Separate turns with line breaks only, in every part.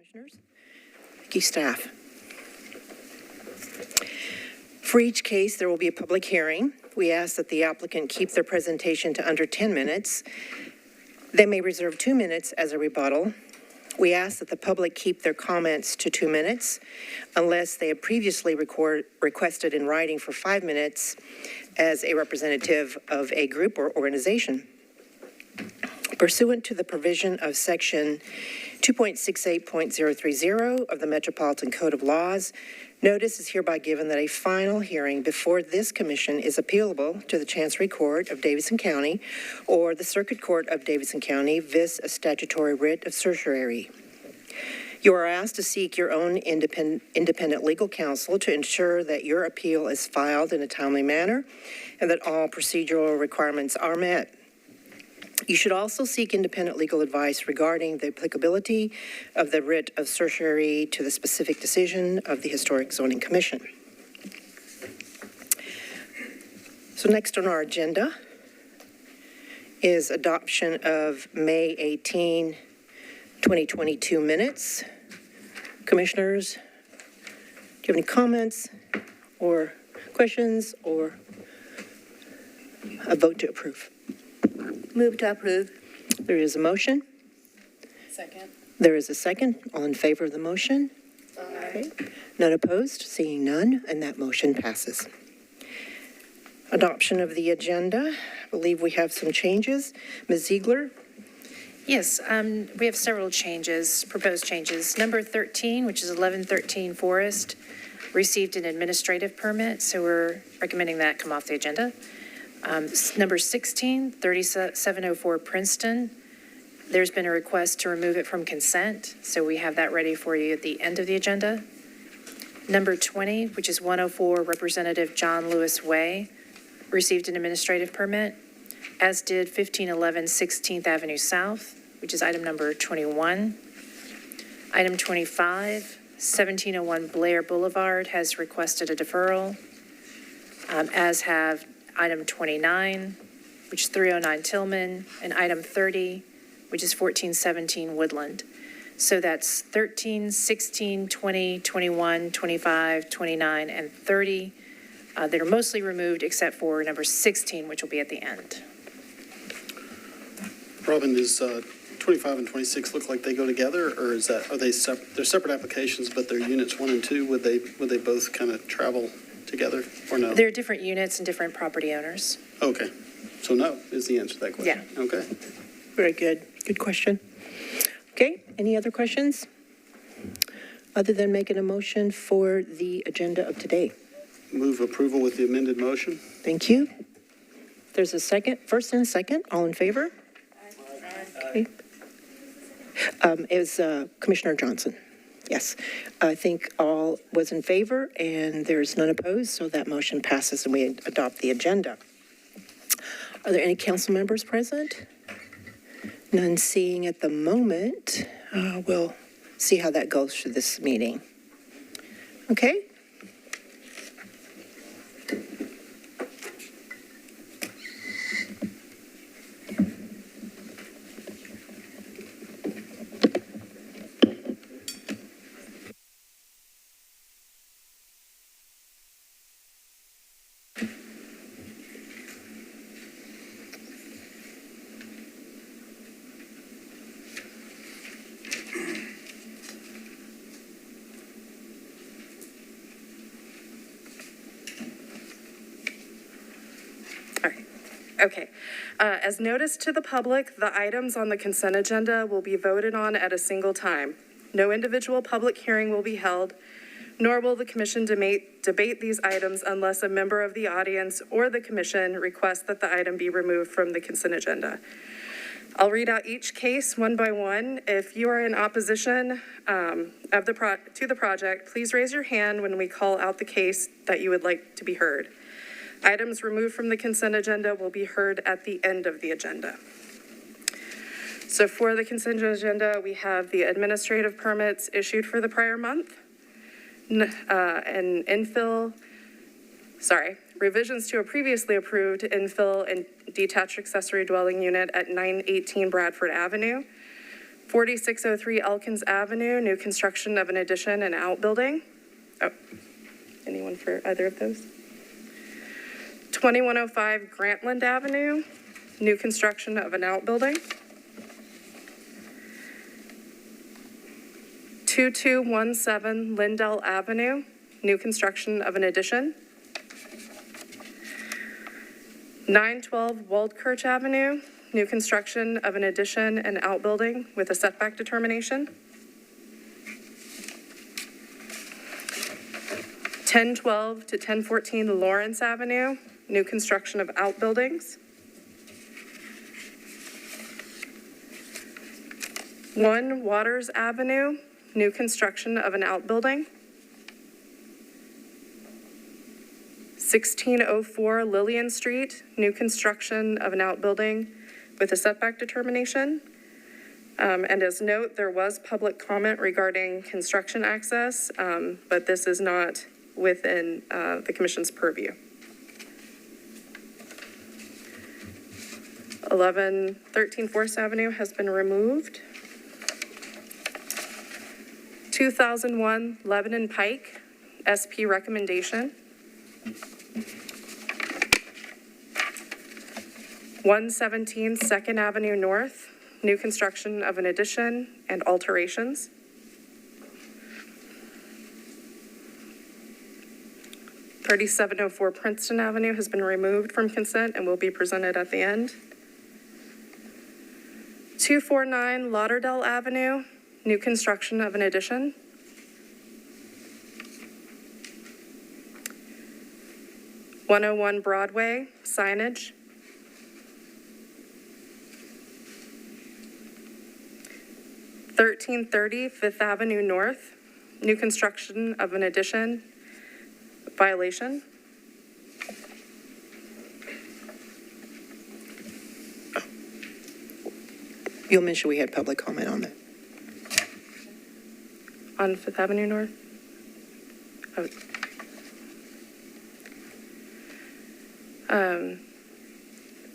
Commissioners. Thank you, staff. For each case, there will be a public hearing. We ask that the applicant keep their presentation to under 10 minutes. They may reserve 2 minutes as a rebuttal. We ask that the public keep their comments to 2 minutes unless they have previously requested in writing for 5 minutes as a representative of a group or organization. Pursuant to the provision of Section 2.68.030 of the Metropolitan Code of Laws, notice is hereby given that a final hearing before this commission is appealable to the Chancery Court of Davidson County or the Circuit Court of Davidson County, vis a statutory writ of certiorari. You are asked to seek your own independent legal counsel to ensure that your appeal is filed in a timely manner and that all procedural requirements are met. You should also seek independent legal advice regarding the applicability of the writ of certiorari to the specific decision of the Historic Zoning Commission. So next on our agenda is adoption of May 18, 2022 minutes. Commissioners, do you have any comments or questions or a vote to approve?
Move to approve.
There is a motion.
Second.
There is a second. All in favor of the motion?
Aye.
Okay. None opposed? Seeing none, and that motion passes. Adoption of the agenda. I believe we have some changes. Ms. Ziegler?
Yes, we have several changes, proposed changes. Number 13, which is 1113 Forest, received an administrative permit, so we're recommending that come off the agenda. Number 16, 3704 Princeton, there's been a request to remove it from consent, so we have that ready for you at the end of the agenda. Number 20, which is 104 Representative John Lewis Way, received an administrative permit, as did 1511 16th Avenue South, which is item number 21. Item 25, 1701 Blair Boulevard has requested a deferral, as have item 29, which is 309 Tillman, and item 30, which is 1417 Woodland. So that's 13, 16, 20, 21, 25, 29, and 30 that are mostly removed except for number 16, which will be at the end.
Robin, does 25 and 26 look like they go together, or is that, are they they're separate applications, but they're units 1 and 2? Would they both kind of travel together, or no?
They're different units and different property owners.
Okay, so no is the answer to that question.
Yeah.
Okay.
Very good. Good question. Okay, any other questions? Other than making a motion for the agenda of today?
Move approval with the amended motion.
Thank you. There's a second, first and a second. All in favor? Okay. It was Commissioner Johnson. Yes, I think all was in favor and there's none opposed, so that motion passes and we adopt the agenda. Are there any council members present? None seeing at the moment. We'll see how that goes for this meeting. Okay.
Okay. As noticed to the public, the items on the consent agenda will be voted on at a single time. No individual public hearing will be held, nor will the commission debate these items unless a member of the audience or the commission requests that the item be removed from the consent agenda. I'll read out each case one by one. If you are in opposition to the project, please raise your hand when we call out the case that you would like to be heard. Items removed from the consent agenda will be heard at the end of the agenda. So for the consent agenda, we have the administrative permits issued for the prior month, and revisions to a previously approved infill and detached accessory dwelling unit at 918 Bradford Avenue. 4603 Elkins Avenue, new construction of an addition and outbuilding. Oh, anyone for either of those? 2105 Grantland Avenue, new construction of an outbuilding. 2217 Lindell Avenue, new construction of an addition. 912 Waldkirch Avenue, new construction of an addition and outbuilding with a setback determination. 1012 to 1014 Lawrence Avenue, new construction of outbuildings. 1 Waters Avenue, new construction of an outbuilding. 1604 Lillian Street, new construction of an outbuilding with a setback determination. And as note, there was public comment regarding construction access, but this is not within the commission's purview. 1113 4th Avenue has been removed. 2001 Lebanon Pike, SP recommendation. 117 2nd Avenue North, new construction of an addition and alterations. 3704 Princeton Avenue has been removed from consent and will be presented at the end. 249 Lauderdale Avenue, new construction of an addition. 101 Broadway, signage. 1330 Fifth Avenue North, new construction of an addition, violation.
You'll mention we had public comment on that.
On Fifth Avenue North? Oh.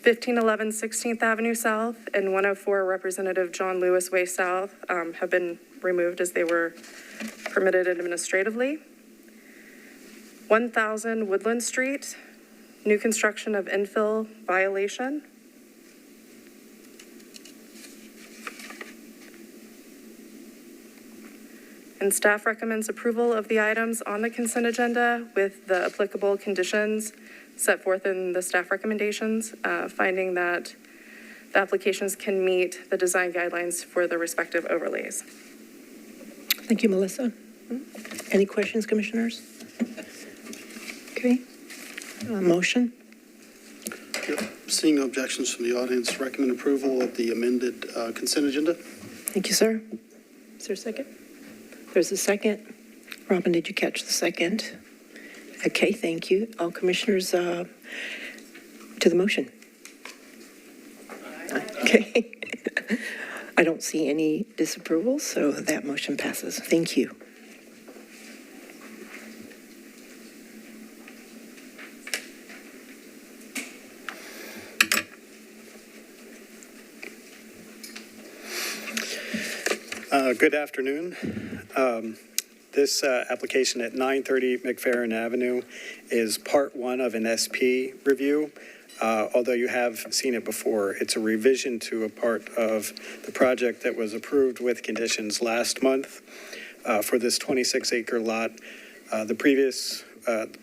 1511 16th Avenue South and 104 Representative John Lewis Way South have been removed as they were permitted administratively. 1000 Woodland Street, new construction of infill, violation. And staff recommends approval of the items on the consent agenda with the applicable conditions set forth in the staff recommendations, finding that the applications can meet the design guidelines for the respective overlays.
Thank you, Melissa. Any questions, commissioners? Okay. Motion?
Yep. Seeing no objections from the audience, recommend approval of the amended consent agenda.
Thank you, sir. Is there a second? There's a second. Robin, did you catch the second? Okay, thank you. All commissioners to the motion. Okay. I don't see any disapproval, so that motion passes. Thank you.
Good afternoon. This application at 930 McFerrin Avenue is part one of an SP review. Although you have seen it before, it's a revision to a part of the project that was approved with conditions last month for this 26-acre lot. The previous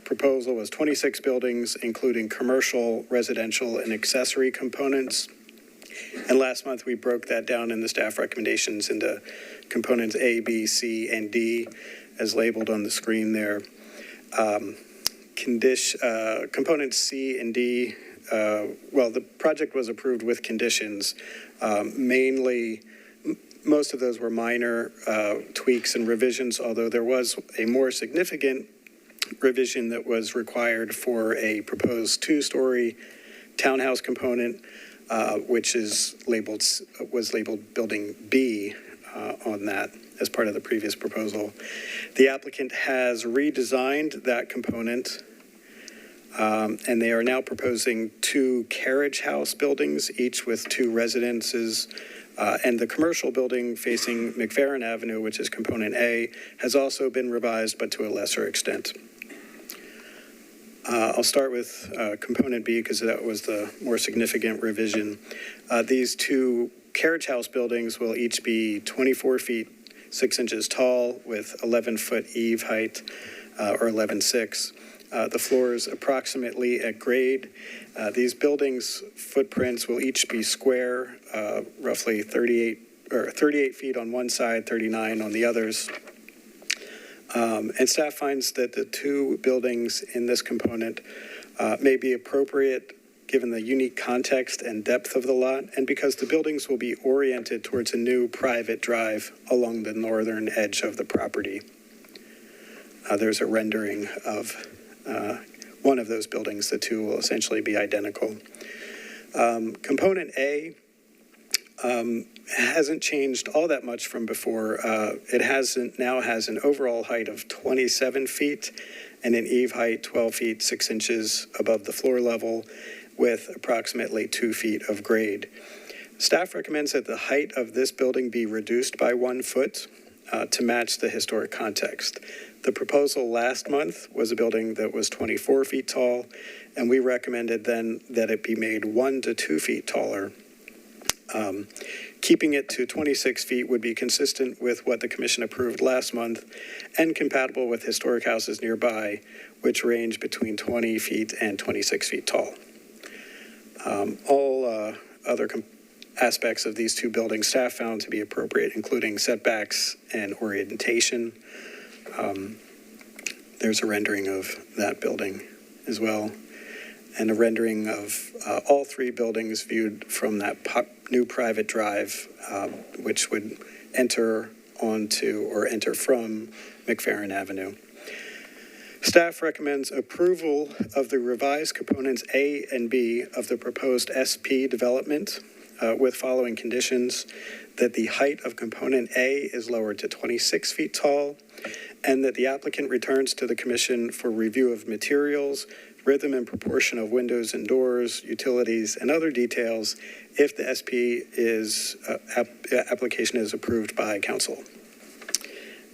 proposal was 26 buildings, including commercial, residential, and accessory components. And last month, we broke that down in the staff recommendations into components A, B, C, and D, as labeled on the screen there. Components C and D, well, the project was approved with conditions. Mainly, most of those were minor tweaks and revisions, although there was a more significant revision that was required for a proposed two-story townhouse component, which was labeled Building B on that as part of the previous proposal. The applicant has redesigned that component, and they are now proposing two carriage house buildings, each with two residences And the commercial building facing McFerrin Avenue, which is component A, has also been revised, but to a lesser extent. I'll start with component B because that was the more significant revision. These two carriage house buildings will each be 24 feet 6 inches tall with 11-foot eave height, or 11.6. The floors approximately at grade. These buildings' footprints will each be square, roughly 38 feet on one side, 39 on the others. And staff finds that the two buildings in this component may be appropriate given the unique context and depth of the lot, and because the buildings will be oriented towards a new private drive along the northern edge of the property. There's a rendering of one of those buildings. The two will essentially be identical. Component A hasn't changed all that much from before. It now has an overall height of 27 feet and an eave height 12 feet 6 inches above the floor level with approximately 2 feet of grade. Staff recommends that the height of this building be reduced by 1 foot to match the historic context. The proposal last month was a building that was 24 feet tall, and we recommended then that it be made 1 to 2 feet taller. Keeping it to 26 feet would be consistent with what the commission approved last month and compatible with historic houses nearby, which range between 20 feet and 26 feet tall. All other aspects of these two buildings staff found to be appropriate, including setbacks and orientation. There's a rendering of that building as well, and a rendering of all three buildings viewed from that new private drive, which would enter onto or enter from McFerrin Avenue. Staff recommends approval of the revised components A and B of the proposed SP development with following conditions: that the height of component A is lowered to 26 feet tall, and that the applicant returns to the commission for review of materials, rhythm and proportion of windows and doors, utilities, and other details if the SP application is approved by council.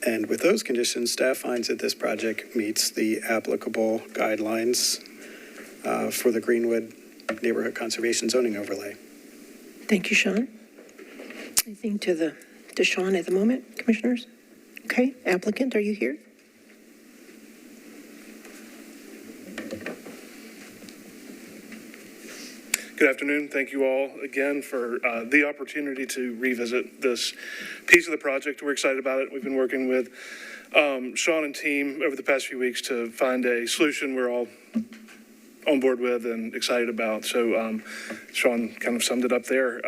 And with those conditions, staff finds that this project meets the applicable guidelines for the Greenwood Neighborhood Conservation Zoning Overlay.
Thank you, Sean. Anything to Sean at the moment, commissioners? Okay, applicant, are you here?
Good afternoon. Thank you all again for the opportunity to revisit this piece of the project. We're excited about it. We've been working with Sean and team over the past few weeks to find a solution we're all on board with and excited about. So Sean kind of summed it up there.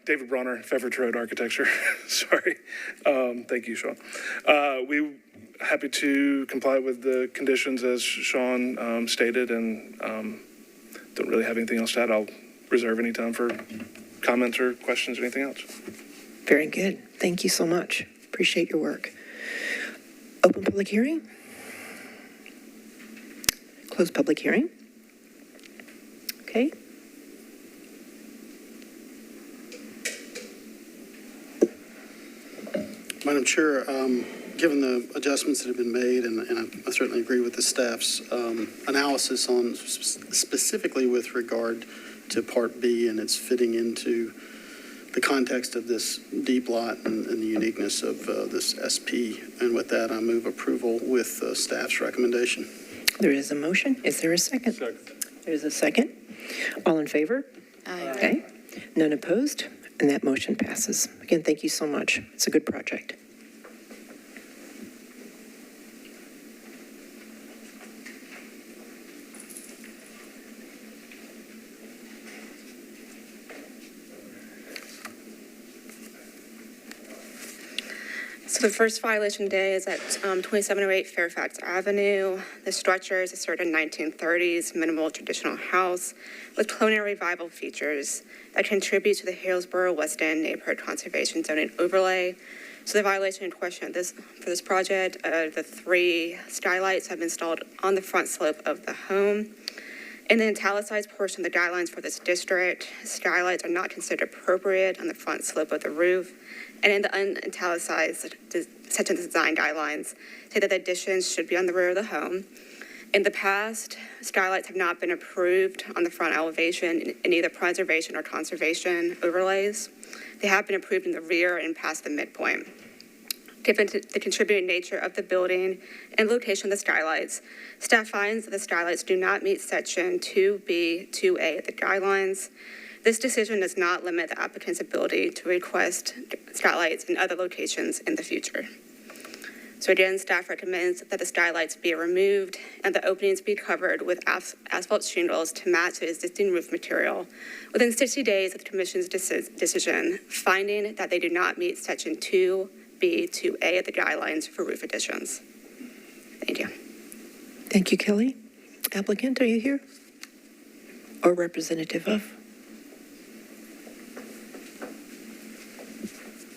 David Bronner, Feverich Road Architecture. Sorry. Thank you, Sean. We happy to comply with the conditions as Sean stated, and don't really have anything else to add. I'll reserve any time for comments or questions or anything else.
Very good. Thank you so much. Appreciate your work. Open public hearing? Close public hearing? Okay.
Madam Chair, given the adjustments that have been made, and I certainly agree with the staff's analysis on specifically with regard to Part B and its fitting into the context of this deep lot and the uniqueness of this SP. And with that, I move approval with staff's recommendation.
There is a motion. Is there a second?
Second.
There's a second. All in favor?
Aye.
Okay. None opposed? And that motion passes. Again, thank you so much. It's a good project.
So the first violation today is at 2708 Fairfax Avenue. The structure is a certain 1930s minimal traditional house with colonial revival features that contribute to the Hillsboro West End Neighborhood Conservation Zoning Overlay. So the violation in question for this project, the 3 skylights have been installed on the front slope of the home. In the italicized portion of the guidelines for this district, skylights are not considered appropriate on the front slope of the roof. And in the unitalicized section of the design guidelines, say that the additions should be on the rear of the home. In the past, skylights have not been approved on the front elevation in either preservation or conservation overlays. They have been approved in the rear and past the midpoint. Given the contributing nature of the building and location of the skylights, staff finds that the skylights do not meet section 2B, 2A of the guidelines. This decision does not limit the applicant's ability to request skylights in other locations in the future. So again, staff recommends that the skylights be removed and the openings be covered with asphalt shingles to match the existing roof material within 60 days of the commission's decision, finding that they do not meet section 2B, 2A of the guidelines for roof additions. Thank you.
Thank you, Kelly. Applicant, are you here? Or representative of?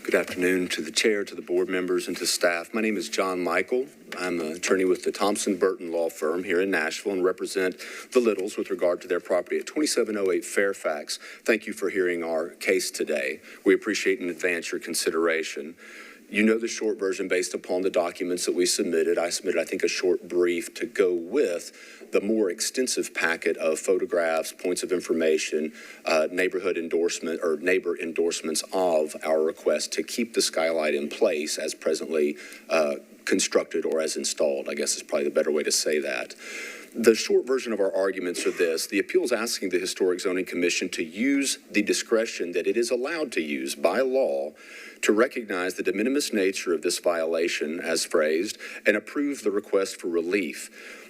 Good afternoon to the chair, to the board members, and to staff. My name is John Michael. I'm an attorney with the Thompson Burton Law Firm here in Nashville and represent the Littles with regard to their property at 2708 Fairfax. Thank you for hearing our case today. We appreciate in advance your consideration. You know the short version based upon the documents that we submitted. I submitted, I think, a short brief to go with the more extensive packet of photographs, points of information, neighborhood endorsement or neighbor endorsements of our request to keep the skylight in place as presently constructed or as installed, I guess is probably the better way to say that. The short version of our arguments are this. The appeal is asking the Historic Zoning Commission to use the discretion that it is allowed to use by law to recognize the de minimis nature of this violation as phrased and approve the request for relief.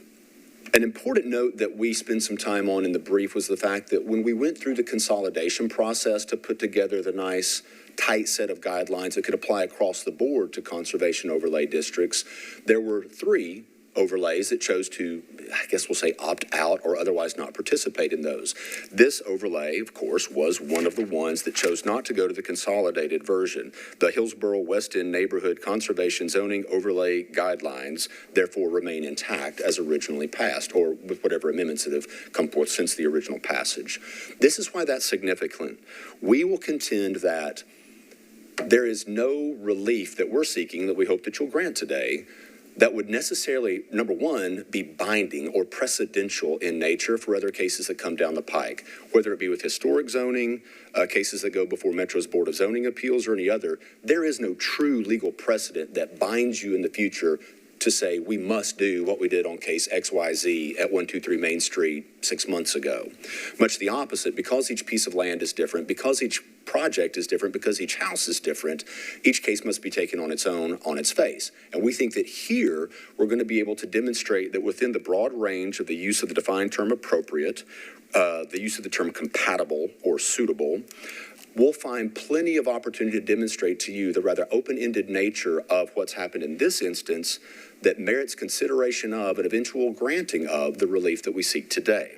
An important note that we spent some time on in the brief was the fact that when we went through the consolidation process to put together the nice tight set of guidelines that could apply across the board to conservation overlay districts, there were 3 overlays that chose to, I guess we'll say, opt out or otherwise not participate in those. This overlay, of course, was one of the ones that chose not to go to the consolidated version. The Hillsboro West End Neighborhood Conservation Zoning Overlay Guidelines therefore remain intact as originally passed, or with whatever amendments that have come forth since the original passage. This is why that's significant. We will contend that there is no relief that we're seeking that we hope that you'll grant today that would necessarily, number one, be binding or precedential in nature for other cases that come down the pike, whether it be with historic zoning, cases that go before Metro's Board of Zoning Appeals or any other. There is no true legal precedent that binds you in the future to say we must do what we did on case XYZ at 123 Main Street 6 months ago. Much the opposite, because each piece of land is different, because each project is different, because each house is different, each case must be taken on its own, on its face. And we think that here we're going to be able to demonstrate that within the broad range of the use of the defined term appropriate, the use of the term compatible or suitable, we'll find plenty of opportunity to demonstrate to you the rather open-ended nature of what's happened in this instance that merits consideration of and eventual granting of the relief that we seek today.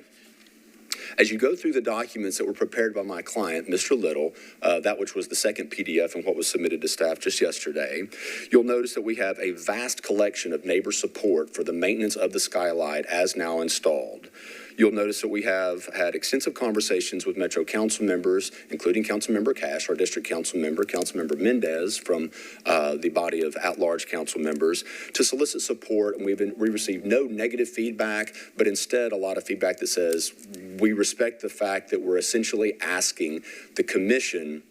As you go through the documents that were prepared by my client, Mr. Little, that which was the second PDF and what was submitted to staff just yesterday, you'll notice that we have a vast collection of neighbor support for the maintenance of the skylight as now installed. You'll notice that we have had extensive conversations with Metro council members, including Councilmember Cash, our district council member, Councilmember Mendez from the body of at-large council members, to solicit support. And we received no negative feedback, but instead a lot of feedback that says we respect the fact that we're essentially asking the commission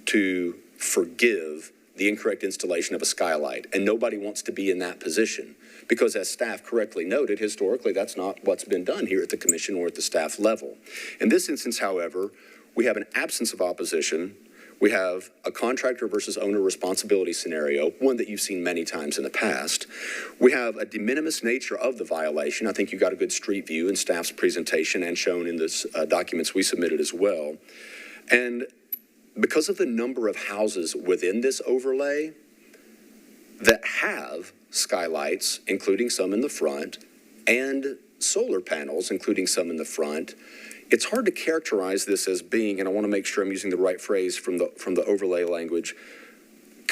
to forgive the incorrect installation of a skylight. And nobody wants to be in that position. Because as staff correctly noted, historically, that's not what's been done here at the commission or at the staff level. In this instance, however, we have an absence of opposition. We have a contractor versus owner responsibility scenario, one that you've seen many times in the past. We have a de minimis nature of the violation. I think you got a good street view in staff's presentation and shown in this documents we submitted as well. And because of the number of houses within this overlay that have skylights, including some in the front, and solar panels, including some in the front, it's hard to characterize this as being, and I want to make sure I'm using the right phrase from the overlay language,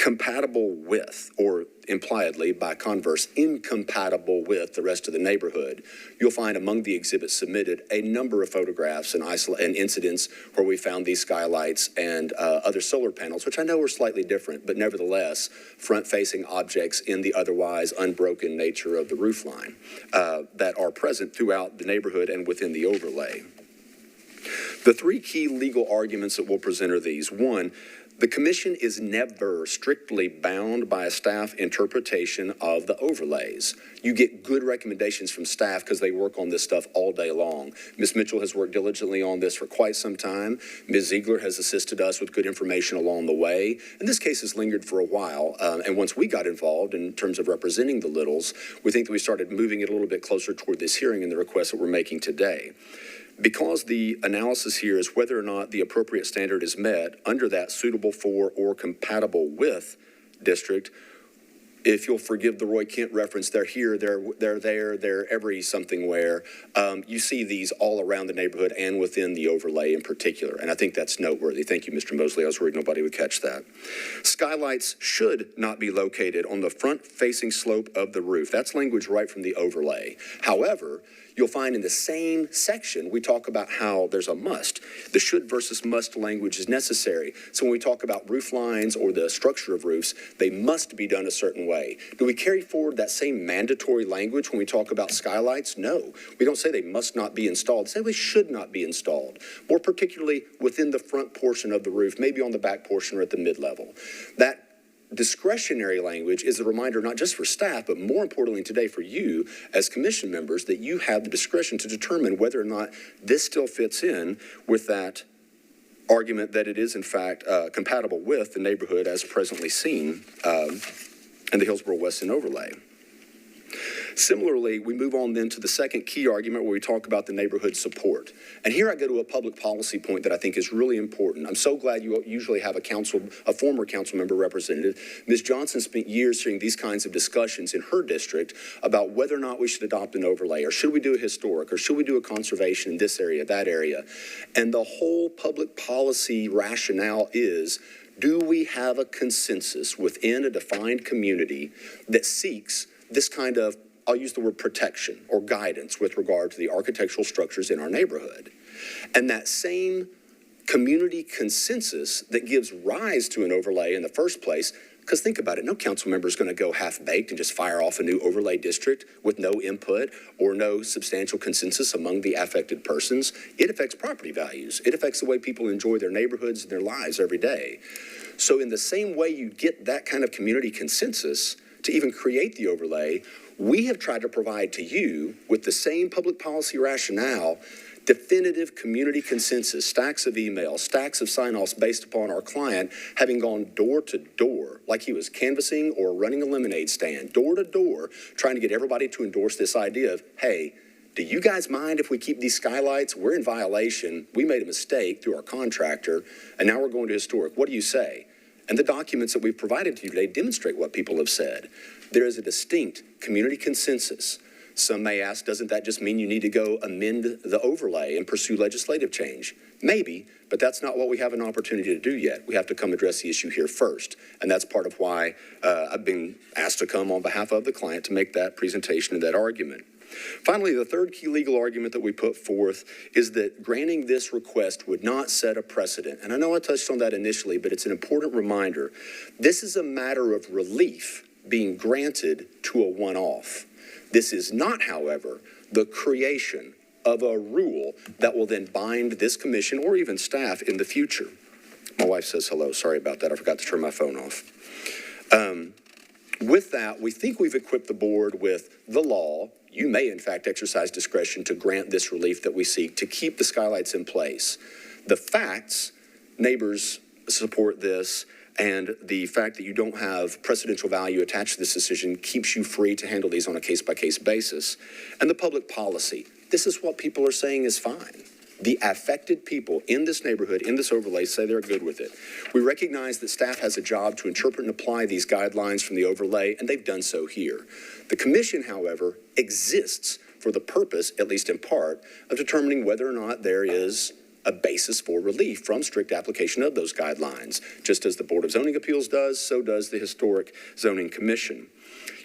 compatible with, or impliedly by converse, incompatible with the rest of the neighborhood. You'll find among the exhibits submitted a number of photographs and incidents where we found these skylights and other solar panels, which I know are slightly different, but nevertheless front-facing objects in the otherwise unbroken nature of the roof line that are present throughout the neighborhood and within the overlay. The three key legal arguments that we'll present are these. One, the commission is never strictly bound by a staff interpretation of the overlays. You get good recommendations from staff because they work on this stuff all day long. Ms. Mitchell has worked diligently on this for quite some time. Ms. Ziegler has assisted us with good information along the way. And this case has lingered for a while. And once we got involved in terms of representing the Littles, we think that we started moving it a little bit closer toward this hearing and the request that we're making today. Because the analysis here is whether or not the appropriate standard is met under that suitable for or compatible with district, if you'll forgive the Roy Kent reference, they're here, they're there, they're every something where. You see these all around the neighborhood and within the overlay in particular, and I think that's noteworthy. Thank you, Mr. Mosley. I was worried nobody would catch that. Skylights should not be located on the front-facing slope of the roof. That's language right from the overlay. However, you'll find in the same section, we talk about how there's a must. The should versus must language is necessary. So when we talk about roof lines or the structure of roofs, they must be done a certain way. Do we carry forward that same mandatory language when we talk about skylights? No. We don't say they must not be installed. We say they should not be installed, more particularly within the front portion of the roof, maybe on the back portion or at the mid-level. That discretionary language is a reminder not just for staff, but more importantly today for you as commission members that you have the discretion to determine whether or not this still fits in with that argument that it is in fact compatible with the neighborhood as presently seen in the Hillsboro Weston overlay. Similarly, we move on then to the second key argument where we talk about the neighborhood support. And here I go to a public policy point that I think is really important. I'm so glad you usually have a former council member representative. Ms. Johnson spent years hearing these kinds of discussions in her district about whether or not we should adopt an overlay, or should we do a historic, or should we do a conservation in this area, that area. And the whole public policy rationale is, do we have a consensus within a defined community that seeks this kind of, I'll use the word protection or guidance with regard to the architectural structures in our neighborhood. And that same community consensus that gives rise to an overlay in the first place, because think about it, no council member is going to go half-baked and just fire off a new overlay district with no input or no substantial consensus among the affected persons. It affects property values. It affects the way people enjoy their neighborhoods and their lives every day. So in the same way you get that kind of community consensus to even create the overlay, we have tried to provide to you, with the same public policy rationale, definitive community consensus, stacks of emails, stacks of sign-offs based upon our client having gone door to door, like he was canvassing or running a lemonade stand, door to door, trying to get everybody to endorse this idea of, hey, do you guys mind if we keep these skylights? We're in violation. We made a mistake through our contractor, and now we're going to historic. What do you say? And the documents that we've provided to you today demonstrate what people have said. There is a distinct community consensus. Some may ask, doesn't that just mean you need to go amend the overlay and pursue legislative change? Maybe, but that's not what we have an opportunity to do yet. We have to come address the issue here first. And that's part of why I've been asked to come on behalf of the client to make that presentation and that argument. Finally, the third key legal argument that we put forth is that granting this request would not set a precedent. And I know I touched on that initially, but it's an important reminder. This is a matter of relief being granted to a one-off. This is not, however, the creation of a rule that will then bind this commission or even staff in the future. My wife says hello. Sorry about that. I forgot to turn my phone off. With that, we think we've equipped the board with the law. You may, in fact, exercise discretion to grant this relief that we seek to keep the skylights in place. The facts, neighbors support this, and the fact that you don't have precedential value attached to this decision keeps you free to handle these on a case-by-case basis. And the public policy, this is what people are saying is fine. The affected people in this neighborhood, in this overlay, say they're good with it. We recognize that staff has a job to interpret and apply these guidelines from the overlay, and they've done so here. The commission, however, exists for the purpose, at least in part, of determining whether or not there is a basis for relief from strict application of those guidelines. Just as the Board of Zoning Appeals does, so does the Historic Zoning Commission.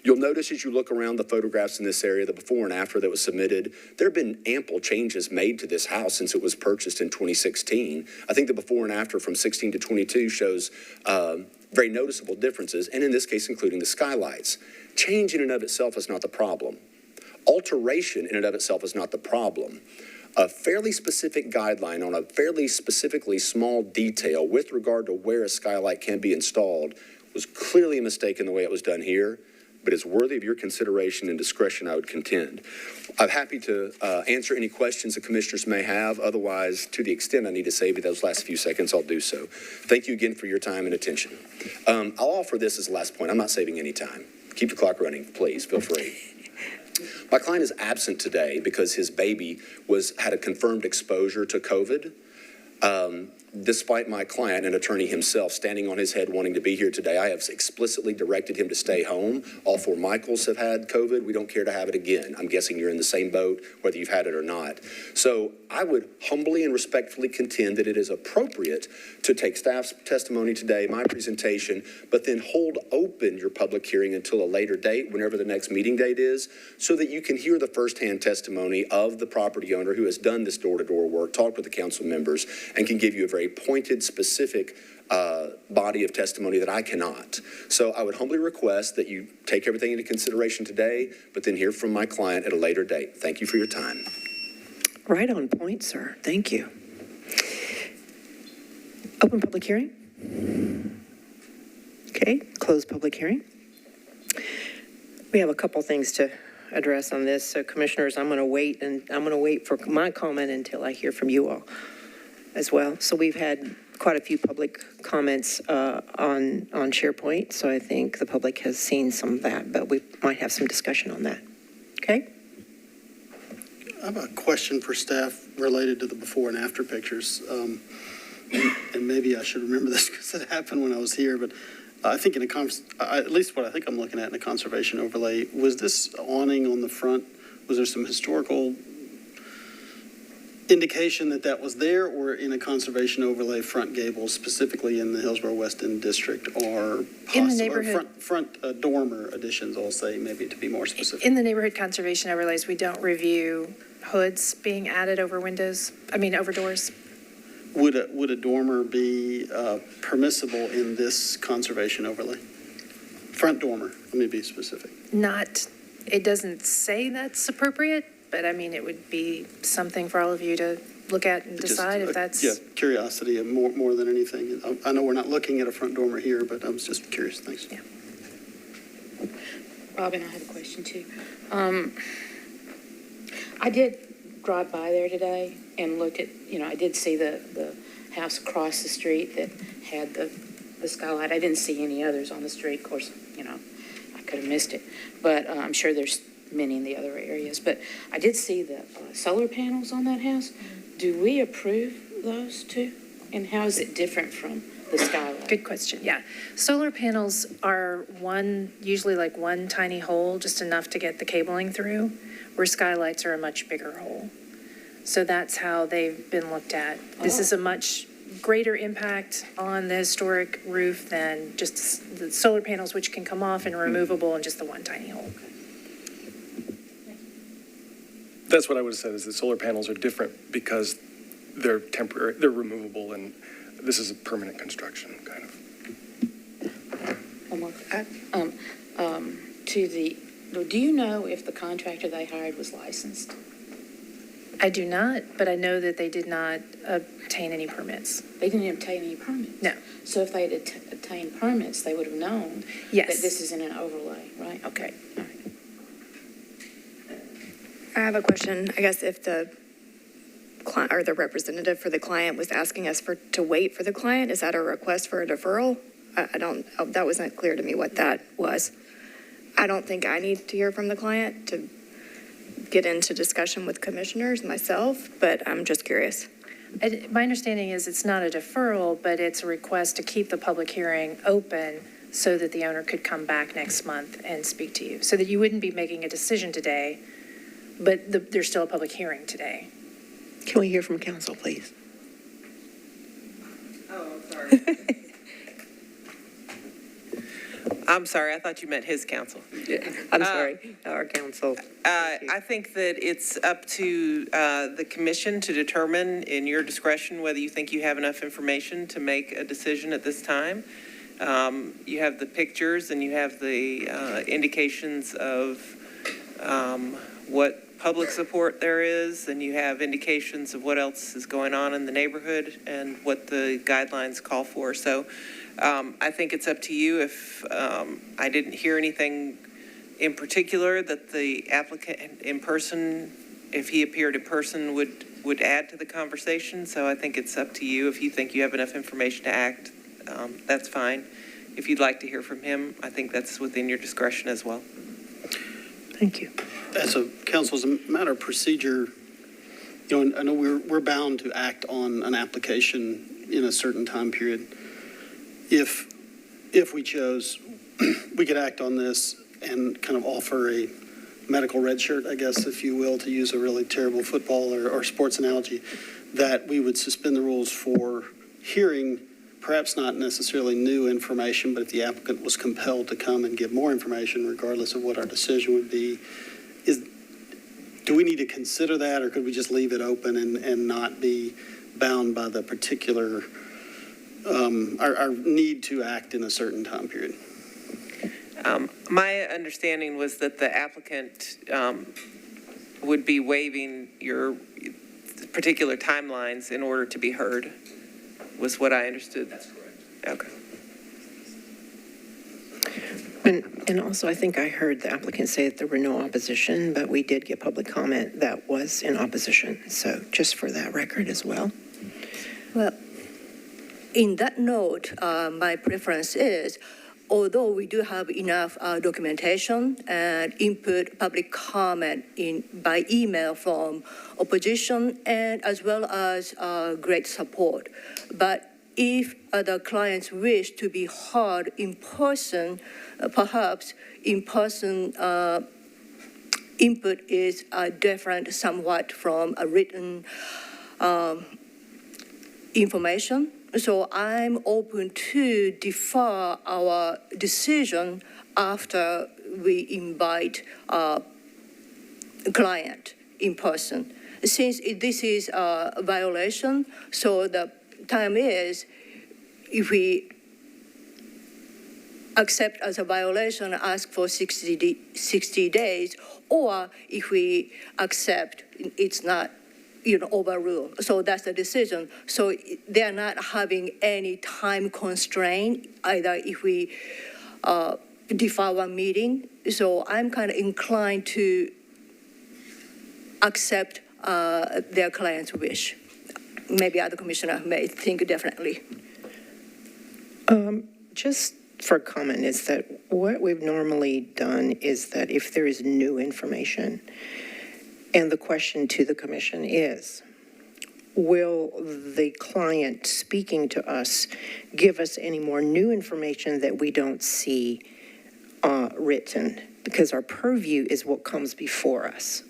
You'll notice as you look around the photographs in this area, the before and after that was submitted, there have been ample changes made to this house since it was purchased in 2016. I think the before and after from 16 to 22 shows very noticeable differences, and in this case, including the skylights. Change in and of itself is not the problem. Alteration in and of itself is not the problem. A fairly specific guideline on a fairly specifically small detail with regard to where a skylight can be installed was clearly a mistake in the way it was done here, but is worthy of your consideration and discretion, I would contend. I'm happy to answer any questions the commissioners may have. Otherwise, to the extent I need to save you those last few seconds, I'll do so. Thank you again for your time and attention. I'll offer this as the last point. I'm not saving any time. Keep the clock running, please. Feel free. My client is absent today because his baby had a confirmed exposure to COVID. Despite my client, an attorney himself, standing on his head wanting to be here today, I have explicitly directed him to stay home. All four Michaels have had COVID. We don't care to have it again. I'm guessing you're in the same boat, whether you've had it or not. So I would humbly and respectfully contend that it is appropriate to take staff's testimony today, my presentation, but then hold open your public hearing until a later date, whenever the next meeting date is, so that you can hear the firsthand testimony of the property owner who has done this door-to-door work, talked with the council members, and can give you a very pointed, specific body of testimony that I cannot. So I would humbly request that you take everything into consideration today, but then hear from my client at a later date. Thank you for your time.
Right on point, sir. Thank you. Open public hearing. Okay, close public hearing. We have a couple things to address on this. So commissioners, I'm going to wait for my comment until I hear from you all as well. So we've had quite a few public comments on SharePoint. So I think the public has seen some of that, but we might have some discussion on that. Okay.
I have a question for staff related to the before and after pictures. And maybe I should remember this because it happened when I was here, but I think at least what I think I'm looking at in a conservation overlay, was this awning on the front, was there some historical indication that that was there, or in a conservation overlay front gable, specifically in the Hillsboro West End District, or
in the neighborhood
front dormer additions, I'll say, maybe to be more specific?
In the neighborhood conservation overlays, we don't review hoods being added over over doors.
Would a dormer be permissible in this conservation overlay? Front dormer, let me be specific.
It doesn't say that's appropriate, but it would be something for all of you to look at and decide if that's.
Yeah, curiosity more than anything. I know we're not looking at a front dormer here, but I was just curious. Thanks.
Yeah.
Robin, I have a question too. I did drive by there today and look at, I did see the house across the street that had the skylight. I didn't see any others on the street. Of course, I could have missed it, but I'm sure there's many in the other areas. But I did see the solar panels on that house. Do we approve those too? And how is it different from the skylight?
Good question. Yeah. Solar panels are usually like one tiny hole, just enough to get the cabling through, where skylights are a much bigger hole. So that's how they've been looked at. This is a much greater impact on the historic roof than just the solar panels, which can come off and are removable in just the one tiny hole.
That's what I would have said, is that solar panels are different because they're temporary, they're removable, and this is a permanent construction, kind of.
One more. Do you know if the contractor they hired was licensed?
I do not, but I know that they did not obtain any permits.
They didn't obtain any permits?
No.
So if they had obtained permits, they would have known
Yes.
that this is in an overlay, right? Okay. All right.
I have a question. I guess if the client or the representative for the client was asking us to wait for the client, is that a request for a deferral? That wasn't clear to me what that was. I don't think I need to hear from the client to get into discussion with commissioners myself, but I'm just curious.
My understanding is it's not a deferral, but it's a request to keep the public hearing open so that the owner could come back next month and speak to you, so that you wouldn't be making a decision today, but there's still a public hearing today.
Can we hear from council, please?
I'm sorry, I thought you meant his counsel.
I'm sorry, our counsel.
I think that it's up to the commission to determine in your discretion whether you think you have enough information to make a decision at this time. You have the pictures and you have the indications of what public support there is, and you have indications of what else is going on in the neighborhood and what the guidelines call for. So I think it's up to you. If I didn't hear anything in particular that the applicant in person, if he appeared in person, would add to the conversation. So I think it's up to you. If you think you have enough information to act, that's fine. If you'd like to hear from him, I think that's within your discretion as well.
Thank you.
As a council, as a matter of procedure, I know we're bound to act on an application in a certain time period. If we chose, we could act on this and kind of offer a medical red shirt, I guess, if you will, to use a really terrible football or sports analogy, that we would suspend the rules for hearing perhaps not necessarily new information, but if the applicant was compelled to come and give more information, regardless of what our decision would be, do we need to consider that, or could we just leave it open and not be bound by the particular, our need to act in a certain time period?
My understanding was that the applicant would be waiving your particular timelines in order to be heard, was what I understood. That's correct. Okay.
And also, I think I heard the applicant say that there were no opposition, but we did get public comment that was in opposition. So just for that record as well.
Well, in that note, my preference is, although we do have enough documentation and input public comment by email from opposition and as well as great support, but if the clients wish to be heard in person, perhaps in-person input is different somewhat from a written information. So I'm open to defer our decision after we invite a client in person. Since this is a violation, so the time is, if we accept as a violation, ask for 60 days, or if we accept, it's not, overruled. So that's the decision. So they're not having any time constraint, either if we defer one meeting. So I'm kind of inclined to accept their client's wish. Maybe other commissioner may think differently.
Just for comment is that what we've normally done is that if there is new information, and the question to the commission is, will the client speaking to us give us any more new information that we don't see written? Because our purview is what comes before us.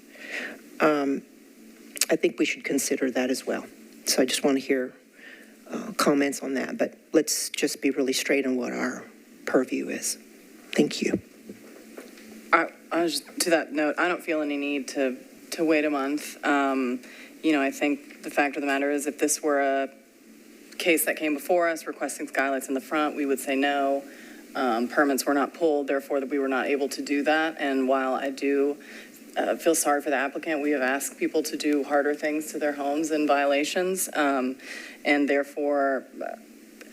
I think we should consider that as well. So I just want to hear comments on that, but let's just be really straight on what our purview is. Thank you.
To that note, I don't feel any need to wait a month. I think the fact of the matter is, if this were a case that came before us requesting skylights in the front, we would say no. Permits were not pulled, therefore that we were not able to do that. And while I do feel sorry for the applicant, we have asked people to do harder things to their homes and violations, and therefore,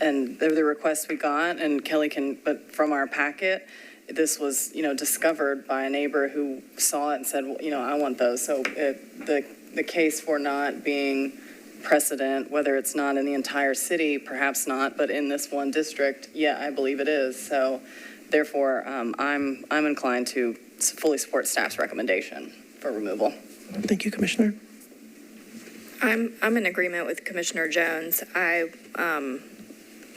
and the requests we got, and Kelly but from our packet, this was, discovered by a neighbor who saw it and said, well, I want those. So the case for not being precedent, whether it's not in the entire city, perhaps not, but in this one district, yeah, I believe it is. So therefore, I'm inclined to fully support staff's recommendation for removal.
Thank you, Commissioner.
I'm in agreement with Commissioner Jones. I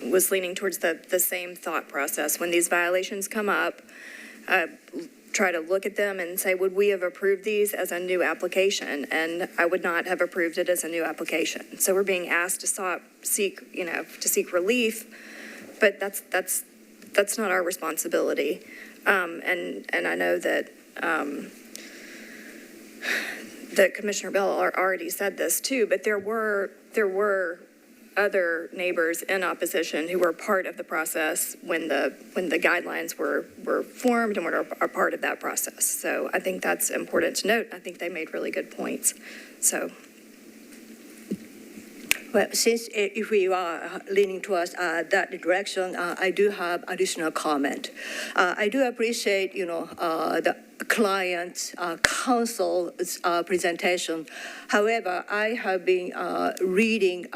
was leaning towards the same thought process. When these violations come up, try to look at them and say, would we have approved these as a new application? And I would not have approved it as a new application. So we're being asked to seek relief, but that's not our responsibility. And I know that that Commissioner Bell already said this too, but there were other neighbors in opposition who were part of the process when the guidelines were formed and were a part of that process. So I think that's important to note. I think they made really good points. So.
Well, since if we are leaning towards that direction, I do have additional comment. I do appreciate, the client's counsel's presentation. However, I have been reading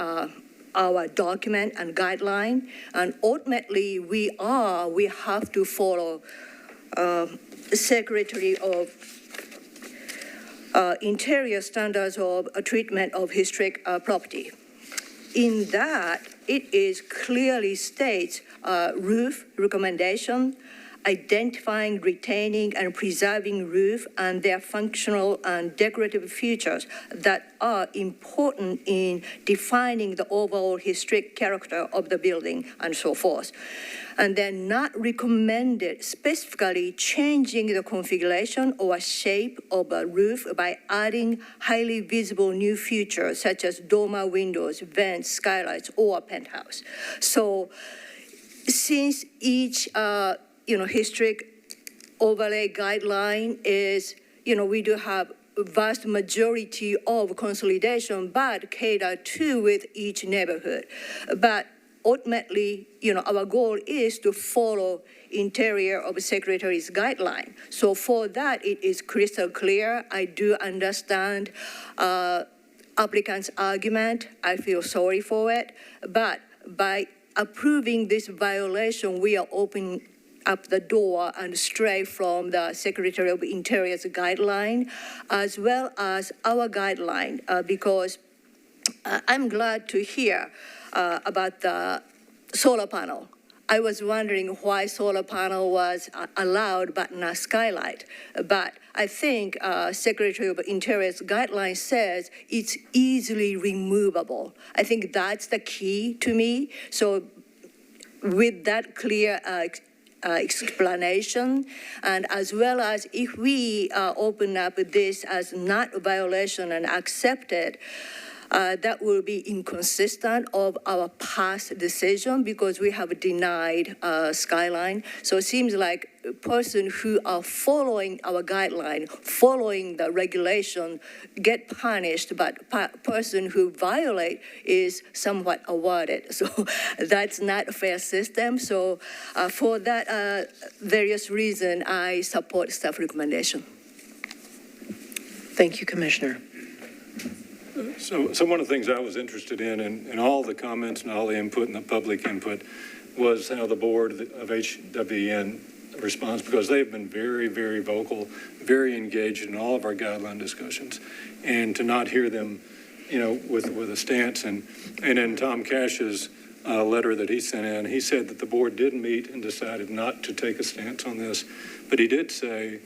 our document and guideline, and ultimately we have to follow Secretary of Interior standards of treatment of historic property. In that, it is clearly states roof recommendation, identifying, retaining, and preserving roof and their functional and decorative features that are important in defining the overall historic character of the building and so forth. And then not recommended specifically changing the configuration or shape of a roof by adding highly visible new features such as dormer windows, vents, skylights, or penthouse. So since each historic overlay guideline is, we do have a vast majority of consolidation, but cater to with each neighborhood. But ultimately, our goal is to follow interior of Secretary's guideline. So for that, it is crystal clear. I do understand applicant's argument. I feel sorry for it. But by approving this violation, we are opening up the door and stray from the Secretary of Interior's guideline, as well as our guideline, because I'm glad to hear about the solar panel. I was wondering why solar panel was allowed but not skylight. But I think Secretary of Interior's guideline says it's easily removable. I think that's the key to me. So with that clear explanation, and as well as if we open up this as not a violation and accept it, that will be inconsistent of our past decision because we have denied Skyline. So it seems like a person who are following our guideline, following the regulation, get punished, but person who violate is somewhat awarded. So that's not a fair system. So for that various reason, I support staff recommendation.
Thank you, Commissioner.
So one of the things I was interested in all the comments and all the input and the public input was how the board of HWN responds, because they've been very, very vocal, very engaged in all of our guideline discussions. And to not hear them, with a stance. And in Tom Cash's letter that he sent in, he said that the board did meet and decided not to take a stance on this. But he did say,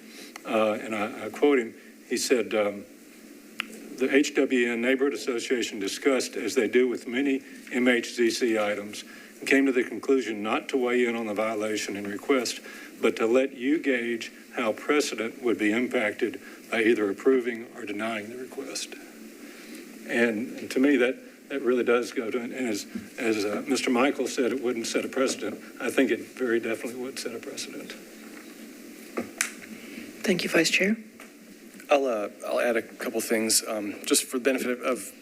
and I quote him, he said, the HWN Neighborhood Association discussed, as they do with many MHZC items, and came to the conclusion not to weigh in on the violation and request, but to let you gauge how precedent would be impacted by either approving or denying the request. And to me, that really does go to, and as Mr. Michael said, it wouldn't set a precedent. I think it very definitely would set a precedent.
Thank you, Vice Chair.
I'll add a couple things just for the benefit of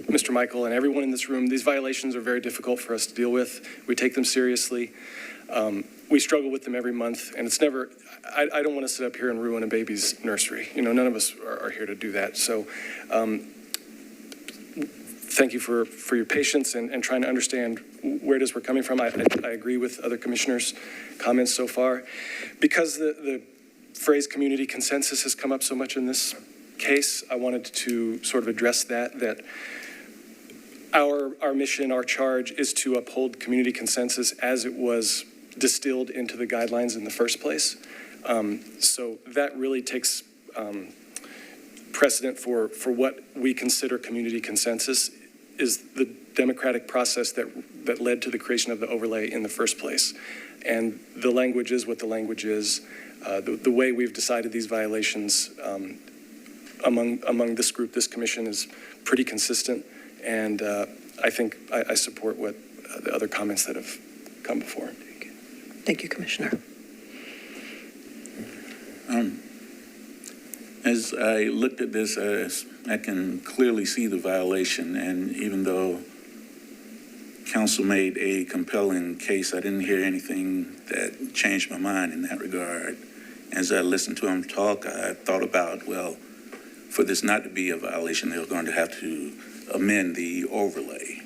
Mr. Michael and everyone in this room. These violations are very difficult for us to deal with. We take them seriously. We struggle with them every month, and it's never, I don't want to sit up here and ruin a baby's nursery. None of us are here to do that. So thank you for your patience and trying to understand where it is we're coming from. I agree with other commissioners' comments so far. Because the phrase community consensus has come up so much in this case, I wanted to sort of address that our mission, our charge is to uphold community consensus as it was distilled into the guidelines in the first place. So that really takes precedent for what we consider community consensus is the democratic process that led to the creation of the overlay in the first place. And the language is what the language is. The way we've decided these violations among this group, this commission, is pretty consistent. And I think I support what the other comments that have come before.
Thank you, Commissioner.
As I looked at this, I can clearly see the violation, and even though council made a compelling case, I didn't hear anything that changed my mind in that regard. As I listened to him talk, I thought about, well, for this not to be a violation, they're going to have to amend the overlay.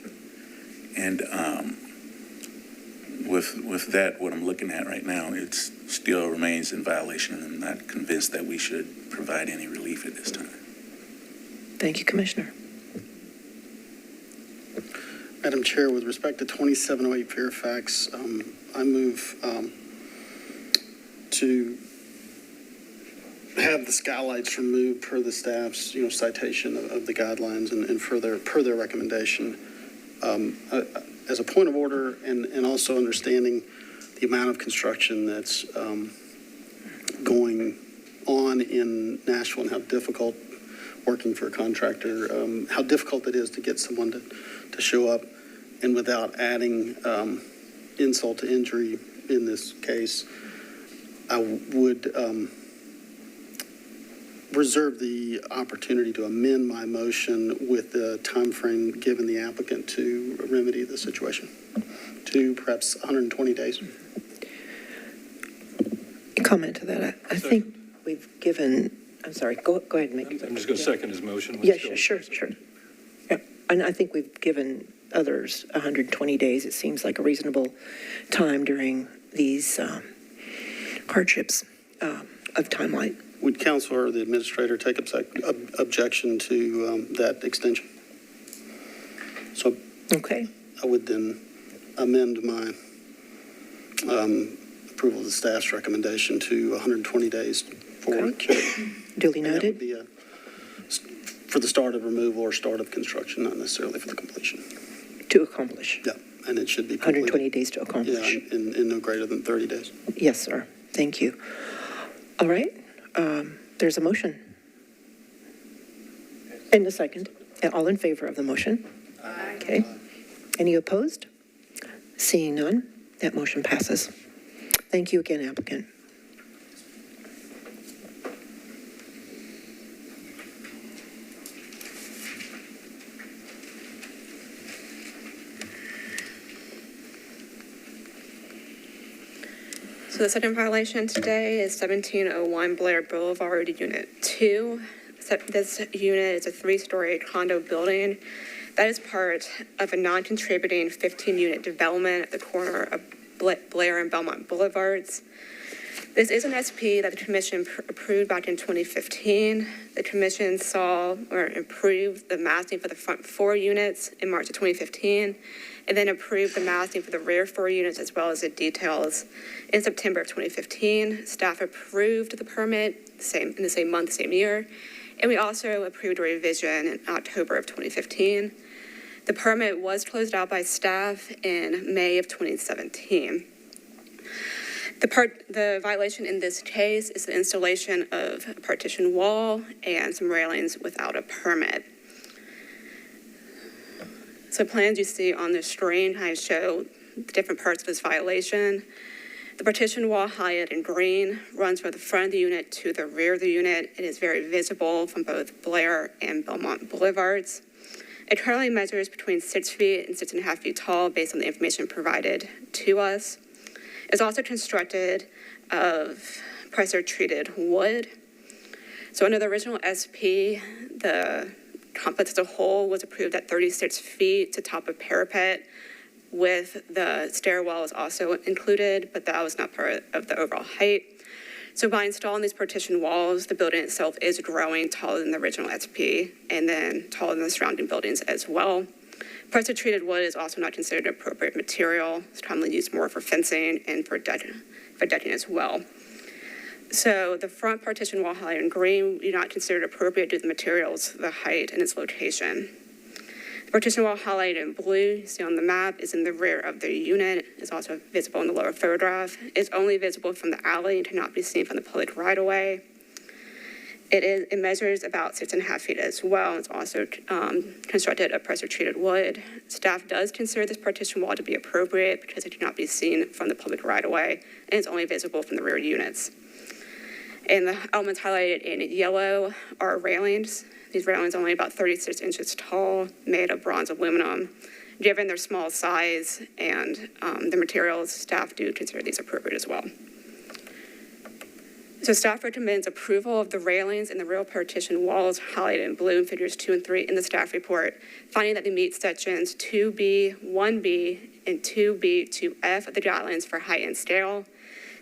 And with that, what I'm looking at right now, it still remains in violation, and I'm not convinced that we should provide any relief at this time.
Thank you, Commissioner.
Madam Chair, with respect to 2708 Fairfax, I move to have the skylights removed per the staff's, citation of the guidelines and per their recommendation. As a point of order and also understanding the amount of construction that's going on in Nashville and how difficult working for a contractor, how difficult it is to get someone to show up, and without adding insult to injury in this case, I would reserve the opportunity to amend my motion with the time frame given the applicant to remedy the situation to perhaps 120 days.
Comment to that. I think we've given, I'm sorry, go ahead and make it.
I'm just going to second his motion.
Yeah, sure. Yeah, and I think we've given others 120 days. It seems like a reasonable time during these hardships of timeline.
Would council or the administrator take objection to that extension? So
okay,
I would then amend my approval of the staff's recommendation to 120 days for
duly noted.
That would be for the start of removal or start of construction, not necessarily for the completion.
To accomplish.
Yeah, and it should be
120 days to accomplish.
Yeah, in no greater than 30 days.
Yes, sir. Thank you. All right. There's a motion. And a second. All in favor of the motion? Aye. Okay. Any opposed? Seeing none, that motion passes. Thank you again, applicant.
So the second violation today is 1701 Blair Boulevard, Unit 2. This unit is a 3-story condo building that is part of a non-contributing 15-unit development at the corner of Blair and Belmont Boulevards. This is an SP that the Commission approved back in 2015. The Commission saw or approved the massing for the front 4 units in March of 2015, and then approved the massing for the rear 4 units as well as the details in September of 2015. Staff approved the permit in the same month, same year, and we also approved a revision in October of 2015. The permit was closed out by staff in May of 2017. The violation in this case is the installation of a partition wall and some railings without a permit. So plans you see on the screen kind of show the different parts of this violation. The partition wall, highlighted in green, runs from the front of the unit to the rear of the unit. It is very visible from both Blair and Belmont Boulevards. It currently measures between 6 feet and 6.5 feet tall based on the information provided to us. It's also constructed of pressure-treated wood. So under the original SP, the complex as a whole was approved at 36 feet to top of parapet, with the stairwells also included, but that was not part of the overall height. So by installing these partition walls, the building itself is growing taller than the original SP and then taller than the surrounding buildings as well. Pressure-treated wood is also not considered an appropriate material. It's commonly used more for fencing and for decking as well. So the front partition wall highlighted in green, we do not consider it appropriate due to the materials, the height, and its location. The partition wall highlighted in blue, you see on the map, is in the rear of the unit. It's also visible in the lower photograph. It's only visible from the alley and cannot be seen from the public right-of-way. It measures about 6.5 feet as well. It's also constructed of pressure-treated wood. Staff does consider this partition wall to be appropriate because it cannot be seen from the public right-of-way, and it's only visible from the rear units. And the elements highlighted in yellow are railings. These railings are only about 36 inches tall, made of bronze aluminum. Given their small size and the materials, staff do consider these appropriate as well. So staff recommends approval of the railings and the rear partition walls highlighted in blue in figures 2 and 3 in the staff report, finding that they meet sections 2B, 1B, and 2B, 2F of the guidelines for height and scale,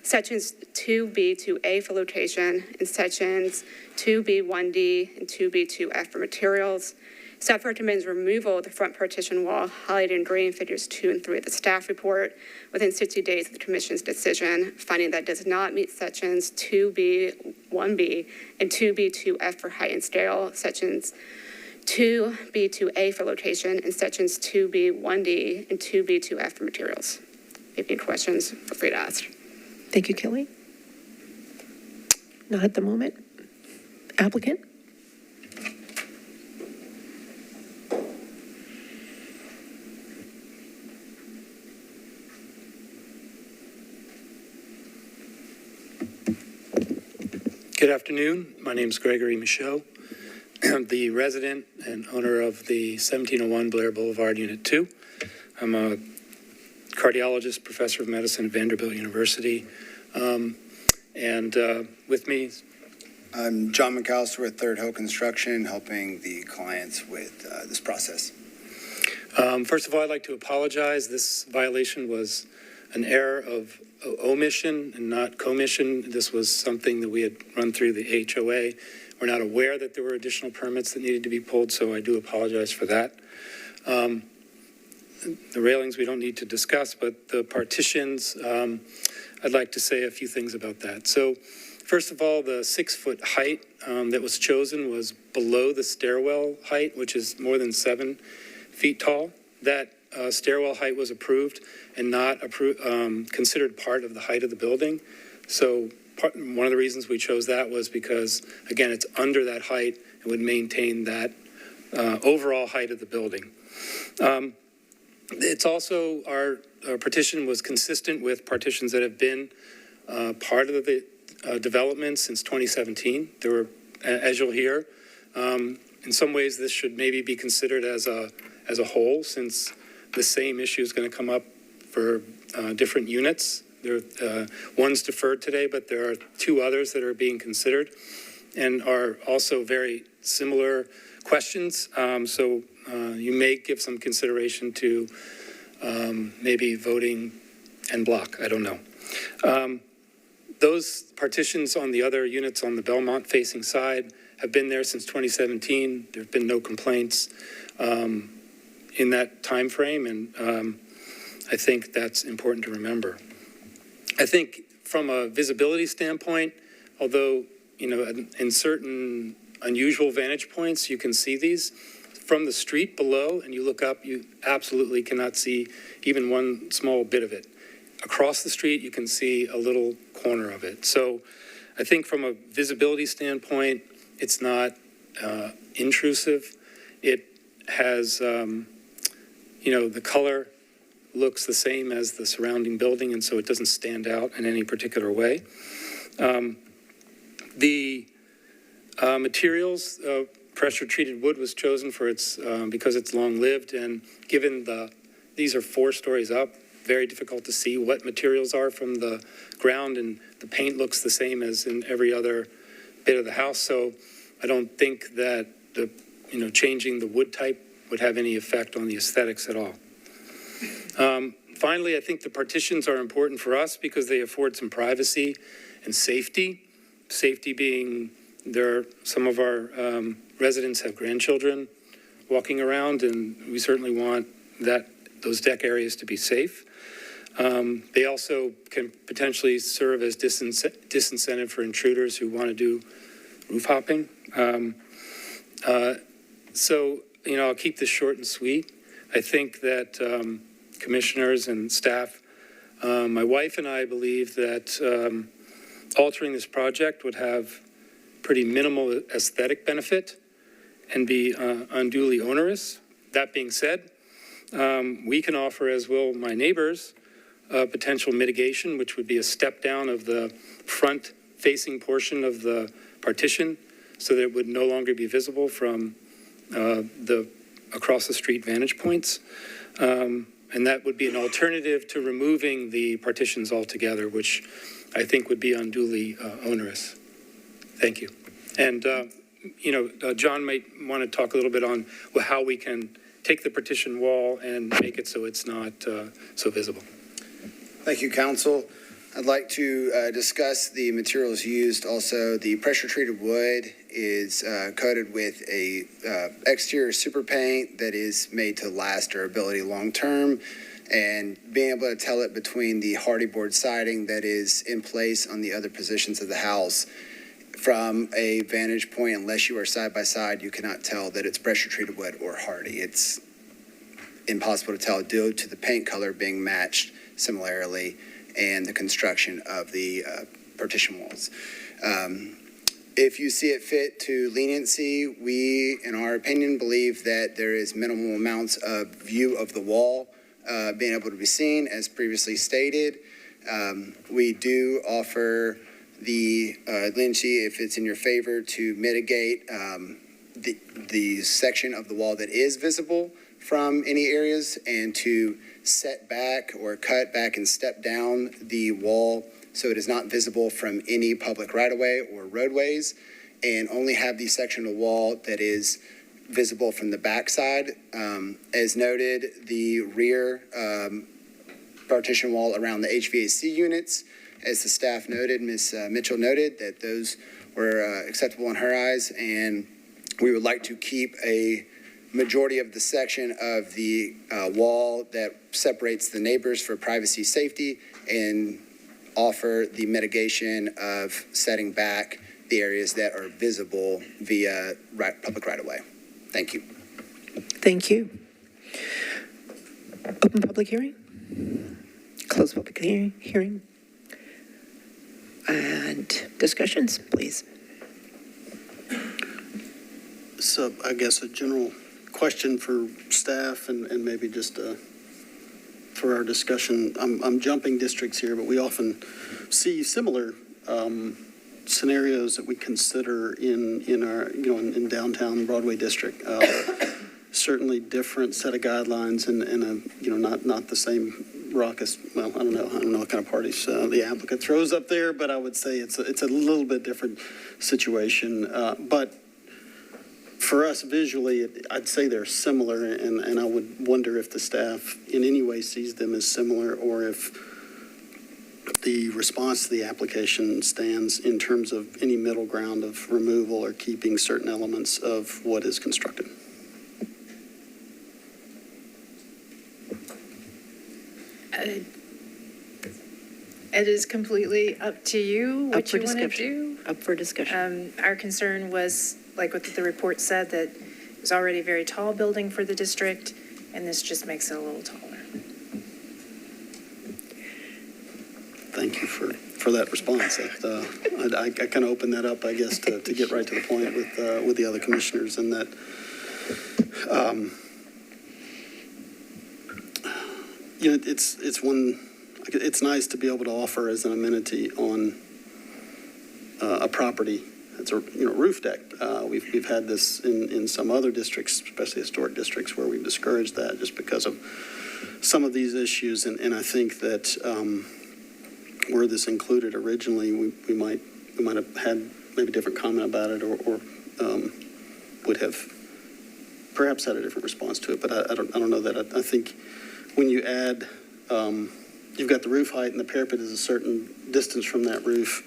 sections 2B, 2A for location, and sections 2B, 1D, and 2B, 2F for materials. Staff recommends removal of the front partition wall highlighted in green figures 2 and 3 of the staff report within 60 days of the commission's decision, finding that does not meet sections 2B, 1B, and 2B, 2F for height and scale, sections 2B, 2A for location, and sections 2B, 1D, and 2B, 2F for materials. If you have any questions, feel free to ask.
Thank you, Kelly. Not at the moment. Applicant?
Good afternoon. My name is Gregory Michaud. I'm the resident and owner of the 1701 Blair Boulevard, Unit 2. I'm a cardiologist, professor of medicine at Vanderbilt University. With me,
I'm John McAllister with Third Hill Construction, helping the clients with this process.
first of all, I'd like to apologize. This violation was an error of omission and not commission. This was something that we had run through the HOA. We're not aware that there were additional permits that needed to be pulled, so I do apologize for that. The railings we don't need to discuss, but the partitions, I'd like to say a few things about that. So first of all, the 6-foot height that was chosen was below the stairwell height, which is more than 7 feet tall. That stairwell height was approved and not considered part of the height of the building. So one of the reasons we chose that was because, again, it's under that height and would maintain that overall height of the building. It's also, our partition was consistent with partitions that have been part of the development since 2017. There were, as you'll hear, in some ways this should maybe be considered as a whole, since the same issue is going to come up for different units. One's deferred today, but there are 2 others that are being considered and are also very similar questions. So you may give some consideration to maybe voting en bloc. I don't know. Those partitions on the other units on the Belmont facing side have been there since 2017. There have been no complaints in that time frame, and I think that's important to remember. I think from a visibility standpoint, although, you know, in certain unusual vantage points, you can see these from the street below, and you look up, you absolutely cannot see even one small bit of it. Across the street, you can see a little corner of it. So I think from a visibility standpoint, it's not intrusive. It has, the color looks the same as the surrounding building, and so it doesn't stand out in any particular way. The materials, pressure-treated wood was chosen for its because it's long-lived, and given these are 4 stories up, very difficult to see what materials are from the ground, and the paint looks the same as in every other bit of the house. So I don't think that changing the wood type would have any effect on the aesthetics at all. Finally, I think the partitions are important for us because they afford some privacy and safety. Safety being some of our residents have grandchildren walking around, and we certainly want those deck areas to be safe. They also can potentially serve as disincentive for intruders who want to do roof hopping. So, I'll keep this short and sweet. I think that commissioners and staff, my wife and I believe that altering this project would have pretty minimal aesthetic benefit and be unduly onerous. That being said, we can offer, as will my neighbors, potential mitigation, which would be a step down of the front-facing portion of the partition so that it would no longer be visible from the across-the-street vantage points. And that would be an alternative to removing the partitions altogether, which I think would be unduly onerous. Thank you. And, John might want to talk a little bit on how we can take the partition wall and make it so it's not so visible.
Thank you, Council. I'd like to discuss the materials used. Also, the pressure-treated wood is coated with a exterior super paint that is made to last durability long-term, and being able to tell it between the hardy board siding that is in place on the other positions of the house. From a vantage point, unless you are side by side, you cannot tell that it's pressure-treated wood or hardy. It's impossible to tell due to the paint color being matched similarly and the construction of the partition walls. If you see it fit to leniency, we, in our opinion, believe that there is minimal amounts of view of the wall being able to be seen, as previously stated. We do offer the leniency, if it's in your favor, to mitigate the section of the wall that is visible from any areas, and to set back or cut back and step down the wall so it is not visible from any public right-of-way or roadways, and only have the section of wall that is visible from the backside. As noted, the rear partition wall around the HVAC units, as the staff noted, Ms. Mitchell noted, that those were acceptable in her eyes, and we would like to keep a majority of the section of the wall that separates the neighbors for privacy safety, and offer the mitigation of setting back the areas that are visible via public right-of-way. Thank you.
Thank you. Open public hearing? Close public hearing? And discussions, please.
So I guess a general question for staff and maybe just for our discussion. I'm jumping districts here, but we often see similar scenarios that we consider in our, in downtown Broadway district. Certainly different set of guidelines and not the same raucous, well, I don't know what kind of parties the applicant throws up there, but I would say it's a little bit different situation. But for us visually, I'd say they're similar, and I would wonder if the staff in any way sees them as similar, or if the response to the application stands in terms of any middle ground of removal or keeping certain elements of what is constructed.
It is completely up to you
Up
what
for
you want to
discussion.
do.
Up for discussion.
Our concern was, like what the report said, that it was already a very tall building for the district, and this just makes it a little taller.
Thank you for that response. I kind of opened that up, I guess, to get right to the point with the other commissioners, and that it's nice to be able to offer as an amenity on a property that's a roof deck. We've had this in some other districts, especially historic districts, where we've discouraged that just because of some of these issues, and I think that were this included originally, we might have had maybe a different comment about it, or would have perhaps had a different response to it. But I don't know that. I think when you add, you've got the roof height, and the parapet is a certain distance from that roof,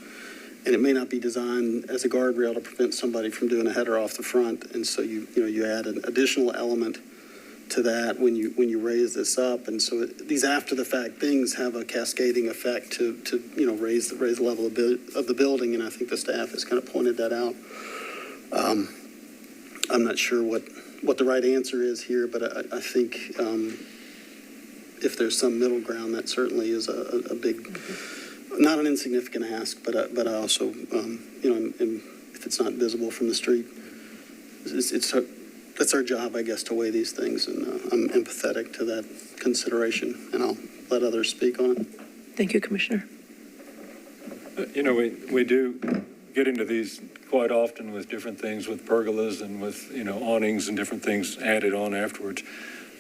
and it may not be designed as a guardrail to prevent somebody from doing a header off the front, and so you add an additional element to that when you raise this up. And so these after-the-fact things have a cascading effect to raise the level of the building, and I think the staff has kind of pointed that out. I'm not sure what the right answer is here, but I think if there's some middle ground, that certainly is a big, not an insignificant ask, but I also, if it's not visible from the street, that's our job, I guess, to weigh these things, and I'm empathetic to that consideration, and I'll let others speak on it.
Thank you, Commissioner.
We do get into these quite often with different things, with pergolas and with, awnings and different things added on afterwards.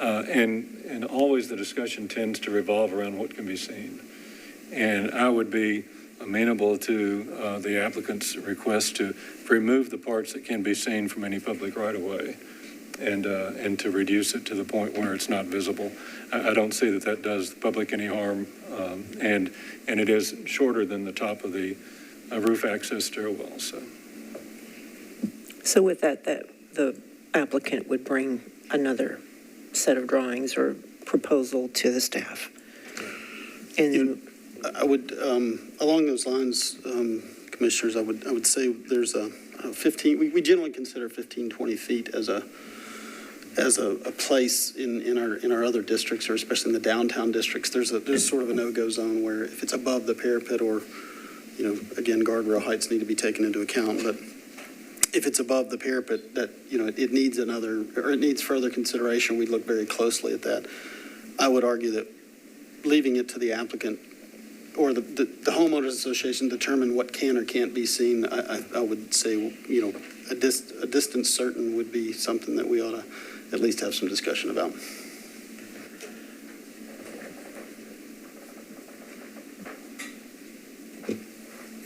And always the discussion tends to revolve around what can be seen. And I would be amenable to the applicant's request to remove the parts that can be seen from any public right-of-way and to reduce it to the point where it's not visible. I don't see that does the public any harm, and it is shorter than the top of the roof access stairwell.
So with that, the applicant would bring another set of drawings or proposal to the staff. And
I would, along those lines, Commissioners, I would say there's a 15, we generally consider 15, 20 feet as a place in our other districts, or especially in the downtown districts. There's sort of a no-go zone where if it's above the parapet, or, again, guardrail heights need to be taken into account, but if it's above the parapet, that, it needs further consideration. We'd look very closely at that. I would argue that leaving it to the applicant or the homeowners association determine what can or can't be seen, I would say, a distance certain would be something that we ought to at least have some discussion about.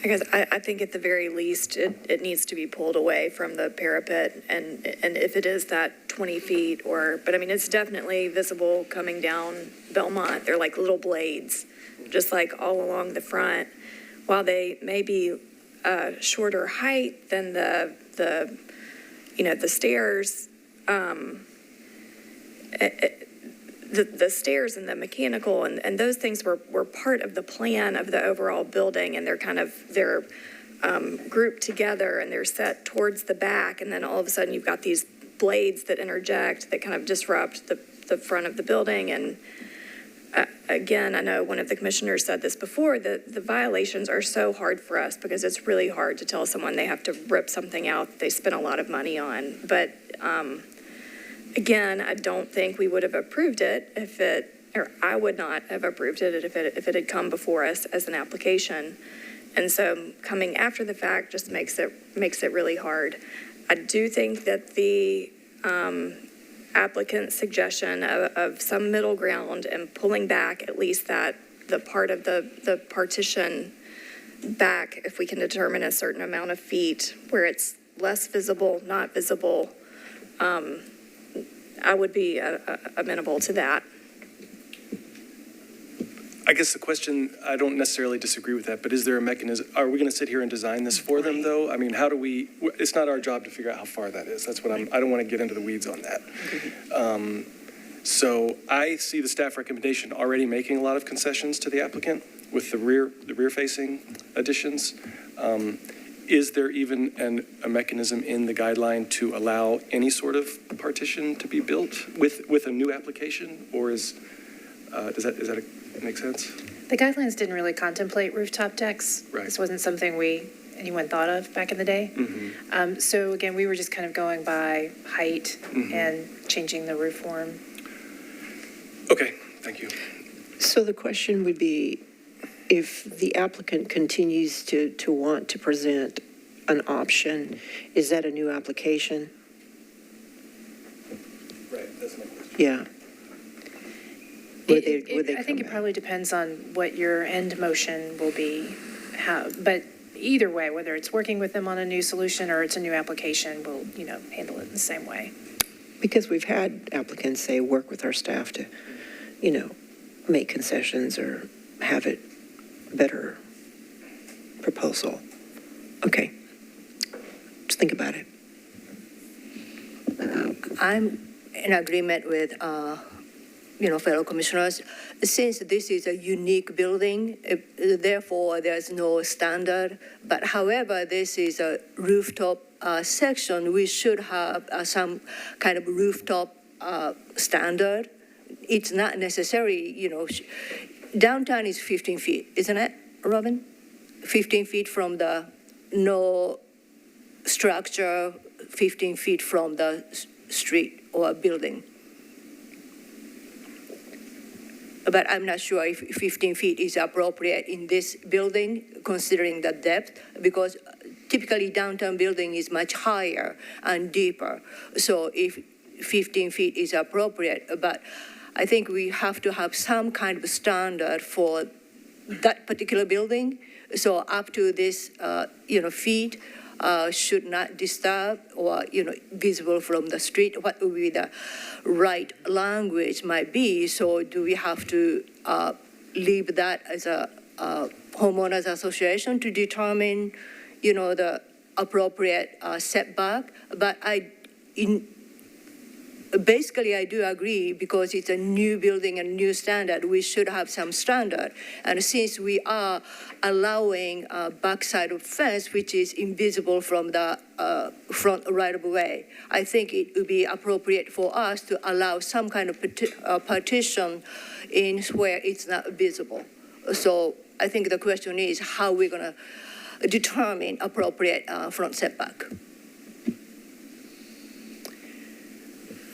I guess I think at the very least, it needs to be pulled away from the parapet, and if it is that 20 feet but I mean, it's definitely visible coming down Belmont. They're like little blades, just like all along the front. While they may be shorter height than the stairs, the stairs and the mechanical and those things were part of the plan of the overall building, and they're grouped together and they're set towards the back, and then all of a sudden you've got these blades that interject that kind of disrupt the front of the building. And again, I know one of the commissioners said this before, that the violations are so hard for us because it's really hard to tell someone they have to rip something out that they spent a lot of money on. But again, I don't think we would have approved it or I would not have approved it if it had come before us as an application. And so coming after the fact just makes it really hard. I do think that the applicant's suggestion of some middle ground and pulling back at least the part of the partition back, if we can determine a certain amount of feet where it's less visible, not visible, I would be amenable to that.
I guess the question, I don't necessarily disagree with that, but is there a mechanism? Are we going to sit here and design this for them, though? I mean, it's not our job to figure out how far that is. That's what I don't want to get into the weeds on that. So I see the staff recommendation already making a lot of concessions to the applicant with the rear-facing additions. Is there even a mechanism in the guideline to allow any sort of partition to be built with a new application, or does that make sense?
The guidelines didn't really contemplate rooftop decks.
Right.
This wasn't something anyone thought of back in the day.
Mm-hmm.
So again, we were just kind of going by height and changing the roof form.
Okay, thank you.
so the question would be, if the applicant continues to want to present an option, is that a new application?
Right, that's my question.
Yeah.
I think it probably depends on what your end motion will be. But either way, whether it's working with them on a new solution or it's a new application, we'll, handle it in the same way.
Because we've had applicants say, work with our staff to, make concessions or have it better proposal. Okay. Just think about it.
I'm in agreement with, fellow commissioners. Since this is a unique building, therefore there's no standard. But however, this is a rooftop section, we should have some kind of rooftop standard. It's not necessary, downtown is 15 feet, isn't it, Robin? 15 feet from the no structure, 15 feet from the street or building. But I'm not sure if 15 feet is appropriate in this building, considering the depth, because typically downtown building is much higher and deeper. So if 15 feet is appropriate, but I think we have to have some kind of standard for that particular building. So up to this, feet should not disturb or, visible from the street. What would be the right language might be? So do we have to leave that as a homeowners association to determine, the appropriate setback? But basically, I do agree, because it's a new building and new standard, we should have some standard. And since we are allowing backside of fence, which is invisible from the front right of way, I think it would be appropriate for us to allow some kind of partition in where it's not visible. So I think the question is how we're going to determine appropriate front setback.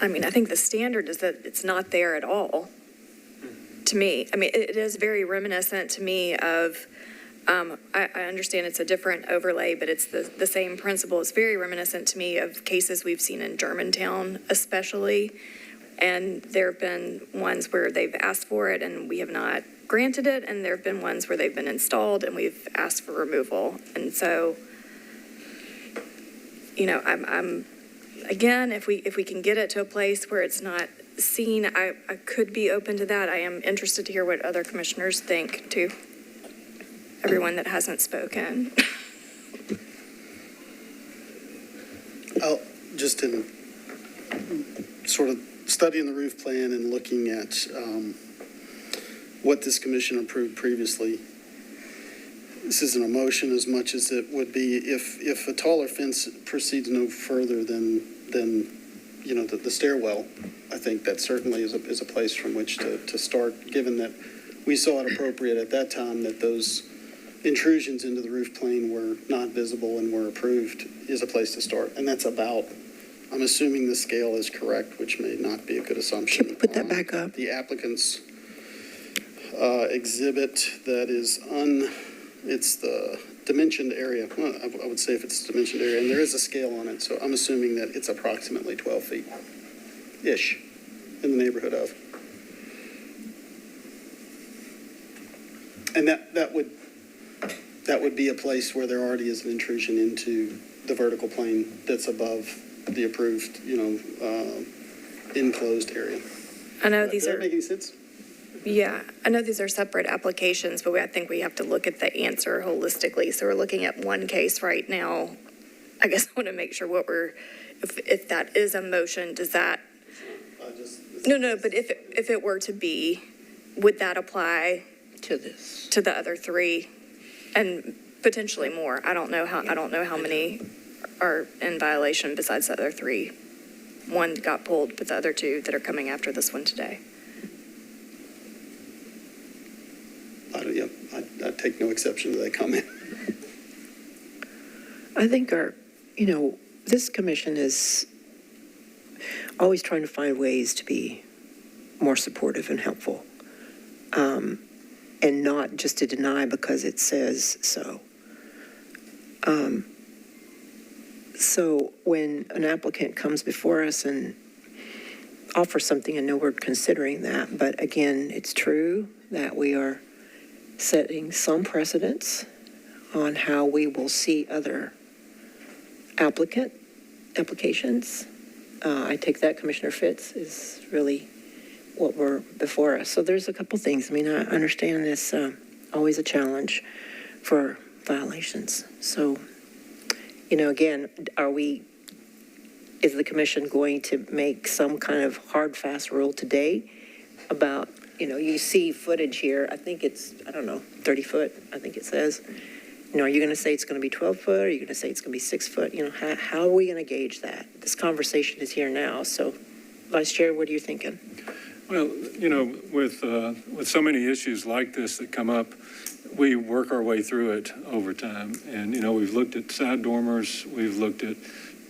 I mean, I think the standard is that it's not there at all, to me. I mean, it is very reminiscent to me of, I understand it's a different overlay, but it's the same principle. It's very reminiscent to me of cases we've seen in Germantown, especially. And there have been ones where they've asked for it and we have not granted it. And there have been ones where they've been installed and we've asked for removal. And so, I'm again, if we can get it to a place where it's not seen, I could be open to that. I am interested to hear what other commissioners think too. Everyone that hasn't spoken.
Just in sort of studying the roof plan and looking at what this commission approved previously, this isn't a motion as much as it would be if a taller fence proceeds no further than the stairwell. I think that certainly is a place from which to start, given that we saw it appropriate at that time that those intrusions into the roof plane were not visible and were approved, is a place to start. And that's about, I'm assuming the scale is correct, which may not be a good assumption.
Can you put that back up?
The applicant's exhibit that is it's the dimensioned area. Well, I would say if it's dimensioned area, and there is a scale on it, so I'm assuming that it's approximately 12 feet-ish in the neighborhood of. And that would be a place where there already is an intrusion into the vertical plane that's above the approved, enclosed area.
I know these
Does that
are
make any sense?
Yeah, I know these are separate applications, but I think we have to look at the answer holistically. So we're looking at one case right now. I guess I want to make sure if that is a motion, does that? No, but if it were to be, would that apply
to this,
to the other three, and potentially more? I don't know how many are in violation besides the other three. One got pulled, but the other two that are coming after this one today.
I take no exception to that comment.
I think this commission is always trying to find ways to be more supportive and helpful, and not just to deny because it says so. So when an applicant comes before us and offers something, I know we're considering that, but again, it's true that we are setting some precedents on how we will see other applications. I take that Commissioner Fitz is really what we're before us. So there's a couple things. I mean, I understand this always a challenge for violations. So, again, is the commission going to make some kind of hard, fast rule today about, you see footage here, I think it's, 30 foot, I think it says. Are you going to say it's going to be 12 foot? Or are you going to say it's going to be 6 foot? How are we going to gauge that? This conversation is here now. So, Vice Chair, what are you thinking?
Well, with so many issues like this that come up, we work our way through it over time. And, we've looked at side dormers, we've looked at,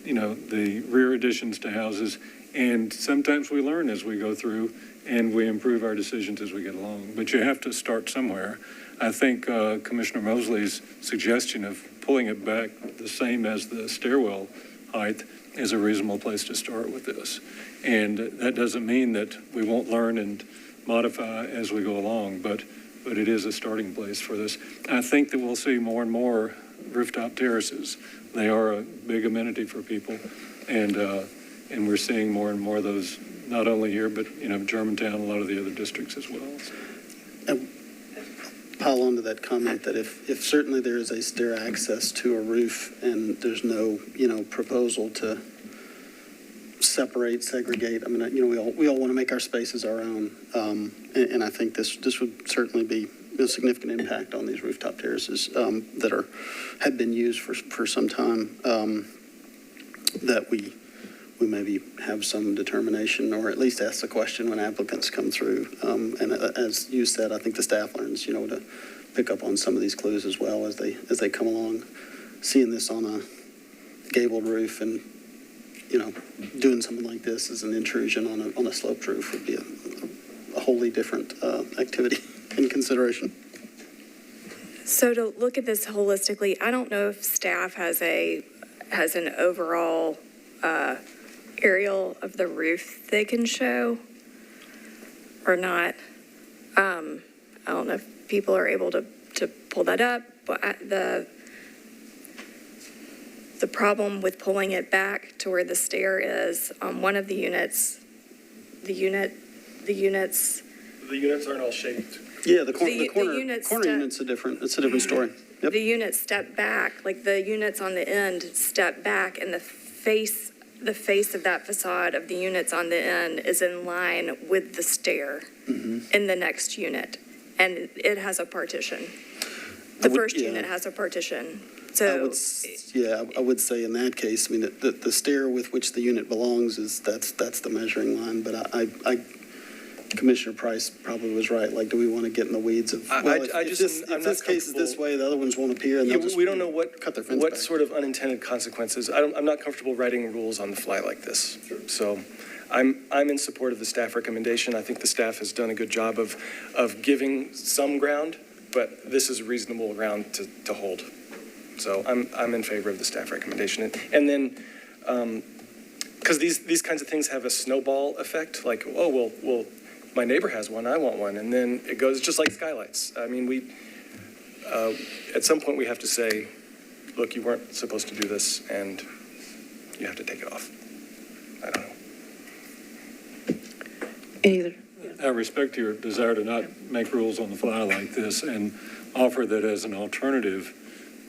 the rear additions to houses, and sometimes we learn as we go through and we improve our decisions as we get along. But you have to start somewhere. I think Commissioner Mosley's suggestion of pulling it back the same as the stairwell height is a reasonable place to start with this. And that doesn't mean that we won't learn and modify as we go along, but it is a starting place for this. I think that we'll see more and more rooftop terraces. They are a big amenity for people, and we're seeing more and more of those, not only here, but, Germantown, a lot of the other districts as well. So.
Pile onto that comment that if certainly there is a stair access to a roof and there's no, proposal to separate, segregate, we all want to make our spaces our own. And I think this would certainly be a significant impact on these rooftop terraces that have been used for some time, that we maybe have some determination, or at least ask the question when applicants come through. And as you said, I think the staff learns, to pick up on some of these clues as well as they come along. Seeing this on a gabled roof and, doing something like this as an intrusion on a sloped roof would be a wholly different activity and consideration.
So to look at this holistically, I don't know if staff has an overall aerial of the roof they can show or not. I don't know if people are able to pull that up, but the problem with pulling it back to where the stair is on one of the units, the units
aren't all shaped.
Yeah, the corner unit's a different story. Yep.
The units step back, like the units on the end step back, and the face of that facade of the units on the end is in line with the stair in the next unit. And it has a partition. The first unit has a partition. So
I would say in that case, the stair with which the unit belongs that's the measuring line. But Commissioner Price probably was right. Like, do we want to get in the weeds of, if this case is this way, the other ones won't appear, and
we don't know
cut their fence
what
back.
sort of unintended consequences. I'm not comfortable writing rules on the fly like this. Sure. So I'm in support of the staff recommendation. I think the staff has done a good job of giving some ground, but this is reasonable ground to hold. So I'm in favor of the staff recommendation. And then, because these kinds of things have a snowball effect, like, oh, well, my neighbor has one, I want one. And then it goes just like Skylights. At some point we have to say, look, you weren't supposed to do this and you have to take it off. I don't know.
Either.
I respect your desire to not make rules on the fly like this and offer that as an alternative.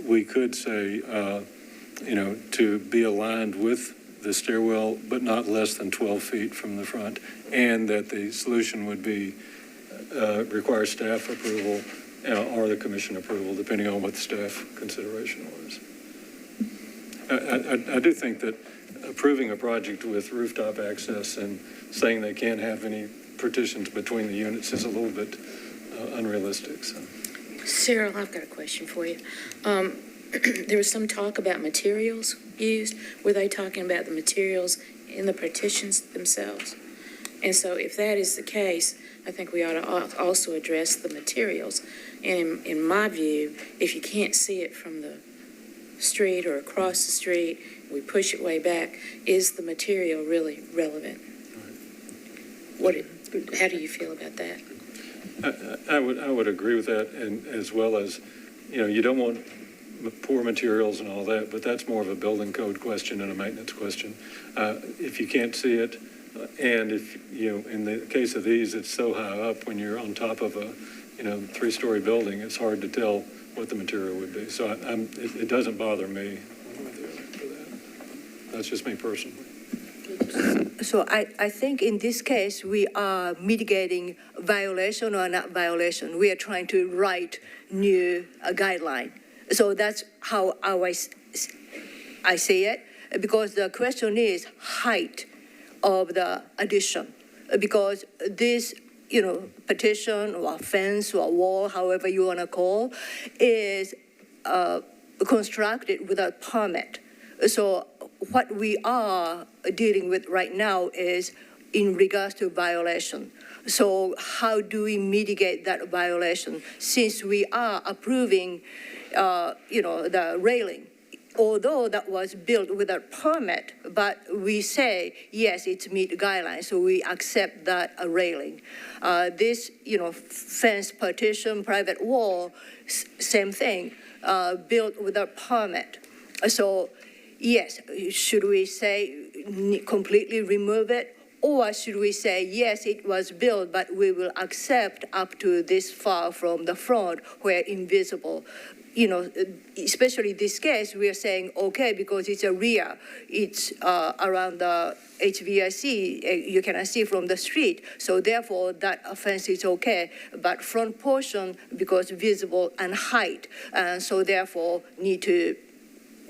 We could say, to be aligned with the stairwell, but not less than 12 feet from the front, and that the solution would be require staff approval or the commission approval, depending on what the staff consideration was. I do think that approving a project with rooftop access and saying they can't have any partitions between the units is a little bit unrealistic. So.
Cheryl, I've got a question for you. There was some talk about materials used. Were they talking about the materials in the partitions themselves? And so if that is the case, I think we ought to also address the materials. And in my view, if you can't see it from the street or across the street, we push it way back, is the material really relevant? How do you feel about that?
I would agree with that, and as well as, you don't want poor materials and all that, but that's more of a building code question and a maintenance question. If you can't see it, and if, in the case of these, it's so high up when you're on top of a, 3-story building, it's hard to tell what the material would be. So it doesn't bother me for that. That's just me personally.
So I think in this case, we are mitigating violation or not violation. We are trying to write new guideline. So that's how I see it, because the question is height of the addition. Because this, petition or fence or wall, however you want to call, is constructed without permit. So what we are dealing with right now is in regards to violation. So how do we mitigate that violation since we are approving, the railing? Although that was built without permit, but we say, yes, it's meet guidelines, so we accept that railing. This, fence, partition, private wall, same thing, built without permit. So, yes, should we say completely remove it? Or should we say, yes, it was built, but we will accept up to this far from the front where invisible? Especially this case, we are saying, okay, because it's a rear, it's around the HVAC, you cannot see from the street. So therefore, that offense is okay. But front portion, because visible and height, so therefore need to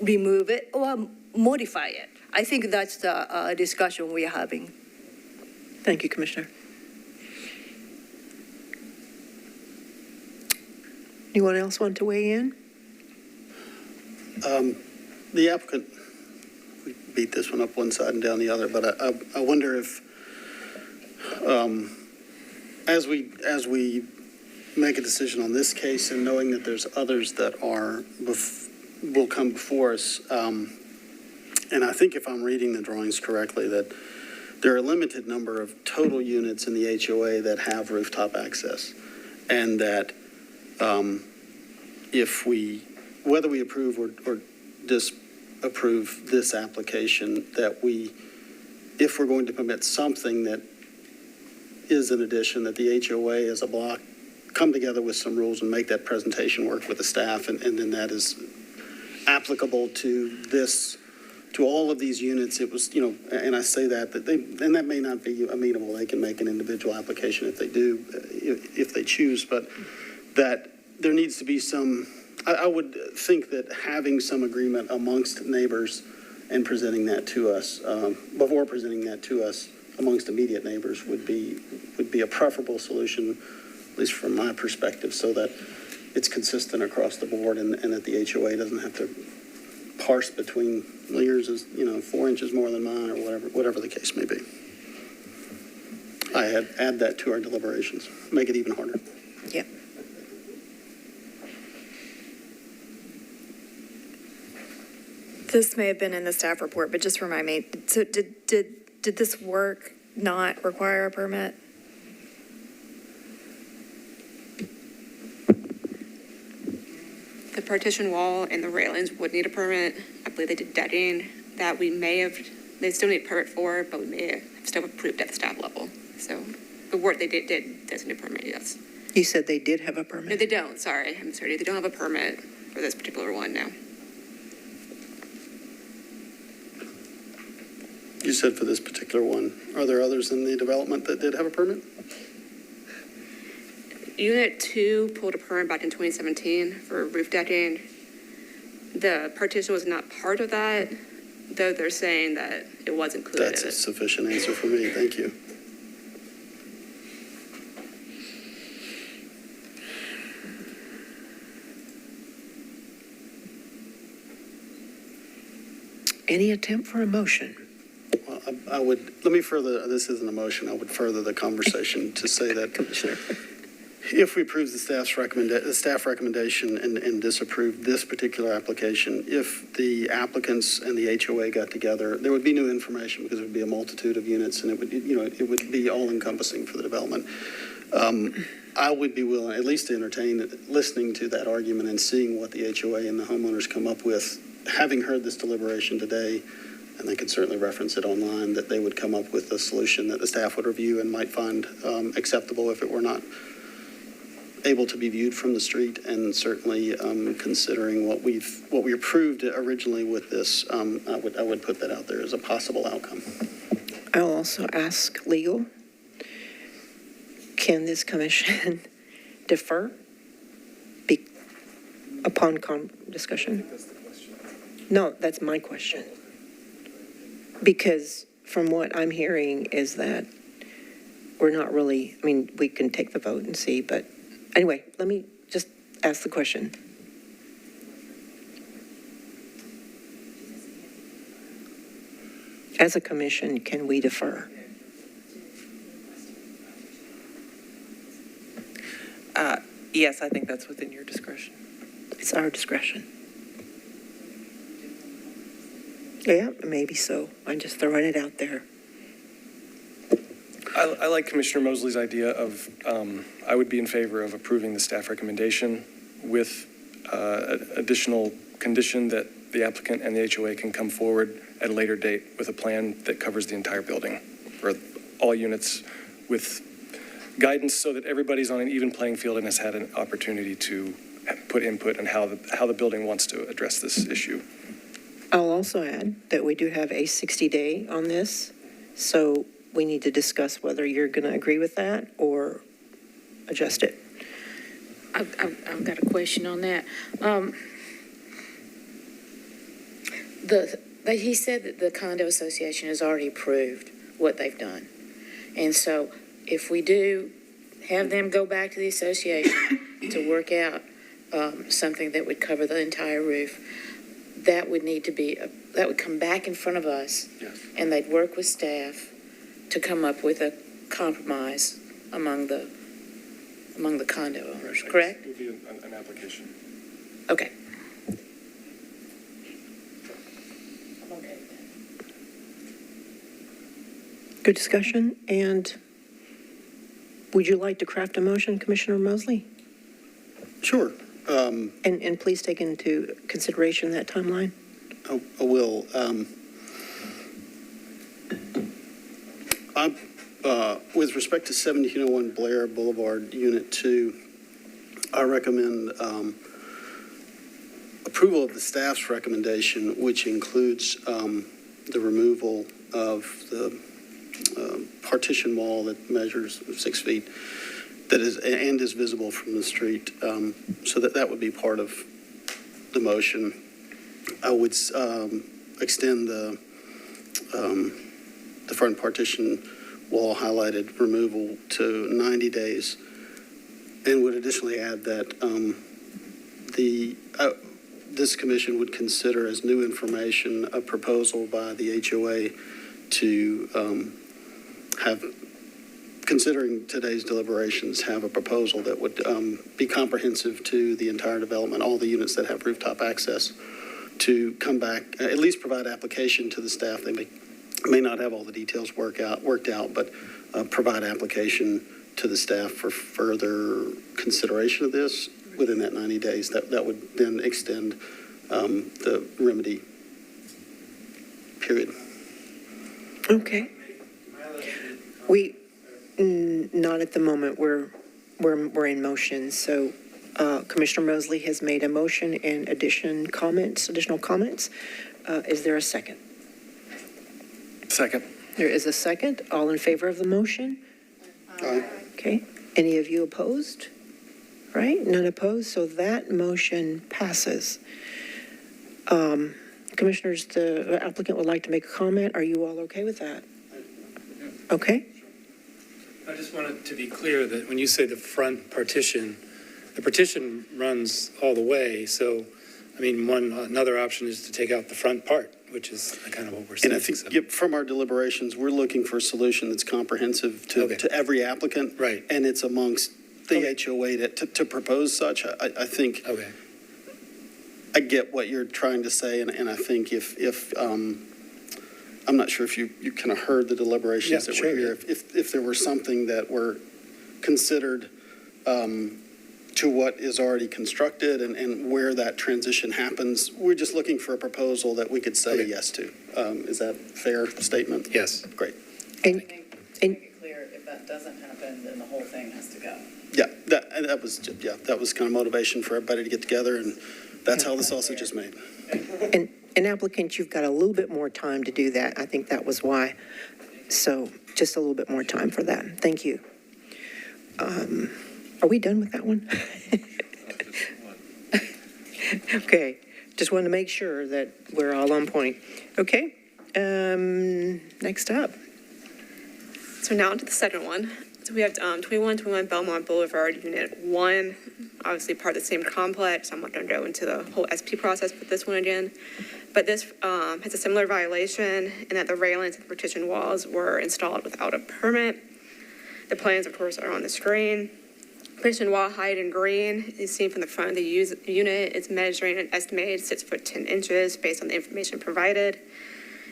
remove it or modify it. I think that's the discussion we are having.
Thank you, Commissioner. Anyone else want to weigh in?
The applicant, we beat this one up one side and down the other, but I wonder if, as we make a decision on this case and knowing that there's others that will come before us, and I think if I'm reading the drawings correctly, that there are a limited number of total units in the HOA that have rooftop access, and that whether we approve or disapprove this application, that if we're going to permit something that is an addition, that the HOA as a block come together with some rules and make that presentation work with the staff, and then that is applicable to all of these units. It was, and I say that that may not be amenable. They can make an individual application if they do, if they choose, but that there needs to be some, I would think that having some agreement amongst neighbors and presenting that to us, before presenting that to us amongst immediate neighbors would be a preferable solution, at least from my perspective, so that it's consistent across the board and that the HOA doesn't have to parse between yours is, 4 inches more than mine or whatever the case may be. I add that to our deliberations, make it even harder.
Yeah.
This may have been in the staff report, but just remind me, so did this work not require a permit?
The partition wall and the railings would need a permit. I believe they did deading that they still need a permit for, but we may have still approved at the staff level. So the work they did does need a permit, yes.
You said they did have a permit?
No, they don't, sorry. I'm sorry, they don't have a permit for this particular one now.
You said for this particular one. Are there others in the development that did have a permit?
Unit 2 pulled a permit back in 2017 for roof decking. The partition was not part of that, though they're saying that it was included.
That's a sufficient answer for me. Thank you.
Any attempt for a motion?
Well, I would, let me further, this isn't a motion, I would further the conversation to say that
Commissioner.
if we approve the staff recommendation and disapprove this particular application, if the applicants and the HOA got together, there would be new information because it would be a multitude of units and it would be all encompassing for the development. I would be willing at least to entertain listening to that argument and seeing what the HOA and the homeowners come up with, having heard this deliberation today, and they could certainly reference it online, that they would come up with a solution that the staff would review and might find acceptable if it were not able to be viewed from the street, and certainly considering what we approved originally with this, I would put that out there as a possible outcome.
I'll also ask legal, can this commission defer upon discussion? No, that's my question. Because from what I'm hearing is that we're not really, I mean, we can take the vote and see, but anyway, let me just ask the question. As a commission, can we defer?
Yes, I think that's within your discretion.
It's our discretion. Yeah, maybe so. I'm just throwing it out there.
I like Commissioner Mosley's idea of, I would be in favor of approving the staff recommendation with additional condition that the applicant and the HOA can come forward at a later date with a plan that covers the entire building for all units with guidance so that everybody's on an even playing field and has had an opportunity to put input on how the building wants to address this issue.
I'll also add that we do have a 60-day on this, so we need to discuss whether you're going to agree with that or adjust it.
I've got a question on that. He said that the condo association has already approved what they've done. And so if we do have them go back to the association to work out something that would cover the entire roof, that would need to be, that would come back in front of us.
Yes.
And they'd work with staff to come up with a compromise among the condo owners, correct?
It would be an application.
Okay.
Good discussion. And would you like to craft a motion, Commissioner Mosley?
Sure.
And please take into consideration that timeline.
I will. With respect to 1701 Blair Boulevard, Unit 2, I recommend approval of the staff's recommendation, which includes the removal of the partition wall that measures 6 feet, that is visible from the street. So that would be part of the motion. I would extend the front partition wall highlighted removal to 90 days, and would additionally add that this commission would consider as new information a proposal by the HOA to have, considering today's deliberations, have a proposal that would be comprehensive to the entire development, all the units that have rooftop access, to come back, at least provide application to the staff. They may not have all the details worked out, but provide application to the staff for further consideration of this within that 90 days. That would then extend the remedy period.
Okay. Not at the moment. We're in motion. So Commissioner Mosley has made a motion and additional comments. Is there a second?
Second.
There is a second. All in favor of the motion?
Aye.
Okay. Any of you opposed? Right? None opposed. So that motion passes. Commissioners, the applicant would like to make a comment. Are you all okay with that? Okay.
I just wanted to be clear that when you say the front partition, the partition runs all the way. So, I mean, another option is to take out the front part, which is kind of what we're saying.
And I think from our deliberations, we're looking for a solution that's comprehensive to every applicant.
Right.
And it's amongst the HOA to propose such. I think I get what you're trying to say, and I think if I'm not sure if you kind of heard the deliberations that were here. If there were something that were considered to what is already constructed and where that transition happens, we're just looking for a proposal that we could say yes to. Is that a fair statement?
Yes.
Great.
And
Make it clear, if that doesn't happen, then the whole thing has to go.
Yeah, that was kind of motivation for everybody to get together, and that's how the sausage is made.
an applicant, you've got a little bit more time to do that. I think that was why. So just a little bit more time for that. Thank you. Are we done with that one? Okay, just wanted to make sure that we're all on point. Okay, next up.
So now onto the second one. So we have 2121 Belmont Boulevard, Unit 1, obviously part of the same complex. I'm not going to go into the whole SP process with this one again. But this has a similar violation in that the railings and the partition walls were installed without a permit. The plans, of course, are on the screen. Partition wall height in green is seen from the front of the unit. It's measuring an estimated 6 foot 10 inches based on the information provided.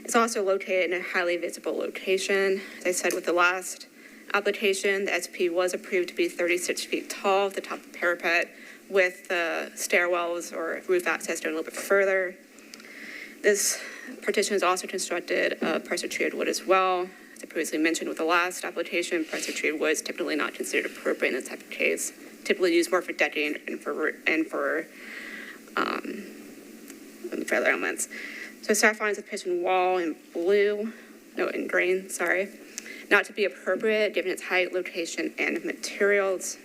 It's also located in a highly visible location. As I said with the last application, the SP was approved to be 36 feet tall, the top of the parapet, with the stairwells or roof access going a little bit further. This partition is also constructed of pressure-treated wood as well. As I previously mentioned with the last application, pressure-treated wood is typically not considered appropriate in this type of case. Typically used more for decking and for other elements. So staff finds the partition wall in green, not to be appropriate given its height, location, and materials.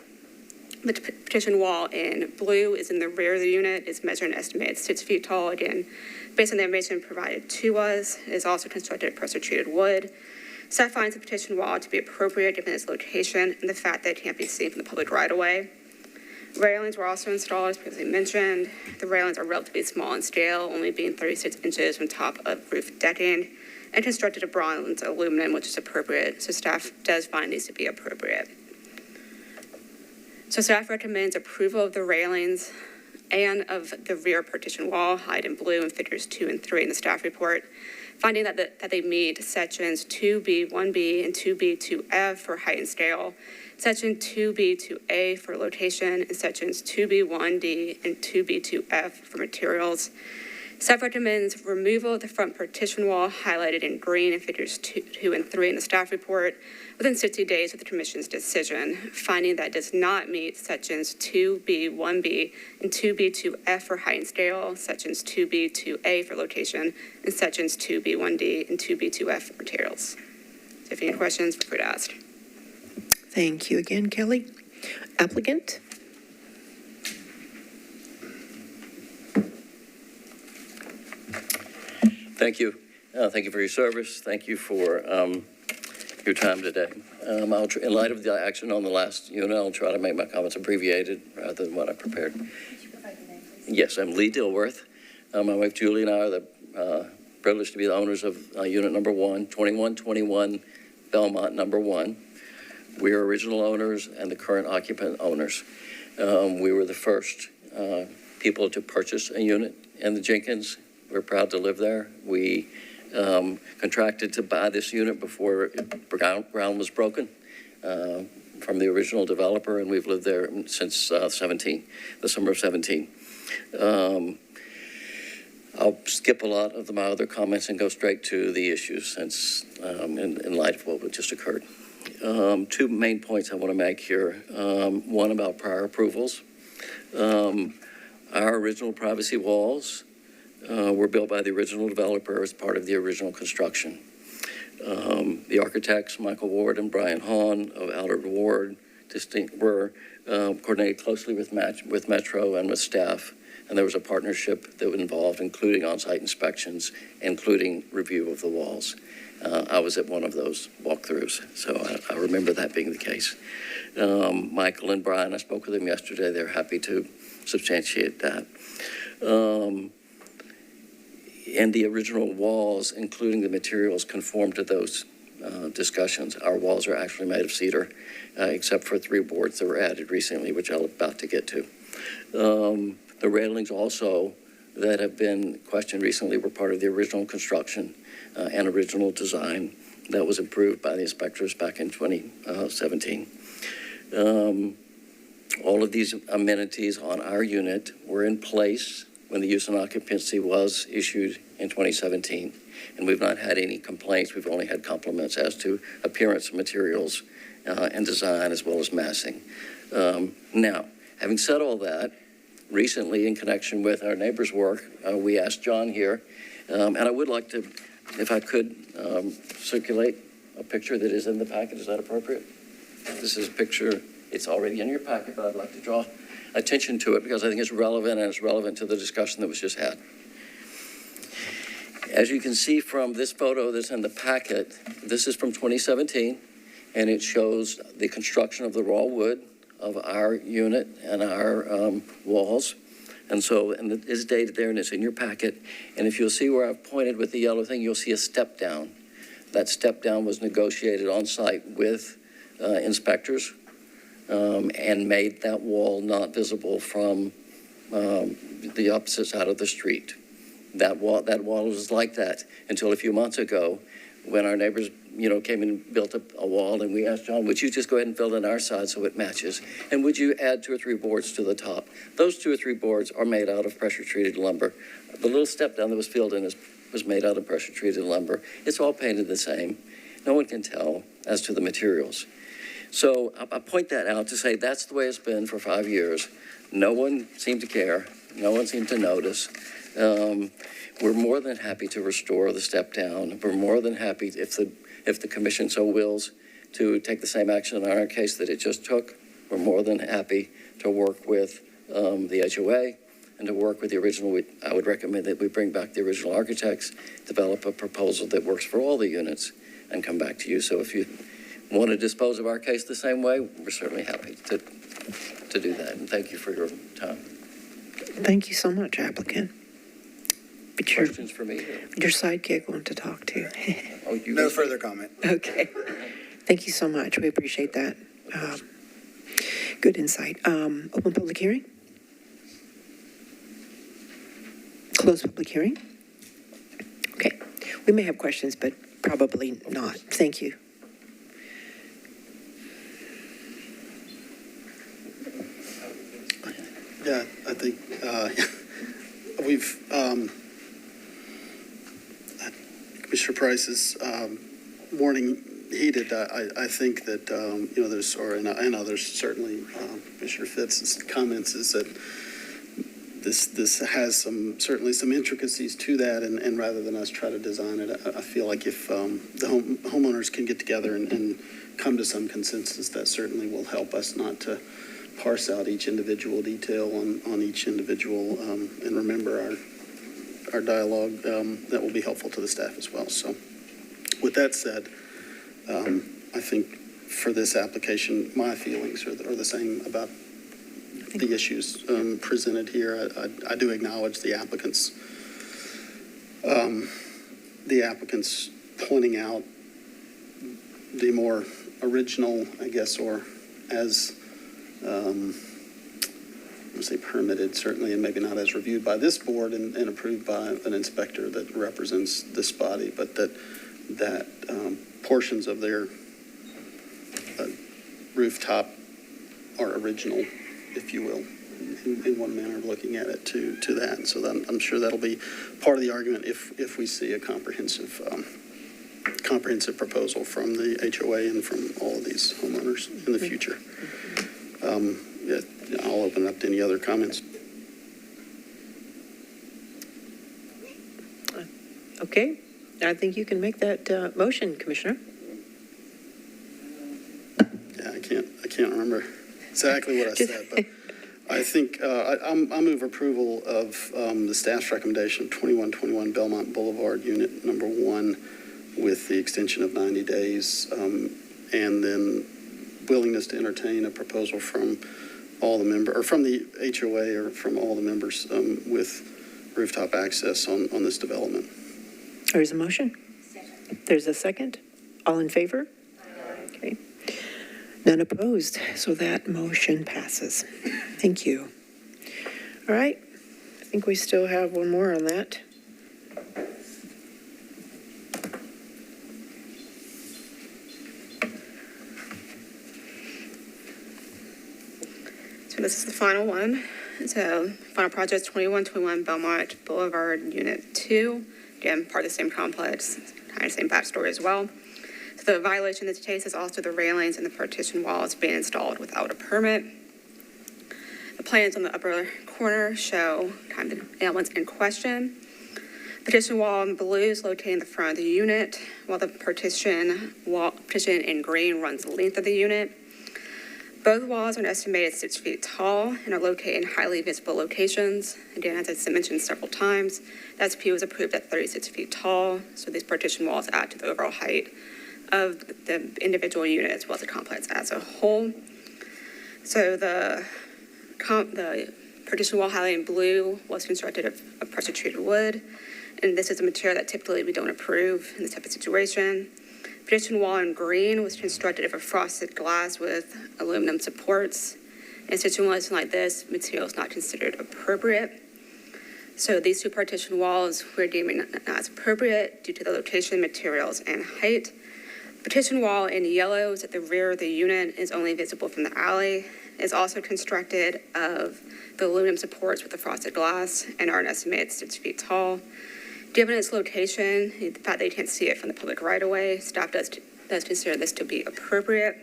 The partition wall in blue is in the rear of the unit. It's measured and estimated 6 feet tall. Again, based on the information provided to us, it is also constructed of pressure-treated wood. Staff finds the partition wall to be appropriate given its location and the fact that it can't be seen from the public right-of-way. Railings were also installed, as previously mentioned. The railings are relatively small in scale, only being 36 inches from top of roof decking, and constructed of bronze aluminum, which is appropriate. So staff does find these to be appropriate. So staff recommends approval of the railings and of the rear partition wall, height in blue in figures 2 and 3 in the staff report, finding that they meet sections 2B, 1B, and 2B, 2F for height and scale, section 2B, 2A for location, and sections 2B, 1D, and 2B, 2F for materials. Staff recommends removal of the front partition wall highlighted in green in figures 2 and 3 in the staff report within 60 days of the commission's decision, finding that it does not meet sections 2B, 1B, and 2B, 2F for height and scale, sections 2B, 2A for location, and sections 2B, 1D, and 2B, 2F for materials. So if you have any questions, feel free to ask.
Thank you again, Kelly. Applicant?
Thank you. Thank you for your service. Thank you for your time today. In light of the action on the last unit, I'll try to make my comments abbreviated rather than what I prepared. Yes, I'm Lee Dilworth. My wife Julie and I are the privileged to be the owners of unit number 1, 2121 Belmont number 1. We are original owners and the current occupant owners. We were the first people to purchase a unit in the Jenkins. We're proud to live there. We contracted to buy this unit before ground was broken from the original developer, and we've lived there since the summer of 17. I'll skip a lot of my other comments and go straight to the issues since in light of what just occurred. 2 main points I want to make here. One about prior approvals. Our original privacy walls were built by the original developer as part of the original construction. The architects, Michael Ward and Brian Hahn of Allard Ward, were coordinated closely with Metro and with staff, and there was a partnership that was involved, including on-site inspections, including review of the walls. I was at one of those walkthroughs, so I remember that being the case. Michael and Brian, I spoke with them yesterday. They're happy to substantiate that. And the original walls, including the materials, conform to those discussions. Our walls are actually made of cedar, except for 3 boards that were added recently, which I'm about to get to. The railings also that have been questioned recently were part of the original construction and original design that was approved by the inspectors back in 2017. All of these amenities on our unit were in place when the use and occupancy was issued in 2017. And we've not had any complaints. We've only had compliments as to appearance of materials and design as well as massing. Now, having said all that, recently in connection with our neighbor's work, we asked John here, and I would like to, if I could, circulate a picture that is in the packet. Is that appropriate? This is a picture, it's already in your packet, but I'd like to draw attention to it because I think it's relevant, and it's relevant to the discussion that was just had. As you can see from this photo that's in the packet, this is from 2017, and it shows the construction of the raw wood of our unit and our walls. And so, and it is dated there, and it's in your packet. And if you'll see where I've pointed with the yellow thing, you'll see a step down. That step down was negotiated on site with inspectors and made that wall not visible from the opposite side of the street. That wall was like that until a few months ago when our neighbors, came and built up a wall, and we asked John, would you just go ahead and fill in our side so it matches? And would you add 2 or 3 boards to the top? Those 2 or 3 boards are made out of pressure-treated lumber. The little step down that was filled in was made out of pressure-treated lumber. It's all painted the same. No one can tell as to the materials. So I point that out to say that's the way it's been for 5 years. No one seemed to care. No one seemed to notice. We're more than happy to restore the step down. We're more than happy if the commission so wills to take the same action in our case that it just took. We're more than happy to work with the HOA and to work with the original. I would recommend that we bring back the original architects, develop a proposal that works for all the units, and come back to you. So if you want to dispose of our case the same way, we're certainly happy to do that. And thank you for your time.
Thank you so much, applicant. But
Questions for me?
your sidekick want to talk too.
No further comment.
Okay. Thank you so much. We appreciate that. Good insight. Open public hearing? Close public hearing? Okay. We may have questions, but probably not. Thank you.
Yeah, I think we've, Commissioner Price's warning heeded. I think that, there's, and others certainly, Commissioner Fitz's comments is that this has certainly some intricacies to that, and rather than us try to design it, I feel like if the homeowners can get together and come to some consensus, that certainly will help us not to parse out each individual detail on each individual, and remember our dialogue. That will be helpful to the staff as well. So with that said, I think for this application, my feelings are the same about the issues presented here. I do acknowledge the applicants pointing out the more original, I guess, or as I say permitted, certainly, and maybe not as reviewed by this board and approved by an inspector that represents this body, but that portions of their rooftop are original, if you will, in one manner of looking at it to that. And so I'm sure that'll be part of the argument if we see a comprehensive proposal from the HOA and from all of these homeowners in the future. I'll open it up to any other comments.
Okay. I think you can make that motion, Commissioner.
Yeah, I can't remember exactly what I said, but I think I move approval of the staff's recommendation of 2121 Belmont Boulevard, Unit Number 1, with the extension of 90 days, and then willingness to entertain a proposal from all the members, or from the HOA, or from all the members with rooftop access on this development.
There's a motion. There's a second. All in favor? Okay. None opposed, so that motion passes. Thank you. All right. I think we still have one more on that.
So this is the final one. So final project 2121 Belmont Boulevard, Unit 2. Again, part of the same complex, kind of same backstory as well. So the violation in this case is also the railings and the partition walls being installed without a permit. The plans on the upper corner show kind of the elements in question. Partition wall in blue is located in the front of the unit, while the partition in green runs the length of the unit. Both walls are an estimated 6 feet tall and are located in highly visible locations. Again, as I mentioned several times, the SP was approved at 36 feet tall, so these partition walls add to the overall height of the individual unit as well as the complex as a whole. So the partition wall highlighted in blue was constructed of pressure-treated wood, and this is a material that typically we don't approve in this type of situation. Partition wall in green was constructed of a frosted glass with aluminum supports. In a situation like this, material is not considered appropriate. So these two partition walls we're deeming not as appropriate due to the location, materials, and height. Partition wall in yellow is at the rear of the unit, is only visible from the alley. Is also constructed of the aluminum supports with the frosted glass and are an estimated 6 feet tall. Given its location, the fact that you can't see it from the public right-of-way, staff does consider this to be appropriate.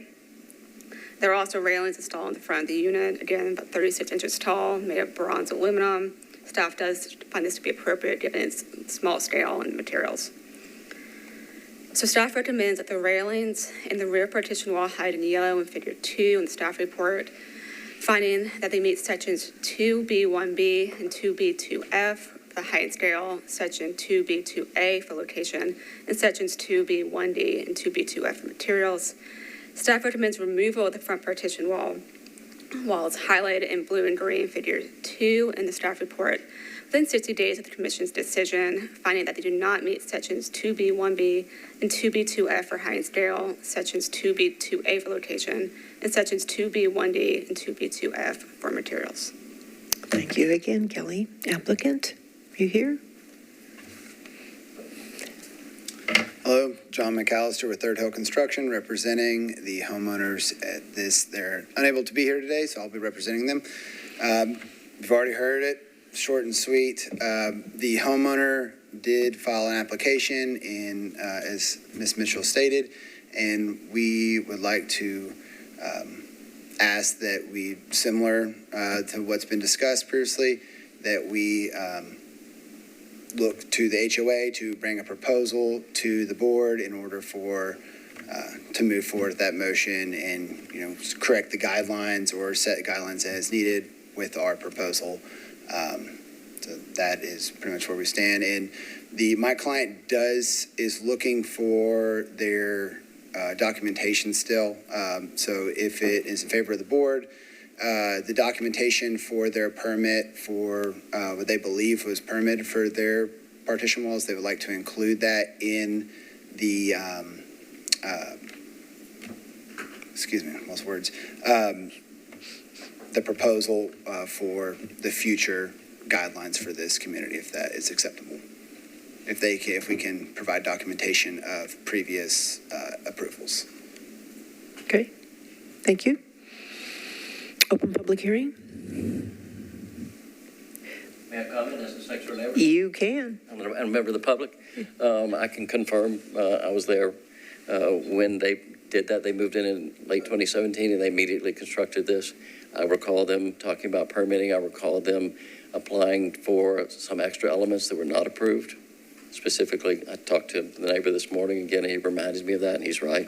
There are also railings installed in the front of the unit, again, about 36 inches tall, made of bronze aluminum. Staff does find this to be appropriate given its small scale and materials. So staff recommends that the railings in the rear partition wall height in yellow in figure 2 in the staff report, finding that they meet sections 2B1B and 2B2F, the height and scale, section 2B2A for location, and sections 2B1D and 2B2F for materials. Staff recommends removal of the front partition wall. While it's highlighted in blue and green, figure 2 in the staff report, within 60 days of the commission's decision, finding that they do not meet sections 2B1B and 2B2F for height and scale, sections 2B2A for location, and sections 2B1D and 2B2F for materials.
Thank you again, Kelly. Applicant, you here?
Hello, John McAllister with Third Hill Construction, representing the homeowners at this. They're unable to be here today, so I'll be representing them. You've already heard it, short and sweet. The homeowner did file an application in, as Ms. Mitchell stated, and we would like to ask that we, similar to what's been discussed previously, that we look to the HOA to bring a proposal to the board in order for to move forward with that motion and, you know, correct the guidelines or set guidelines as needed with our proposal. So that is pretty much where we stand. And my client is looking for their documentation still. So if it is in favor of the board, the documentation for their permit for what they believe was permitted for their partition walls, they would like to include that in the, excuse me, lost words, the proposal for the future guidelines for this community, if that is acceptable. If we can provide documentation of previous approvals.
Okay, thank you. Open public hearing?
May I comment as a sexual labor?
You can.
I'm a member of the public. I can confirm I was there when they did that. They moved in late 2017 and they immediately constructed this. I recall them talking about permitting. I recall them applying for some extra elements that were not approved. Specifically, I talked to the neighbor this morning. Again, he reminded me of that, and he's right.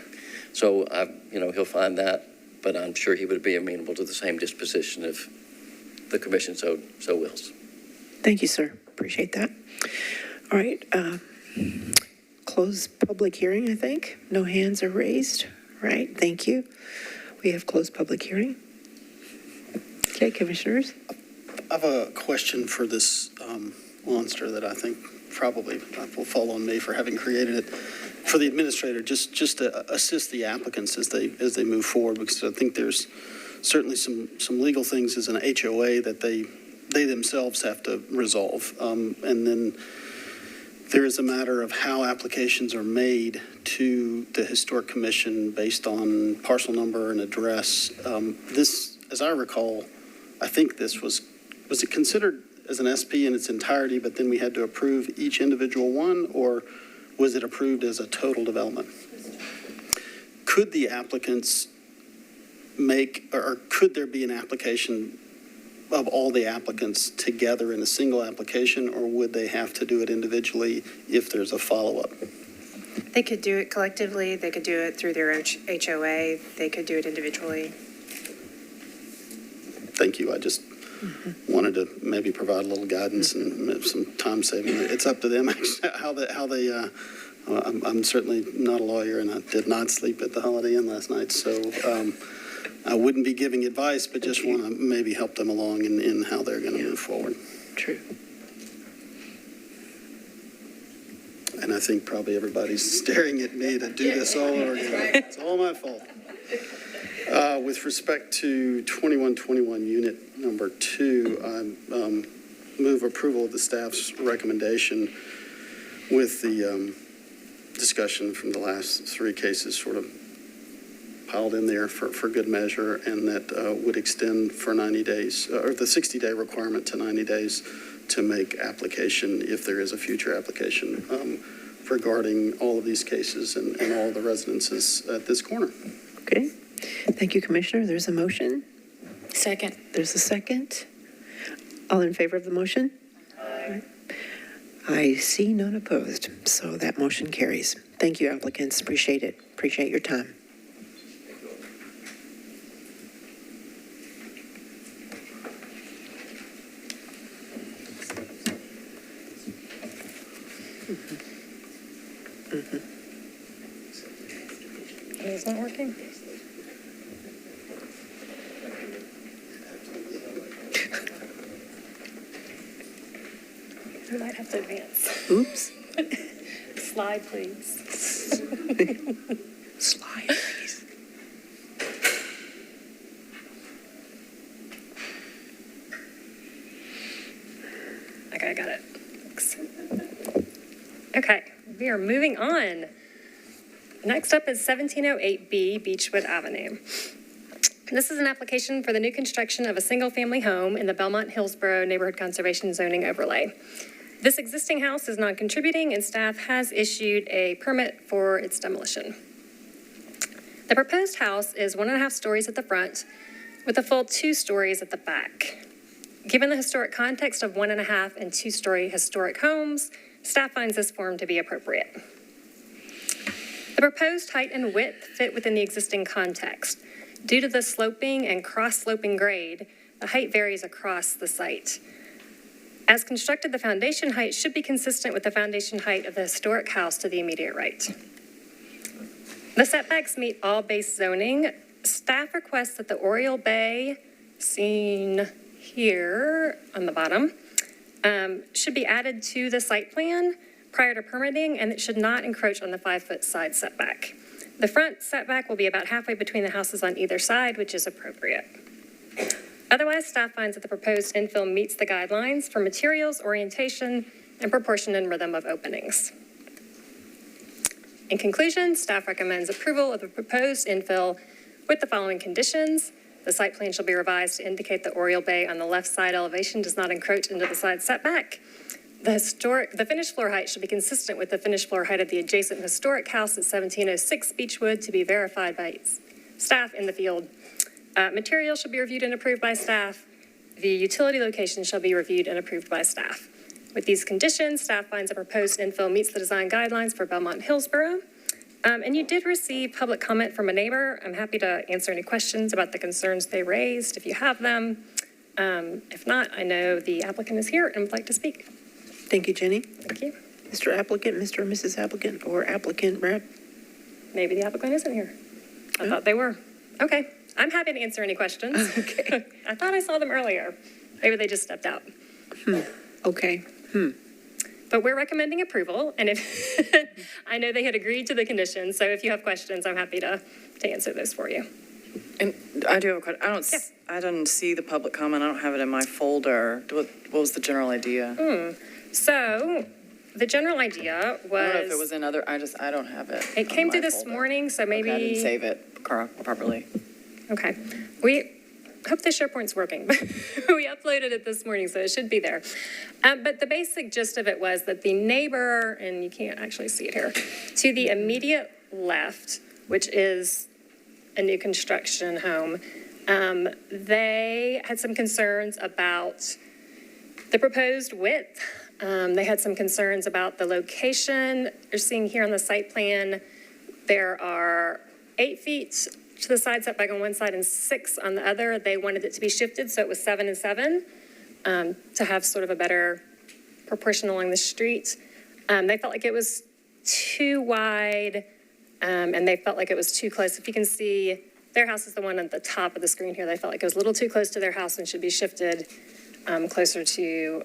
So, he'll find that, but I'm sure he would be amenable to the same disposition if the commission so wills.
Thank you, sir. Appreciate that. All right. Close public hearing, I think. No hands are raised. All right. Thank you. We have closed public hearing. Okay, commissioners.
I have a question for this monster that I think probably will fall on me for having created it. For the administrator, just to assist the applicants as they move forward, because I think there's certainly some legal things as an HOA that they themselves have to resolve. And then there is a matter of how applications are made to the Historic Commission based on parcel number and address. This, as I recall, I think this was it considered as an SP in its entirety, but then we had to approve each individual one, or was it approved as a total development? Could the applicants make, or could there be an application of all the applicants together in a single application, or would they have to do it individually if there's a follow-up?
They could do it collectively, they could do it through their HOA, they could do it individually.
Thank you. I just wanted to maybe provide a little guidance and some time saving. It's up to them how they I'm certainly not a lawyer, and I did not sleep at the Holiday Inn last night, so I wouldn't be giving advice, but just want to maybe help them along in how they're going to move forward.
True.
And I think probably everybody's staring at me to do this all over again. It's all my fault. With respect to 2121 unit number 2, I move approval of the staff's recommendation with the discussion from the last 3 cases sort of piled in there for good measure, and that would extend for 90 days, or the 60-day requirement to 90 days to make application if there is a future application regarding all of these cases and all the residences at this corner.
Okay. Thank you, Commissioner. There's a motion.
Second.
There's a second. All in favor of the motion? Aye. I see none opposed, so that motion carries. Thank you, applicants. Appreciate it. Appreciate your time.
It's not working? We might have to advance.
Oops.
Slide, please.
Slide, please.
Okay, I got it. Thanks. Okay, we are moving on. Next up is 1708B Beechwood Avenue. This is an application for the new construction of a single-family home in the Belmont Hillsboro Neighborhood Conservation Zoning Overlay. This existing house is non-contributing, and staff has issued a permit for its demolition. The proposed house is 1.5 stories at the front with a full 2 stories at the back. Given the historic context of 1.5 and 2-story historic homes, staff finds this form to be appropriate. The proposed height and width fit within the existing context. Due to the sloping and cross-sloping grade, the height varies across the site. As constructed, the foundation height should be consistent with the foundation height of the historic house to the immediate right. The setbacks meet all base zoning. Staff requests that the Oriole Bay, seen here on the bottom, should be added to the site plan prior to permitting, and it should not encroach on the 5-foot side setback. The front setback will be about halfway between the houses on either side, which is appropriate. Otherwise, staff finds that the proposed infill meets the guidelines for materials, orientation, and proportion and rhythm of openings. In conclusion, staff recommends approval of the proposed infill with the following conditions. The site plan shall be revised to indicate the Oriole Bay on the left side elevation does not encroach into the side setback. The finished floor height should be consistent with the finished floor height of the adjacent historic house at 1706 Beechwood to be verified by staff in the field. Materials should be reviewed and approved by staff. The utility location shall be reviewed and approved by staff. With these conditions, staff finds the proposed infill meets the design guidelines for Belmont Hillsboro. And you did receive public comment from a neighbor. I'm happy to answer any questions about the concerns they raised if you have them. If not, I know the applicant is here and would like to speak.
Thank you, Jenny.
Thank you.
Mr. Applicant, Mr. and Mrs. Applicant, or applicant rep?
Maybe the applicant isn't here. I thought they were. Okay. I'm happy to answer any questions.
Okay.
I thought I saw them earlier. Maybe they just stepped out.
Okay.
But we're recommending approval, and if I know they had agreed to the conditions, so if you have questions, I'm happy to answer those for you.
And I do have a question. I didn't see the public comment. I don't have it in my folder. What was the general idea?
So the general idea was.
I don't know if it was in other, I don't have it.
It came through this morning, so maybe.
Okay, I didn't save it properly.
Okay. We hope the SharePoint's working. We uploaded it this morning, so it should be there. But the basic gist of it was that the neighbor, and you can't actually see it here, to the immediate left, which is a new construction home,
They had some concerns about the proposed width. They had some concerns about the location. You're seeing here on the site plan, there are 8 feet to the side setback on one side and 6 on the other. They wanted it to be shifted, so it was 7 and 7 to have sort of a better proportion along the street. They felt like it was too wide, and they felt like it was too close. If you can see, their house is the one at the top of the screen here. They felt like it was a little too close to their house and should be shifted closer to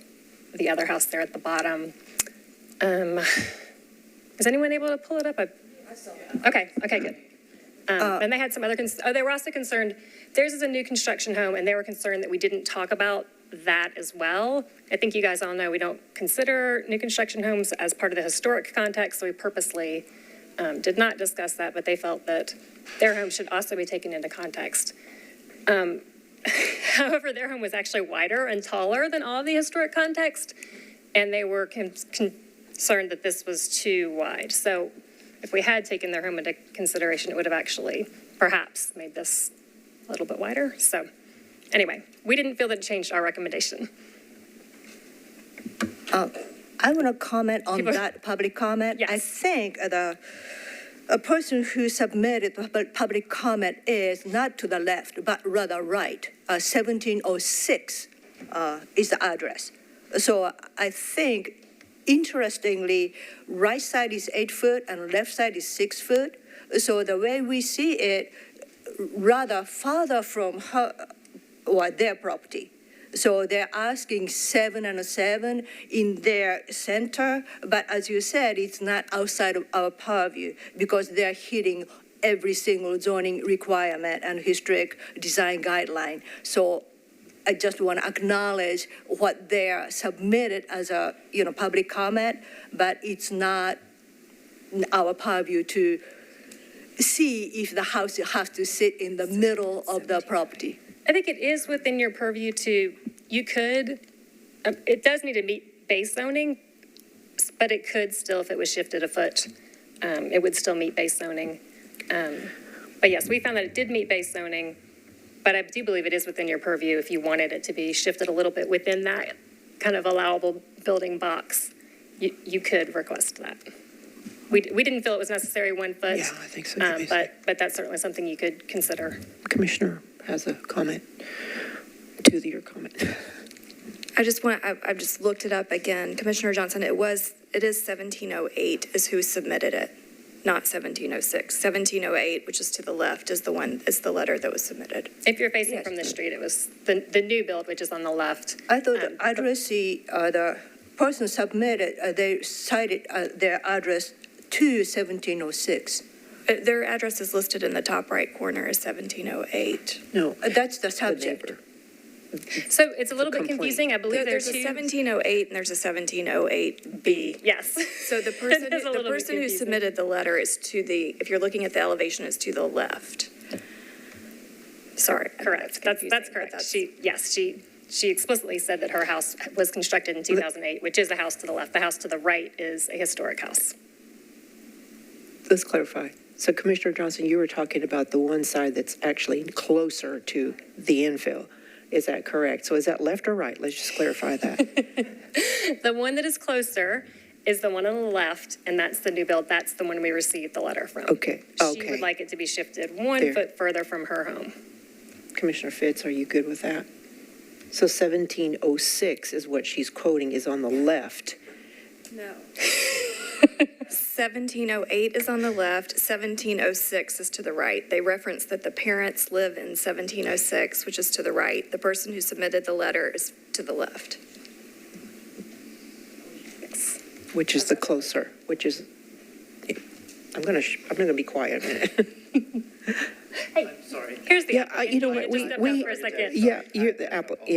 the other house there at the bottom. Is anyone able to pull it up? Okay, good. And they had some other, they were also concerned, theirs is a new construction home, and they were concerned that we didn't talk about that as well. I think you guys all know we don't consider new construction homes as part of the historic context, so we purposely did not discuss that, but they felt that their home should also be taken into context. However, their home was actually wider and taller than all of the historic context, and they were concerned that this was too wide. So if we had taken their home into consideration, it would have actually perhaps made this a little bit wider. So anyway, we didn't feel that it changed our recommendation.
I want to comment on that public comment. Yes. I think a person who submitted public comment is not to the left, but rather right. 1706 is the address. So I think, interestingly, right side is 8 foot and left side is 6 foot. So the way we see it, rather farther from her or their property. So they're asking 7 and 7 in their center, but as you said, it's not outside of our purview because they're hitting every single zoning requirement and historic design guideline. So I just want to acknowledge what they are submitted as a public comment, but it's not our purview to see if the house has to sit in the middle of the property.
I think it is within your purview it does need to meet base zoning, but it could still, if it was shifted a foot, it would still meet base zoning. But yes, we found that it did meet base zoning, but I do believe it is within your purview if you wanted it to be shifted a little bit within that kind of allowable building box, you could request that. We didn't feel it was necessary 1 foot.
Yeah, I think so.
But that's certainly something you could consider.
Commissioner has a comment to your comment.
I've just looked it up again. Commissioner Johnson, it is 1708 is who submitted it, not 1706. 1708, which is to the left, is the letter that was submitted.
If you're facing from the street, it was the new build, which is on the left.
I thought the address, the person submitted, they cited their address to 1706.
Their address is listed in the top right corner as 1708.
No, that's the subject.
So it's a little bit confusing. I believe
there's a 1708 and there's a 1708B.
Yes.
So the person who submitted the letter is if you're looking at the elevation, is to the left. Sorry.
Correct. That's correct. She explicitly said that her house was constructed in 2008, which is a house to the left. The house to the right is a historic house.
Let's clarify. So Commissioner Johnson, you were talking about the one side that's actually closer to the infill. Is that correct? So is that left or right? Let's just clarify that.
The one that is closer is the one on the left, and that's the new build. That's the one we received the letter from.
Okay.
She would like it to be shifted 1 foot further from her home.
Commissioner Fitz, are you good with that? So 1706 is what she's quoting is on the left.
No. 1708 is on the left, 1706 is to the right. They reference that the parents live in 1706, which is to the right. The person who submitted the letter is to the left.
Yes.
Which is the closer, which is, I'm going to be quiet a minute.
Hey, I'm sorry. Here's the applicant.
You know what, you're the applicant.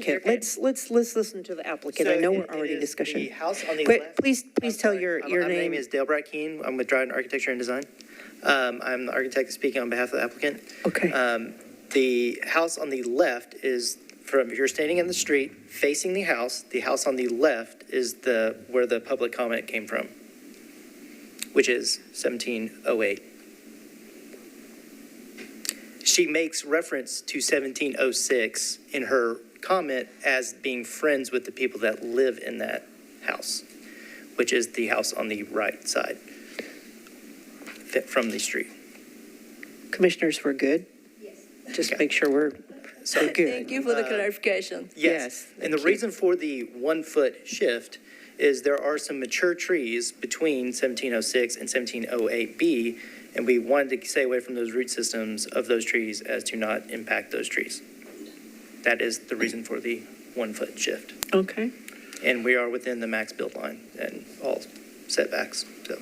Okay.
Let's listen to the applicant. I know we're already in discussion.
The house on the left.
Please tell your name.
My name is Dale Bright Keene. I'm with Dryden Architecture and Design. I'm the architect speaking on behalf of the applicant.
Okay.
The house on the left is if you're standing in the street facing the house on the left is where the public comment came from, which is 1708. she makes reference to 1706 in her comment as being friends with the people that live in that house, which is the house on the right side from the street.
Commissioners, we're good? Yes. Just make sure we're good.
Thank you for the clarification.
Yes, and the reason for the 1 foot shift is there are some mature trees between 1706 and 1708B, and we wanted to stay away from those root systems of those trees as to not impact those trees. That is the reason for the 1 foot shift.
Okay.
And we are within the max build line and all setbacks, so.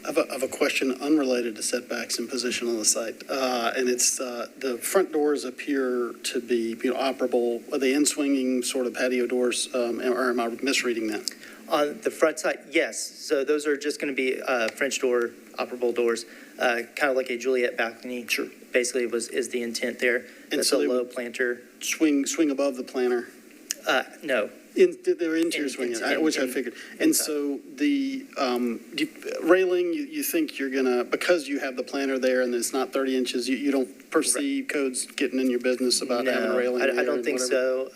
I have a question unrelated to setbacks and position on the site, and it's the front doors appear to be operable. Are they in-swinging sort of patio doors, or am I misreading that?
On the front side, yes. So those are just going to be French door, operable doors, kind of like a Juliet balcony. Sure. Basically, is the intent there.
And
that's
so
a low planter.
Swing above the planter.
No.
They're interior swinging, which I figured. And so the railing, you think you're gonna, because you have the planter there and it's not 30 inches, you don't foresee codes getting in your business about having a railing?
I don't think so.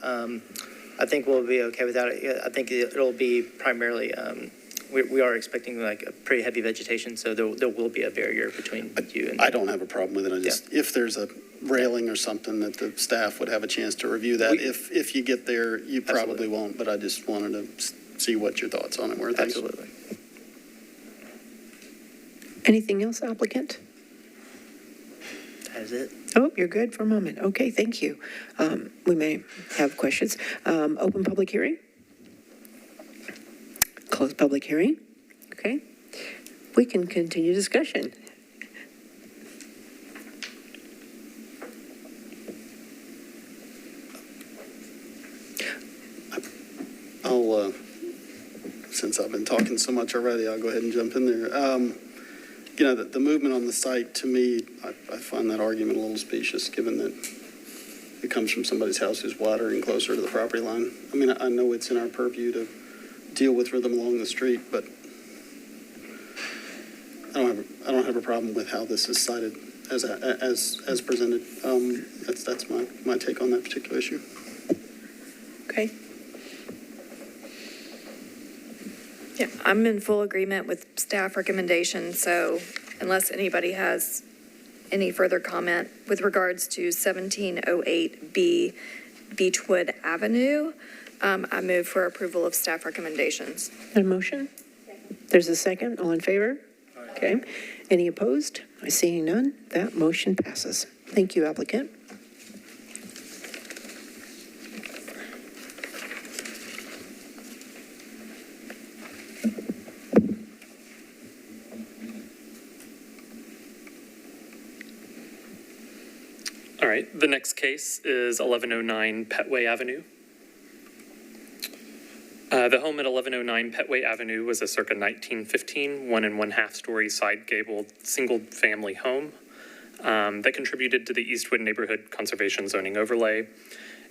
I think we'll be okay with that. I think it'll be primarily, we are expecting like a pretty heavy vegetation, so there will be a barrier between you and.
I don't have a problem with it. I just, if there's a railing or something that the staff would have a chance to review that. If you get there, you probably won't, but I just wanted to see what your thoughts on it were. Thanks.
Absolutely.
Anything else, applicant?
That is it.
Oh, you're good for a moment. Okay, thank you. We may have questions. Open public hearing? Close public hearing? Okay. We can continue discussion.
Since I've been talking so much already, I'll go ahead and jump in there. The movement on the site, to me, I find that argument a little specious, given that it comes from somebody's house who's wider and closer to the property line. I mean, I know it's in our purview to deal with rhythm along the street, but I don't have a problem with how this is cited as presented. That's my take on that particular issue.
Okay.
Yeah, I'm in full agreement with staff recommendations, so unless anybody has any further comment with regards to 1708B Beechwood Avenue, I move for approval of staff recommendations.
A motion? There's a second. All in favor? Okay. Any opposed? I see none. That motion passes. Thank you, applicant.
All right, the next case is 1109 Petway Avenue. The home at 1109 Petway Avenue was a circa 1915 1.5 story side gabled single-family home that contributed to the Eastwood Neighborhood Conservation Zoning Overlay.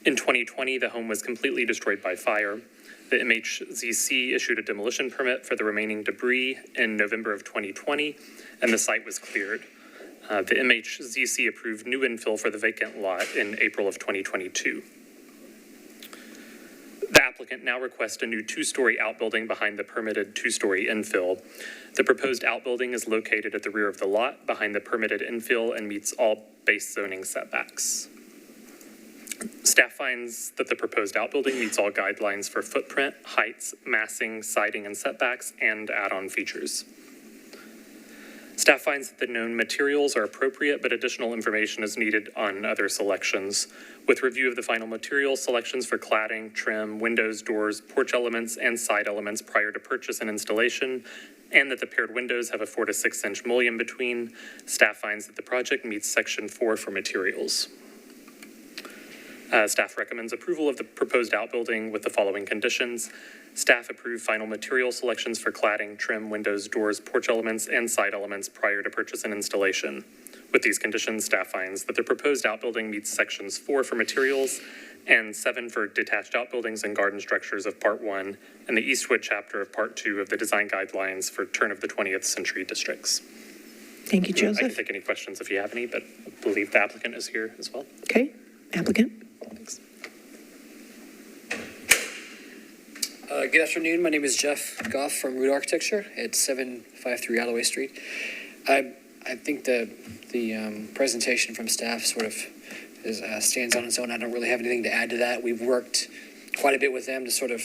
In 2020, the home was completely destroyed by fire. The MHZC issued a demolition permit for the remaining debris in November of 2020, and the site was cleared. The MHZC approved new infill for the vacant lot in April of 2022. The applicant now requests a new 2-story outbuilding behind the permitted 2-story infill. The proposed outbuilding is located at the rear of the lot behind the permitted infill and meets all base zoning setbacks. Staff finds that the proposed outbuilding meets all guidelines for footprint, heights, massing, siding, and setbacks, and add-on features. Staff finds that the known materials are appropriate, but additional information is needed on other selections. With review of the final material selections for cladding, trim, windows, doors, porch elements, and side elements prior to purchase and installation, and that the paired windows have a 4 to 6 inch mullion between, staff finds that the project meets Section 4 for materials. Staff recommends approval of the proposed outbuilding with the following conditions. Staff approved final material selections for cladding, trim, windows, doors, porch elements, and side elements prior to purchase and installation. With these conditions, staff finds that the proposed outbuilding meets Sections 4 for materials and 7 for detached outbuildings and garden structures of Part 1 and the Eastwood chapter of Part 2 of the Design Guidelines for Turn of the 20th Century Districts.
Thank you,
I can
Joseph.
take any questions if you have any, but I believe the applicant is here as well.
Okay, applicant.
Thanks.
Good afternoon. My name is Jeff Goff from Root Architecture at 753 Alloway Street. I think the presentation from staff sort of stands on its own. I don't really have anything to add to that. We've worked quite a bit with them to sort of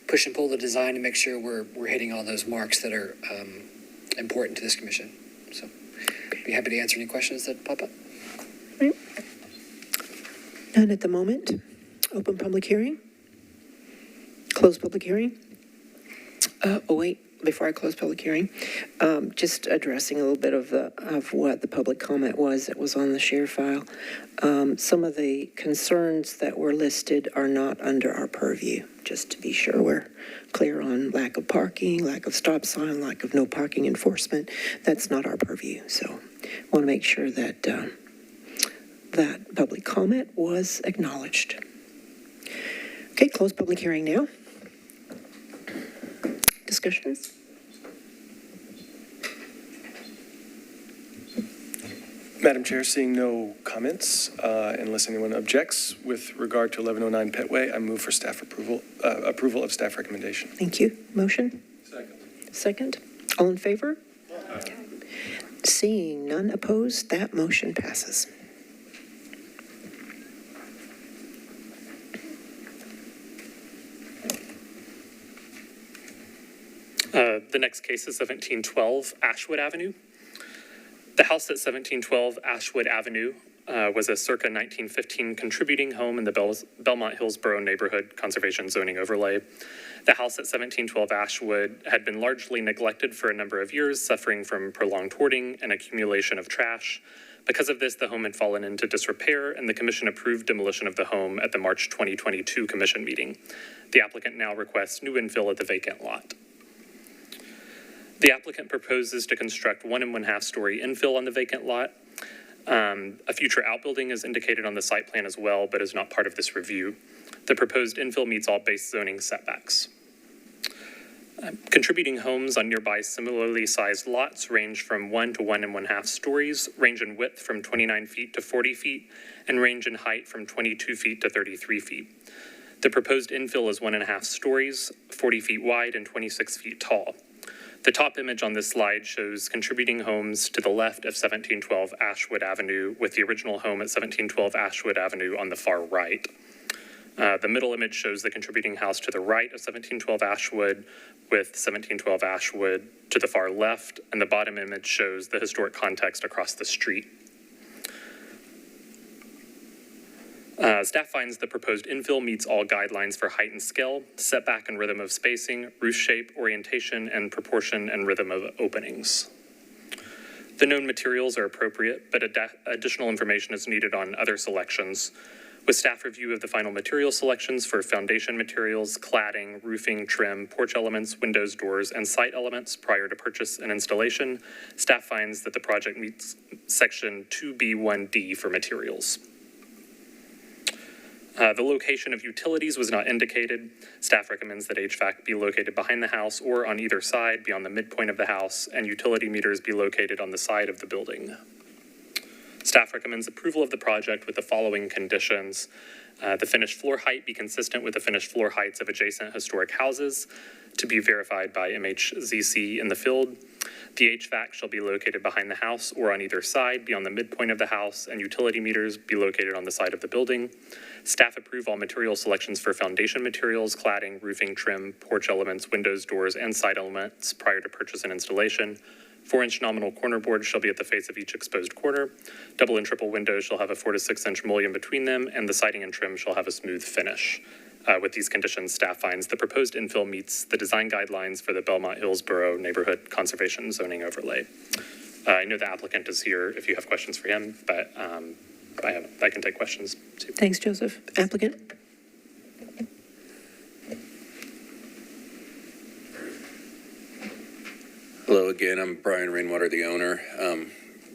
push and pull the design and make sure we're hitting all those marks that are important to this commission. So I'd be happy to answer any questions that pop up.
None at the moment. Open public hearing. Close public hearing. Before I close public hearing, just addressing a little bit of what the public comment was that was on the share file. Some of the concerns that were listed are not under our purview, just to be sure we're clear on lack of parking, lack of stop sign, lack of no parking enforcement. That's not our purview. So want to make sure that that public comment was acknowledged. Okay, close public hearing now. Discussions?
Madam Chair, seeing no comments, unless anyone objects with regard to 1109 Petway, I move for staff approval of staff recommendation.
Thank you. Motion? Second. All in favor? Okay. Seeing none opposed, that motion passes.
The next case is 1712 Ashwood Avenue. The house at 1712 Ashwood Avenue was a circa 1915 contributing home in the Belmont Hillsboro neighborhood conservation zoning overlay. The house at 1712 Ashwood had been largely neglected for a number of years, suffering from prolonged hoarding and accumulation of trash. Because of this, the home had fallen into disrepair, and the commission approved demolition of the home at the March 2022 commission meeting. The applicant now requests new infill at the vacant lot. The applicant proposes to construct 1 1/2 story infill on the vacant lot. A future outbuilding is indicated on the site plan as well, but is not part of this review. The proposed infill meets all base zoning setbacks. Contributing homes on nearby similarly sized lots range from 1 to 1 1/2 stories, range in width from 29 feet to 40 feet, and range in height from 22 feet to 33 feet. The proposed infill is 1 1/2 stories, 40 feet wide and 26 feet tall. The top image on this slide shows contributing homes to the left of 1712 Ashwood Avenue, with the original home at 1712 Ashwood Avenue on the far right. The middle image shows the contributing house to the right of 1712 Ashwood, with 1712 Ashwood to the far left, and the bottom image shows the historic context across the street. Staff finds the proposed infill meets all guidelines for height and scale, setback and rhythm of spacing, roof shape, orientation, and proportion and rhythm of openings. The known materials are appropriate, but additional information is needed on other selections. With staff review of the final material selections for foundation materials, cladding, roofing, trim, porch elements, windows, doors, and site elements prior to purchase and installation, staff finds that the project meets section 2B1D for materials. The location of utilities was not indicated. Staff recommends that HVAC be located behind the house or on either side beyond the midpoint of the house, and utility meters be located on the side of the building. Staff recommends approval of the project with the following conditions. The finished floor height be consistent with the finished floor heights of adjacent historic houses, to be verified by MHZC in the field. The HVAC shall be located behind the house or on either side beyond the midpoint of the house, and utility meters be located on the side of the building. Staff approve all material selections for foundation materials, cladding, roofing, trim, porch elements, windows, doors, and side elements prior to purchase and installation. 4-inch nominal corner boards shall be at the face of each exposed corner. Double and triple windows shall have a 4 to 6 inch mullion between them, and the siding and trim shall have a smooth finish. With these conditions, staff finds the proposed infill meets the design guidelines for the Belmont Hillsboro neighborhood conservation zoning overlay. I know the applicant is here if you have questions for him, but I can take questions too.
Thanks, Joseph. Applicant?
Hello again, I'm Brian Rainwater, the owner.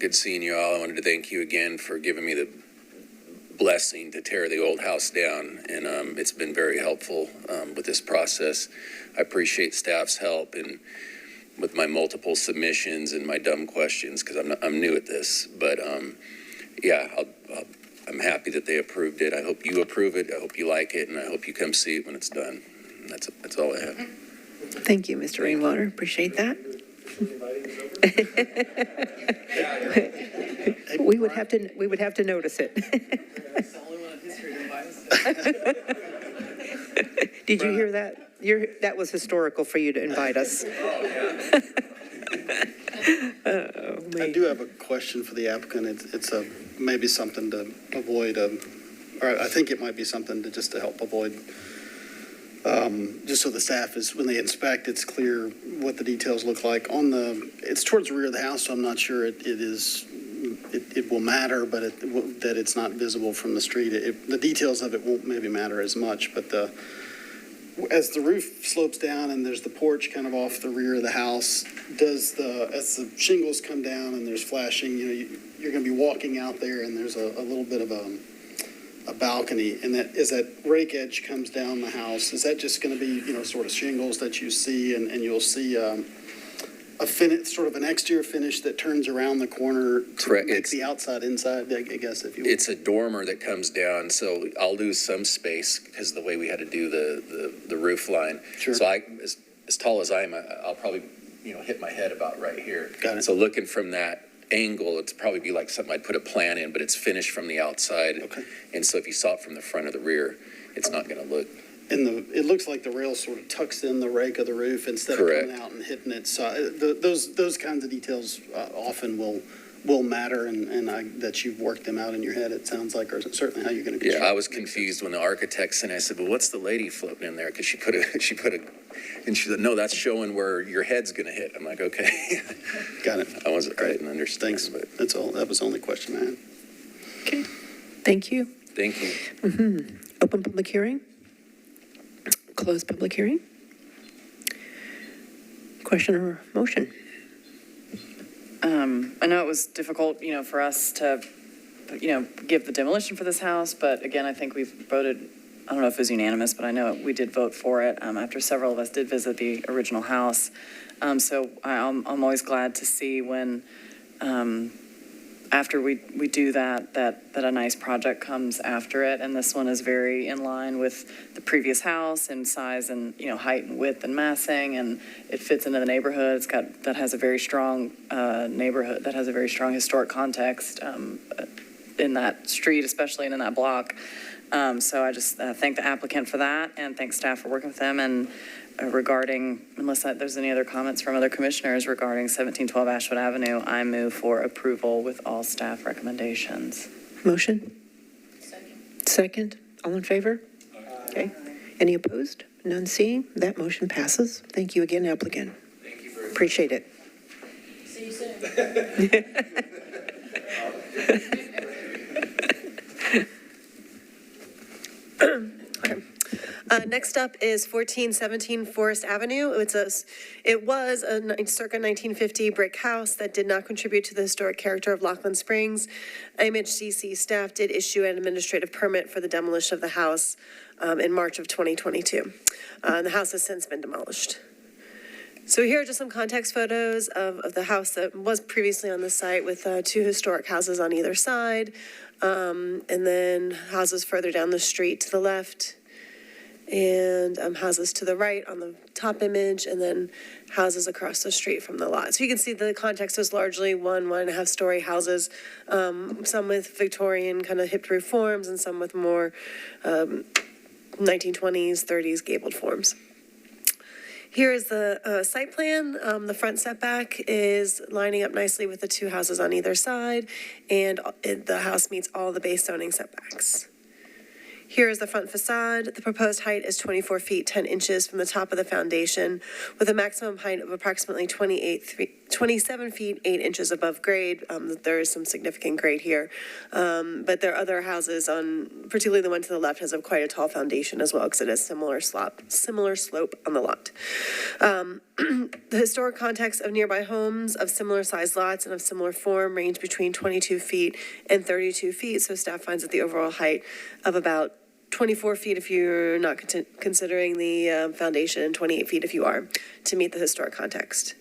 Good seeing you all. I wanted to thank you again for giving me the blessing to tear the old house down, and it's been very helpful with this process. I appreciate staff's help in with my multiple submissions and my dumb questions, because I'm new at this. But yeah, I'm happy that they approved it. I hope you approve it. I hope you like it, and I hope you come see it when it's done. And that's all I have.
Thank you, Mr. Rainwater. Appreciate that. We would have to notice it. Did you hear that? That was historical for you to invite us.
I do have a question for the applicant. It's maybe something to avoid, or I think it might be something to help avoid, just so the staff is, when they inspect, it's clear what the details look like. It's towards the rear of the house, so I'm not sure it will matter, but that it's not visible from the street. The details of it won't maybe matter as much, but as the roof slopes down and there's the porch kind of off the rear of the house, as the shingles come down and there's flashing, you're going to be walking out there and there's a little bit of a balcony, and as that rake edge comes down the house, is that just going to be, sort of shingles that you see, and you'll see a finish, sort of an exterior finish that turns around the corner to make the outside inside, I guess, if you will.
It's a dormer that comes down, so I'll lose some space because of the way we had to do the roof line.
Sure.
So as tall as I am, I'll probably, hit my head about right here.
Got it.
So looking from that angle, it's probably be like something I'd put a plan in, but it's finished from the outside.
Okay.
And so if you saw it from the front or the rear, it's not going to look.
And it looks like the rail sort of tucks in the rake of the roof instead
Correct.
of coming out and hitting it. So those kinds of details often will matter, and that you've worked them out in your head, it sounds like, or certainly how you're going to construct.
Yeah, I was confused when the architect sent it. I said, well, what's the lady floating in there? Because she put a, and she said, no, that's showing where your head's going to hit. I'm like, okay.
Got it.
I didn't understand.
Thanks. But that's all. That was the only question I had.
Okay. Thank you.
Thank you.
Mm-hmm. Open public hearing. Close public hearing. Question or motion?
I know it was difficult, for us to, give the demolition for this house, but again, I think we've voted, I don't know if it was unanimous, but I know we did vote for it after several of us did visit the original house. So I'm always glad to see when, after we do that a nice project comes after it. And this one is very in line with the previous house in size and, height and width and massing, and it fits into the neighborhood. That has a very strong neighborhood, that has a very strong historic context in that street, especially and in that block. So I just thank the applicant for that, and thank staff for working with them. And regarding, unless there's any other comments from other commissioners regarding 1712 Ashwood Avenue, I move for approval with all staff recommendations.
Motion? Second. All in favor? Okay. Any opposed? None seeing? That motion passes. Thank you again, applicant.
Thank you very much.
Appreciate it.
See you soon.
Next up is 1417 Forest Avenue. It was a circa 1950 brick house that did not contribute to the historic character of Lockland Springs. MHCC staff did issue an administrative permit for the demolition of the house in March of 2022. The house has since been demolished. So here are just some context photos of the house that was previously on the site, with two historic houses on either side, and then houses further down the street to the left, and houses to the right on the top image, and then houses across the street from the lot. So you can see the context was largely one and a half story houses, some with Victorian kind of hipped roof forms and some with more 1920s, 30s gabled forms. Here is the site plan. The front setback is lining up nicely with the two houses on either side, and the house meets all the base zoning setbacks. Here is the front facade. The proposed height is 24 feet, 10 inches from the top of the foundation, with a maximum height of approximately 27 feet, 8 inches above grade. There is some significant grade here. But there are other houses, particularly the one to the left, has quite a tall foundation as well, because it has similar slope on the lot. The historic context of nearby homes of similar sized lots and of similar form range between 22 feet and 32 feet. So staff finds that the overall height of about 24 feet if you're not considering the foundation, and 28 feet if you are, to meet the historic context.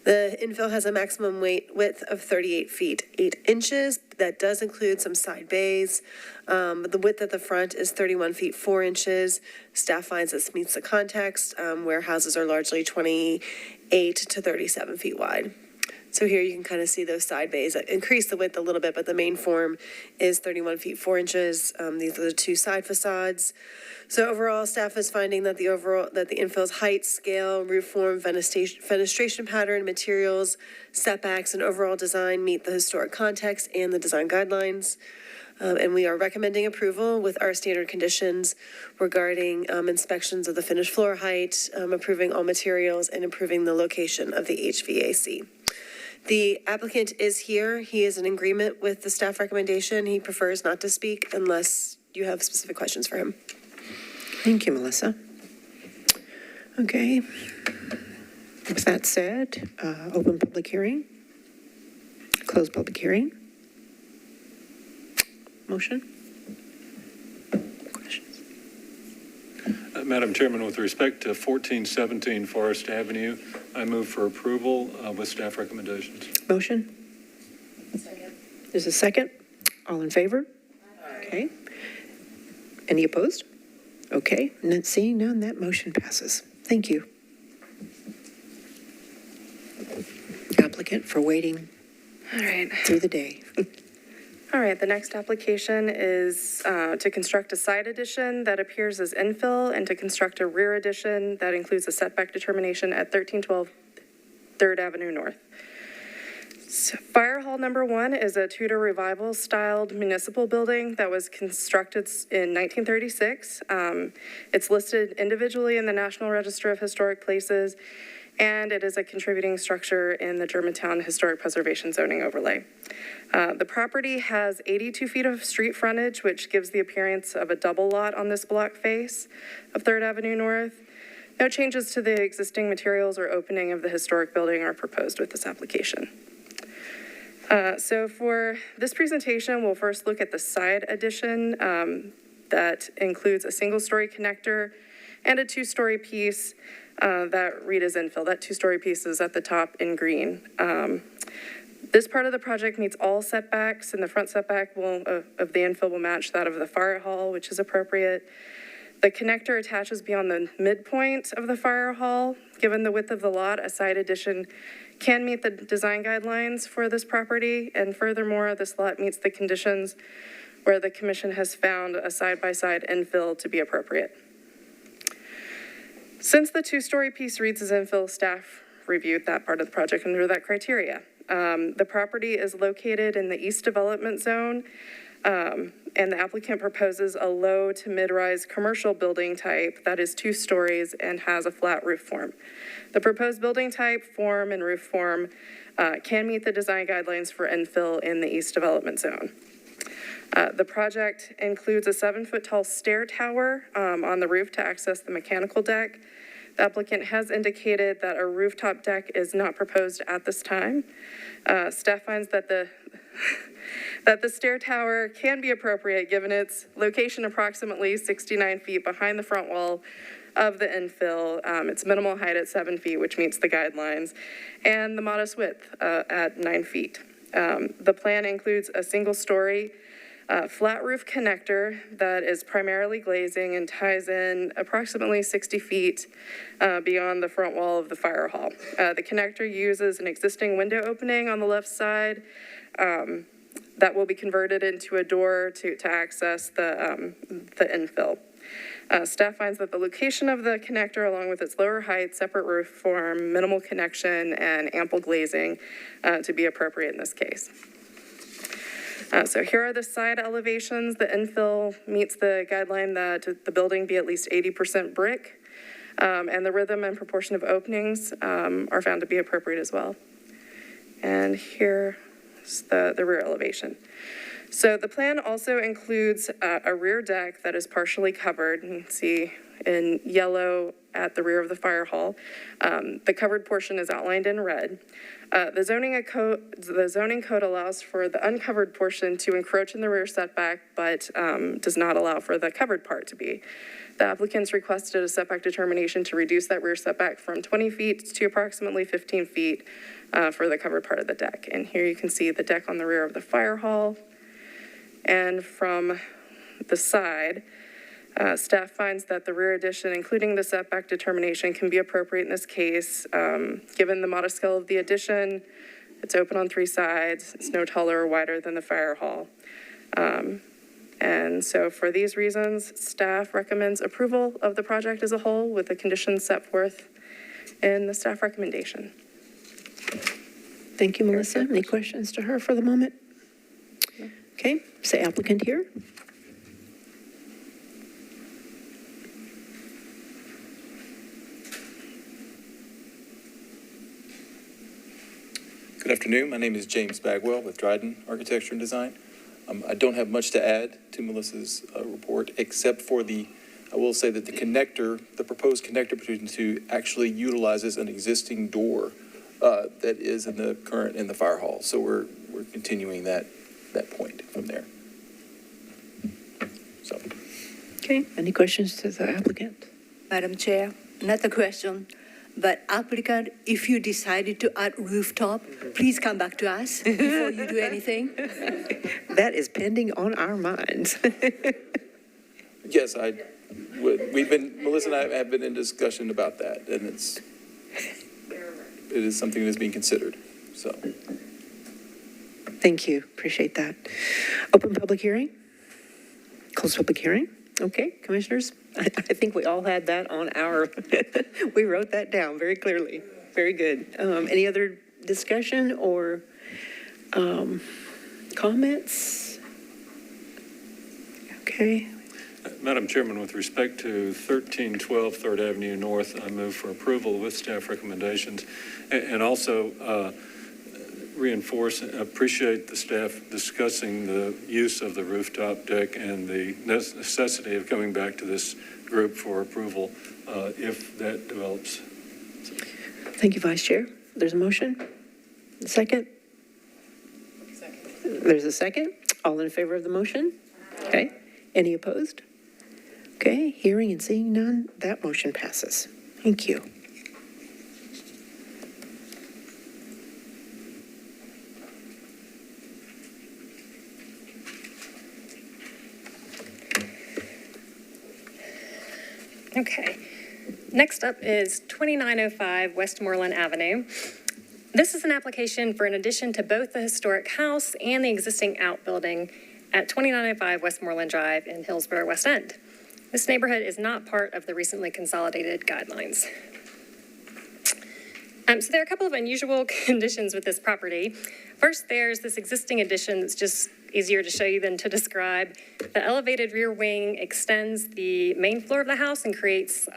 The infill has a maximum width of 38 feet, 8 inches. That does include some side bays. The width at the front is 31 feet, 4 inches. Staff finds this meets the context, where houses are largely 28 to 37 feet wide. So here you can kind of see those side bays that increase the width a little bit, but the main form is 31 feet, 4 inches. These are the two side facades. So overall, staff is finding that the infill's height, scale, roof form, fenestration pattern, materials, setbacks, and overall design meet the historic context and the design guidelines. And we are recommending approval with our standard conditions regarding inspections of the finished floor height, approving all materials, and improving the location of the HVAC. The applicant is here. He is in agreement with the staff recommendation. He prefers not to speak unless you have specific questions for him.
Thank you, Melissa. Okay. With that said, open public hearing. Close public hearing. Motion? Questions?
Madam Chairman, with respect to 1417 Forest Avenue, I move for approval with staff recommendations.
Motion? Second. There's a second. All in favor? Okay. Any opposed? Okay. Seeing none, that motion passes. Thank you. Applicant for waiting
All right.
through the day.
All right, the next application is to construct a side addition that appears as infill and to construct a rear addition that includes a setback determination at 1312 3rd Avenue North. So Fire Hall number 1 is a Tudor Revival styled municipal building that was constructed in 1936. It's listed individually in the National Register of Historic Places, and it is a contributing structure in the Germantown Historic Preservation Zoning Overlay. The property has 82 feet of street frontage, which gives the appearance of a double lot on this block face of 3rd Avenue North. No changes to the existing materials or opening of the historic building are proposed with this application. So for this presentation, we'll first look at the side addition that includes a single-story connector and a two-story piece that read as infill. That two-story piece is at the top in green. This part of the project meets all setbacks, and the front setback of the infill will match that of the fire hall, which is appropriate. The connector attaches beyond the midpoint of the fire hall. Given the width of the lot, a side addition can meet the design guidelines for this property, and furthermore, this lot meets the conditions where the commission has found a side-by-side infill to be appropriate. Since the two-story piece reads as infill, staff reviewed that part of the project under that criteria. The property is located in the East Development Zone, and the applicant proposes a low to mid-rise commercial building type that is 2 stories and has a flat roof form. The proposed building type, form, and roof form can meet the design guidelines for infill in the East Development Zone. The project includes a 7-foot tall stair tower on the roof to access the mechanical deck. The applicant has indicated that a rooftop deck is not proposed at this time. Staff finds that the stair tower can be appropriate given its location approximately 69 feet behind the front wall of the infill, its minimal height at 7 feet, which meets the guidelines, and the modest width at 9 feet. The plan includes a single-story flat roof connector that is primarily glazing and ties in approximately 60 feet beyond the front wall of the fire hall. The connector uses an existing window opening on the left side that will be converted into a door to access the infill. Staff finds that the location of the connector, along with its lower height, separate roof form, minimal connection, and ample glazing to be appropriate in this case. So here are the side elevations. The infill meets the guideline that the building be at least 80% brick, and the rhythm and proportion of openings are found to be appropriate as well. And here is the rear elevation. So the plan also includes a rear deck that is partially covered. You can see in yellow at the rear of the fire hall. The covered portion is outlined in red. The zoning code allows for the uncovered portion to encroach in the rear setback, but does not allow for the covered part to be. The applicants requested a setback determination to reduce that rear setback from 20 feet to approximately 15 feet for the covered part of the deck. And here you can see the deck on the rear of the fire hall. And from the side, staff finds that the rear addition, including the setback determination, can be appropriate in this case. Given the modest scale of the addition, it's open on 3 sides, it's no taller or wider than the fire hall. And so for these reasons, staff recommends approval of the project as a whole with the conditions set forth in the staff recommendation.
Thank you, Melissa. Any questions to her for the moment? Okay, is the applicant here?
Good afternoon. My name is James Bagwell with Dryden Architecture and Design. I don't have much to add to Melissa's report, except for I will say that the proposed connector between the two actually utilizes an existing door that is in the fire hall. So we're continuing that point from there. So.
Okay, any questions to the applicant?
Madam Chair, not a question, but applicant, if you decided to add rooftop, please come back to us before you do anything.
That is pending on our minds.
Yes, I would. Melissa and I have been in discussion about that, and it is something that's being considered, so.
Thank you, appreciate that. Open public hearing? Close public hearing? Okay, commissioners, I think we all had that on our, we wrote that down very clearly. Very good. Any other discussion or comments? Okay.
Madam Chairman, with respect to 1312 3rd Avenue North, I move for approval with staff recommendations, and also appreciate the staff discussing the use of the rooftop deck and the necessity of coming back to this group for approval if that develops.
Thank you, Vice Chair. There's a motion. Second? There's a second. All in favor of the motion? Okay. Any opposed? Okay, hearing and seeing none, that motion passes. Thank you.
Okay. Next up is 2905 Westmoreland Avenue. This is an application for an addition to both the historic house and the existing outbuilding at 2905 Westmoreland Drive in Hillsboro, West End. This neighborhood is not part of the recently consolidated guidelines. So there are a couple of unusual conditions with this property. First, there's this existing addition that's just easier to show you than to describe. The elevated rear wing extends the main floor of the house and creates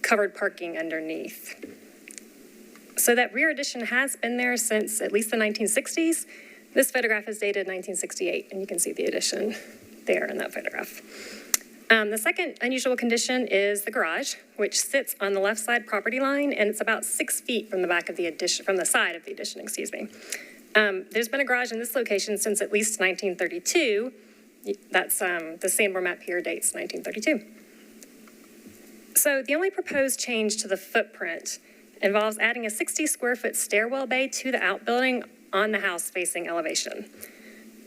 covered parking underneath. So that rear addition has been there since at least the 1960s. This photograph is dated 1968, and you can see the addition there in that photograph. The second unusual condition is the garage, which sits on the left side property line, and it's about 6 feet from the back of the addition, from the side of the addition, excuse me. There's been a garage in this location since at least 1932. That's the Sanborn map here dates 1932. So the only proposed change to the footprint involves adding a 60 square foot stairwell bay to the outbuilding on the house facing elevation.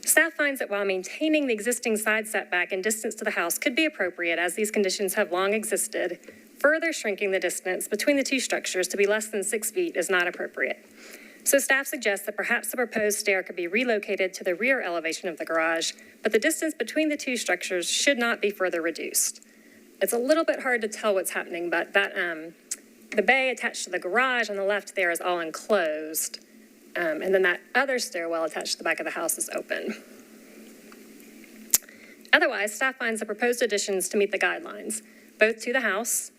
Staff finds that while maintaining the existing side setback and distance to the house could be appropriate, as these conditions have long existed, further shrinking the distance between the two structures to be less than 6 feet is not appropriate. So staff suggests that perhaps the proposed stair could be relocated to the rear elevation of the garage, but the distance between the two structures should not be further reduced. It's a little bit hard to tell what's happening, but that the bay attached to the garage on the left there is all enclosed. And then that other stairwell attached to the back of the house is open. Otherwise, staff finds the proposed additions to meet the guidelines, both to the house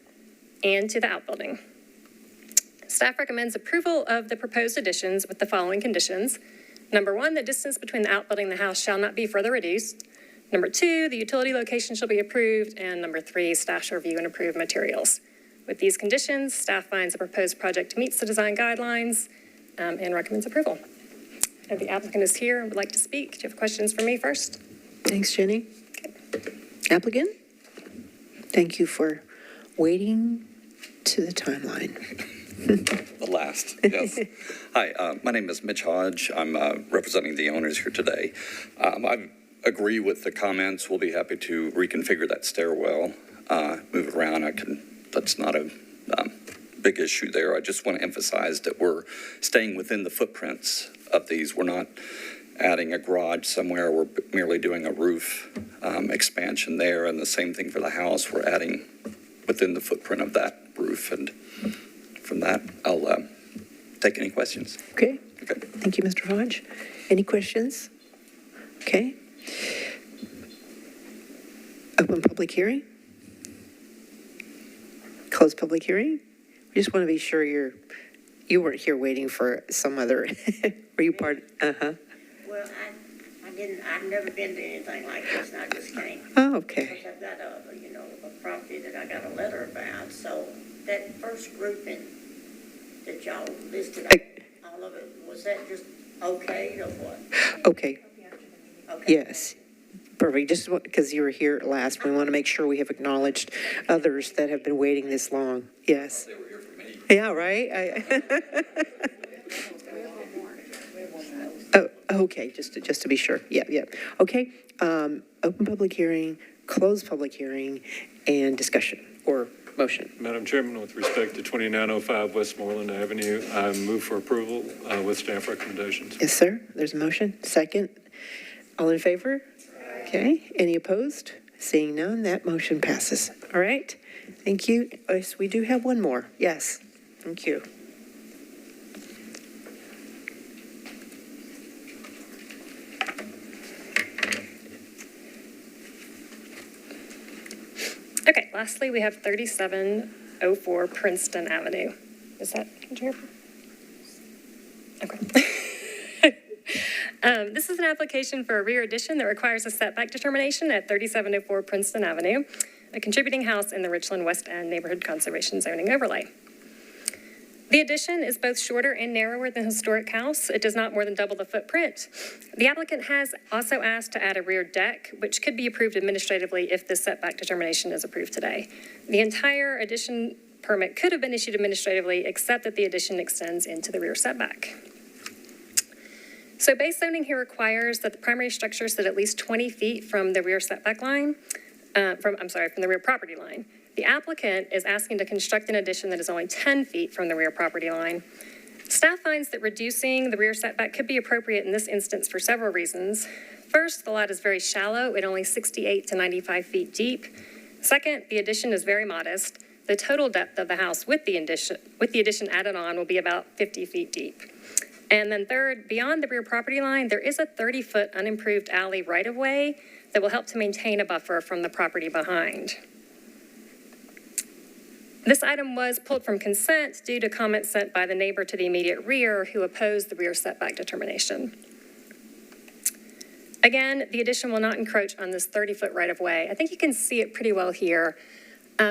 and to the outbuilding. Staff recommends approval of the proposed additions with the following conditions. Number one, the distance between the outbuilding and the house shall not be further reduced. Number 2, the utility location shall be approved. And number 3, staff shall review and approve materials. With these conditions, staff finds the proposed project meets the design guidelines and recommends approval. And the applicant is here and would like to speak. Do you have questions for me first?
Thanks, Jenny. Applicant? Thank you for waiting to the timeline.
The last, yes. Hi, my name is Mitch Hodge. I'm representing the owners here today. I agree with the comments. We'll be happy to reconfigure that stairwell, move it around. That's not a big issue there. I just want to emphasize that we're staying within the footprints of these. We're not adding a garage somewhere. We're merely doing a roof expansion there, and the same thing for the house. We're adding within the footprint of that roof, and from that, I'll take any questions.
Okay. Thank you, Mr. Hodge. Any questions? Okay. Open public hearing? Close public hearing? We just want to be sure you weren't here waiting for some other, were you part,
Well, I've never been to anything like this, and I just came.
Oh, okay.
Because I've got a property that I got a letter about, so that first grouping that y'all listed, all of it, was that just okay or what?
Okay. Yes. Perfect. Just because you were here last, we want to make sure we have acknowledged others that have been waiting this long. Yes. They were here for me. Yeah, right? Oh, okay, just to be sure. Yeah. Okay, open public hearing, close public hearing, and discussion or motion.
Madam Chairman, with respect to 2905 Westmoreland Avenue, I move for approval with staff recommendations.
Yes, sir. There's a motion. Second. All in favor? Okay. Any opposed? Seeing none, that motion passes. All right. Thank you. Yes, we do have one more. Yes. Thank you.
Okay, lastly, we have 3704 Princeton Avenue. Is that, did you hear? Okay. This is an application for a rear addition that requires a setback determination at 3704 Princeton Avenue, a contributing house in the Richland West End Neighborhood Conservation Zoning Overlay. The addition is both shorter and narrower than the historic house. It does not more than double the footprint. The applicant has also asked to add a rear deck, which could be approved administratively if this setback determination is approved today. The entire addition permit could have been issued administratively, except that the addition extends into the rear setback. So base zoning here requires that the primary structure sit at least 20 feet from the rear setback line, from the rear property line. The applicant is asking to construct an addition that is only 10 feet from the rear property line. Staff finds that reducing the rear setback could be appropriate in this instance for several reasons. First, the lot is very shallow at only 68 to 95 feet deep. Second, the addition is very modest. The total depth of the house with the addition added on will be about 50 feet deep. And then third, beyond the rear property line, there is a 30-foot unimproved alley right-of-way that will help to maintain a buffer from the property behind. This item was pulled from consent due to comments sent by the neighbor to the immediate rear who opposed the rear setback determination. Again, the addition will not encroach on this 30-foot right-of-way. I think you can see it pretty well here.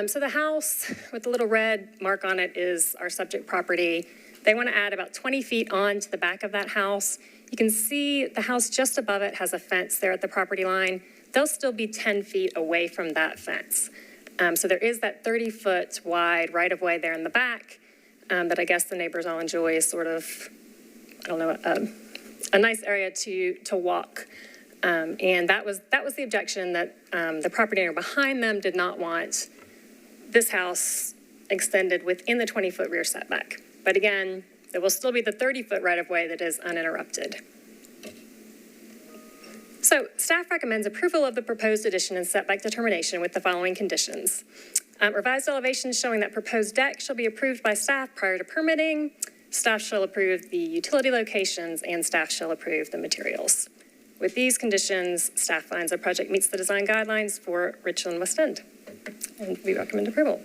So the house with the little red mark on it is our subject property. They want to add about 20 feet on to the back of that house. You can see the house just above it has a fence there at the property line. They'll still be 10 feet away from that fence. So there is that 30-foot wide right-of-way there in the back that I guess the neighbors all enjoy as sort of, I don't know, a nice area to walk. And that was the objection that the property owner behind them did not want this house extended within the 20-foot rear setback. But again, there will still be the 30-foot right-of-way that is uninterrupted. So staff recommends approval of the proposed addition and setback determination with the following conditions. Revised elevations showing that proposed deck shall be approved by staff prior to permitting. Staff shall approve the utility locations and staff shall approve the materials. With these conditions, staff finds the project meets the design guidelines for Richland West End. And we recommend approval.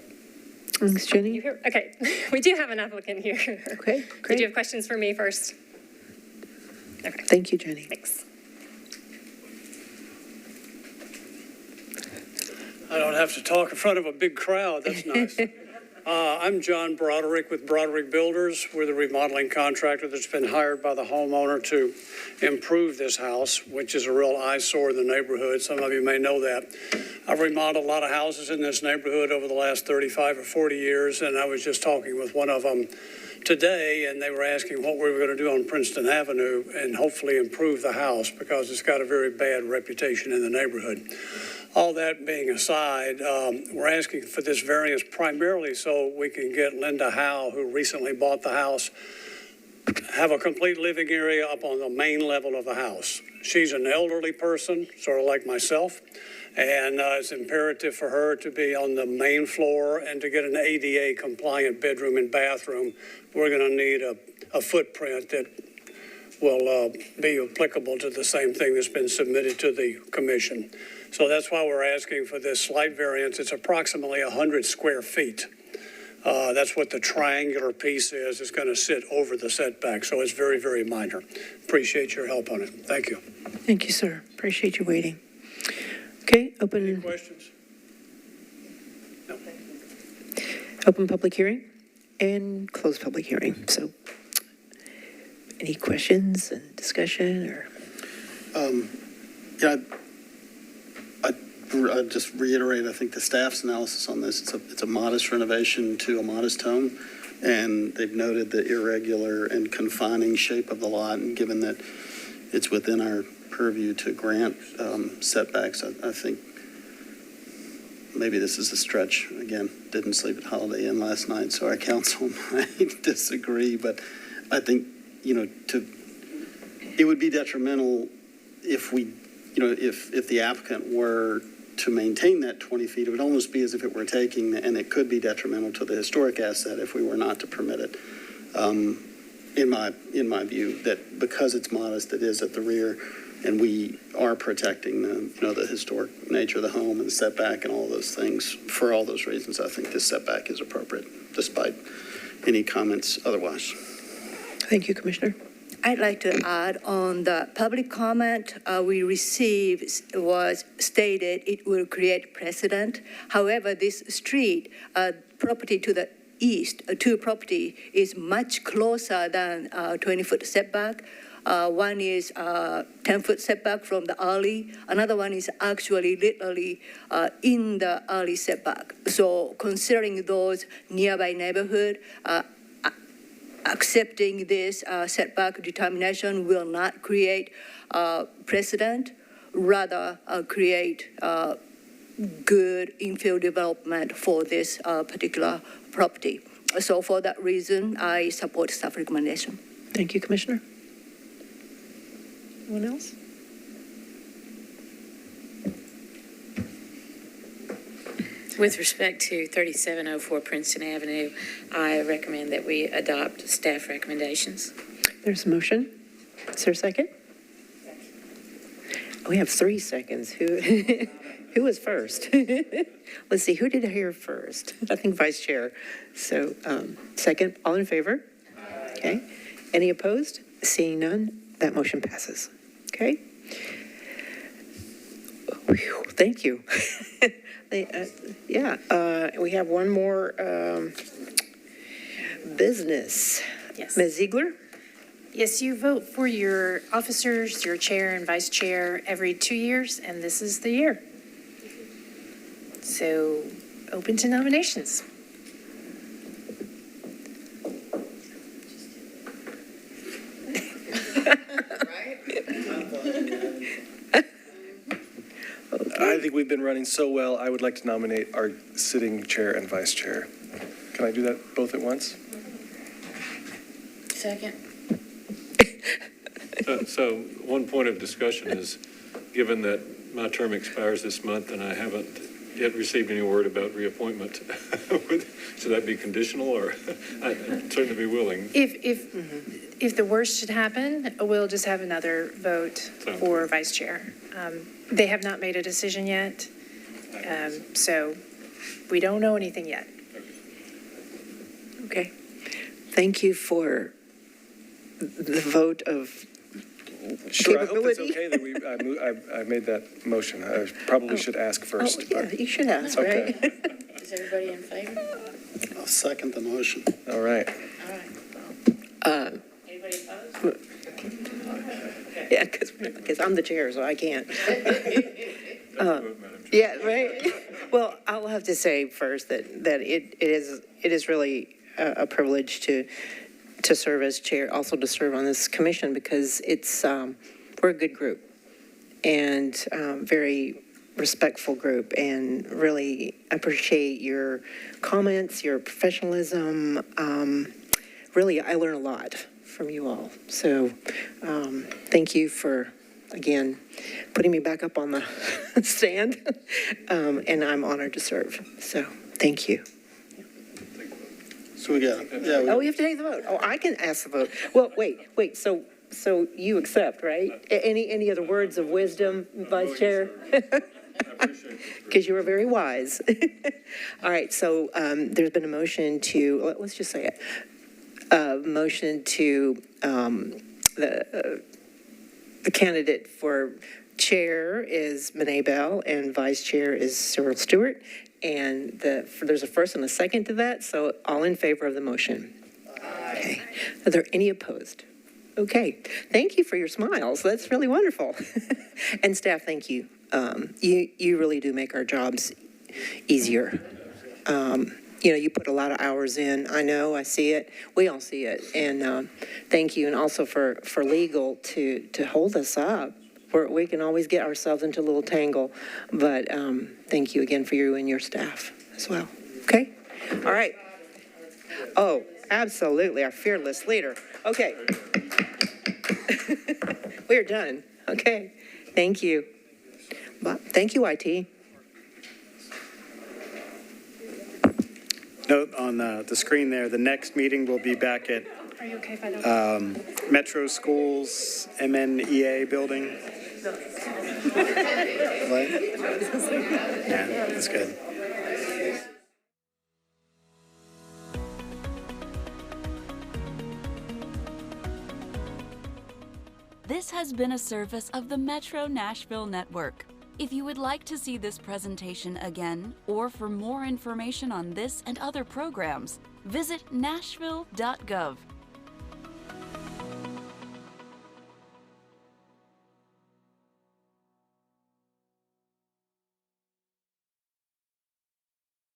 Thanks, Jenny.
Okay, we do have an applicant here.
Okay, great.
Did you have questions for me first? Okay.
Thank you, Jenny.
Thanks.
I don't have to talk in front of a big crowd. That's nice. I'm John Broderick with Broderick Builders. We're the remodeling contractor that's been hired by the homeowner to improve this house, which is a real eyesore in the neighborhood. Some of you may know that. I've remodeled a lot of houses in this neighborhood over the last 35 or 40 years, and I was just talking with one of them today, and they were asking what we were going to do on Princeton Avenue and hopefully improve the house because it's got a very bad reputation in the neighborhood. All that being aside, we're asking for this variance primarily so we can get Linda Howe, who recently bought the house, have a complete living area up on the main level of the house. She's an elderly person, sort of like myself, and it's imperative for her to be on the main floor and to get an ADA compliant bedroom and bathroom. We're going to need a footprint that will be applicable to the same thing that's been submitted to the commission. So that's why we're asking for this slight variance. It's approximately 100 square feet. That's what the triangular piece is. It's going to sit over the setback, so it's very, very minor. Appreciate your help on it. Thank you.
Thank you, sir. Appreciate you waiting. Okay,
Any questions?
open public hearing and close public hearing. So any questions and discussion or?
Yeah, I'd just reiterate, I think the staff's analysis on this, it's a modest renovation to a modest home, and they've noted the irregular and confining shape of the lot, and given that it's within our purview to grant setbacks, I think maybe this is a stretch. Again, didn't sleep at Holiday Inn last night, so our council might disagree, but I think, it would be detrimental if if the applicant were to maintain that 20 feet, it would almost be as if it were taking, and it could be detrimental to the historic asset if we were not to permit it. In my view, that because it's modest, it is at the rear, and we are protecting the historic nature of the home and the setback and all those things. For all those reasons, I think this setback is appropriate, despite any comments otherwise.
Thank you, Commissioner.
I'd like to add on the public comment we received was stated it will create precedent. However, this street property to the east, property is much closer than 20-foot setback. One is 10-foot setback from the alley. Another one is actually literally in the alley setback. So considering those nearby neighborhood, accepting this setback determination will not create precedent, rather create good infill development for this particular property. So for that reason, I support staff recommendation.
Thank you, Commissioner. Anyone else?
With respect to 3704 Princeton Avenue, I recommend that we adopt staff recommendations.
There's a motion. Is there a second? We have 3 seconds. Who was first? Let's see, who did I hear first? I think Vice Chair. So second, all in favor? Okay. Any opposed? Seeing none, that motion passes. Okay. Whew, thank you. We have one more business.
Yes.
Ms. Ziegler?
Yes, you vote for your officers, your chair and vice chair every 2 years, and this is the year. So, open to nominations.
I think we've been running so well, I would like to nominate our sitting chair and vice chair. Can I do that both at once?
Second.
So one point of discussion is, given that my term expires this month and I haven't yet received any word about reappointment, should that be conditional, or I'd certainly be willing?
If the worst should happen, we'll just have another vote for vice chair. They have not made a decision yet, so we don't know anything yet.
Okay. Thank you for the vote of
Sure, I hope it's
capability?
okay that I made that motion. I probably should ask first.
Oh, yeah, you should ask,
Okay.
right?
Is everybody in favor?
I'll second the motion.
All right.
Anybody opposed?
Yeah, because I'm the chair, so I can't. Yeah, right. Well, I'll have to say first that it is really a privilege to serve as chair, also to serve on this commission, because it's we're a good group and very respectful group, and really appreciate your comments, your professionalism. Really, I learn a lot from you all. So thank you for, again, putting me back up on the stand. And I'm honored to serve. So thank you.
So we got,
Oh, we have to take the vote. Oh, I can ask the vote. Well, wait. So you accept, right? Any other words of wisdom, Vice Chair? Because you were very wise. All right, so there's been a motion to, let's just say it, motion to the candidate for chair is Monet Bell and vice chair is Cyril Stewart. And there's a first and a second to that, so all in favor of the motion? Okay. Are there any opposed? Okay. Thank you for your smiles. That's really wonderful. And staff, thank you. You really do make our jobs easier. You put a lot of hours in. I know, I see it. We all see it. And thank you. And also for legal to hold us up. We can always get ourselves into a little tangle. But thank you again for you and your staff as well. Okay? All right. Oh, absolutely. Our fearless leader. Okay. We're done. Okay. Thank you. Thank you, IT.
Note on the screen there, the next meeting will be back at
Are you okay if I don't?
Metro Schools MNEA building. What? Yeah, that's good.
This has been a service of the Metro Nashville Network. If you would like to see this presentation again, or for more information on this and other programs, visit nashville.gov.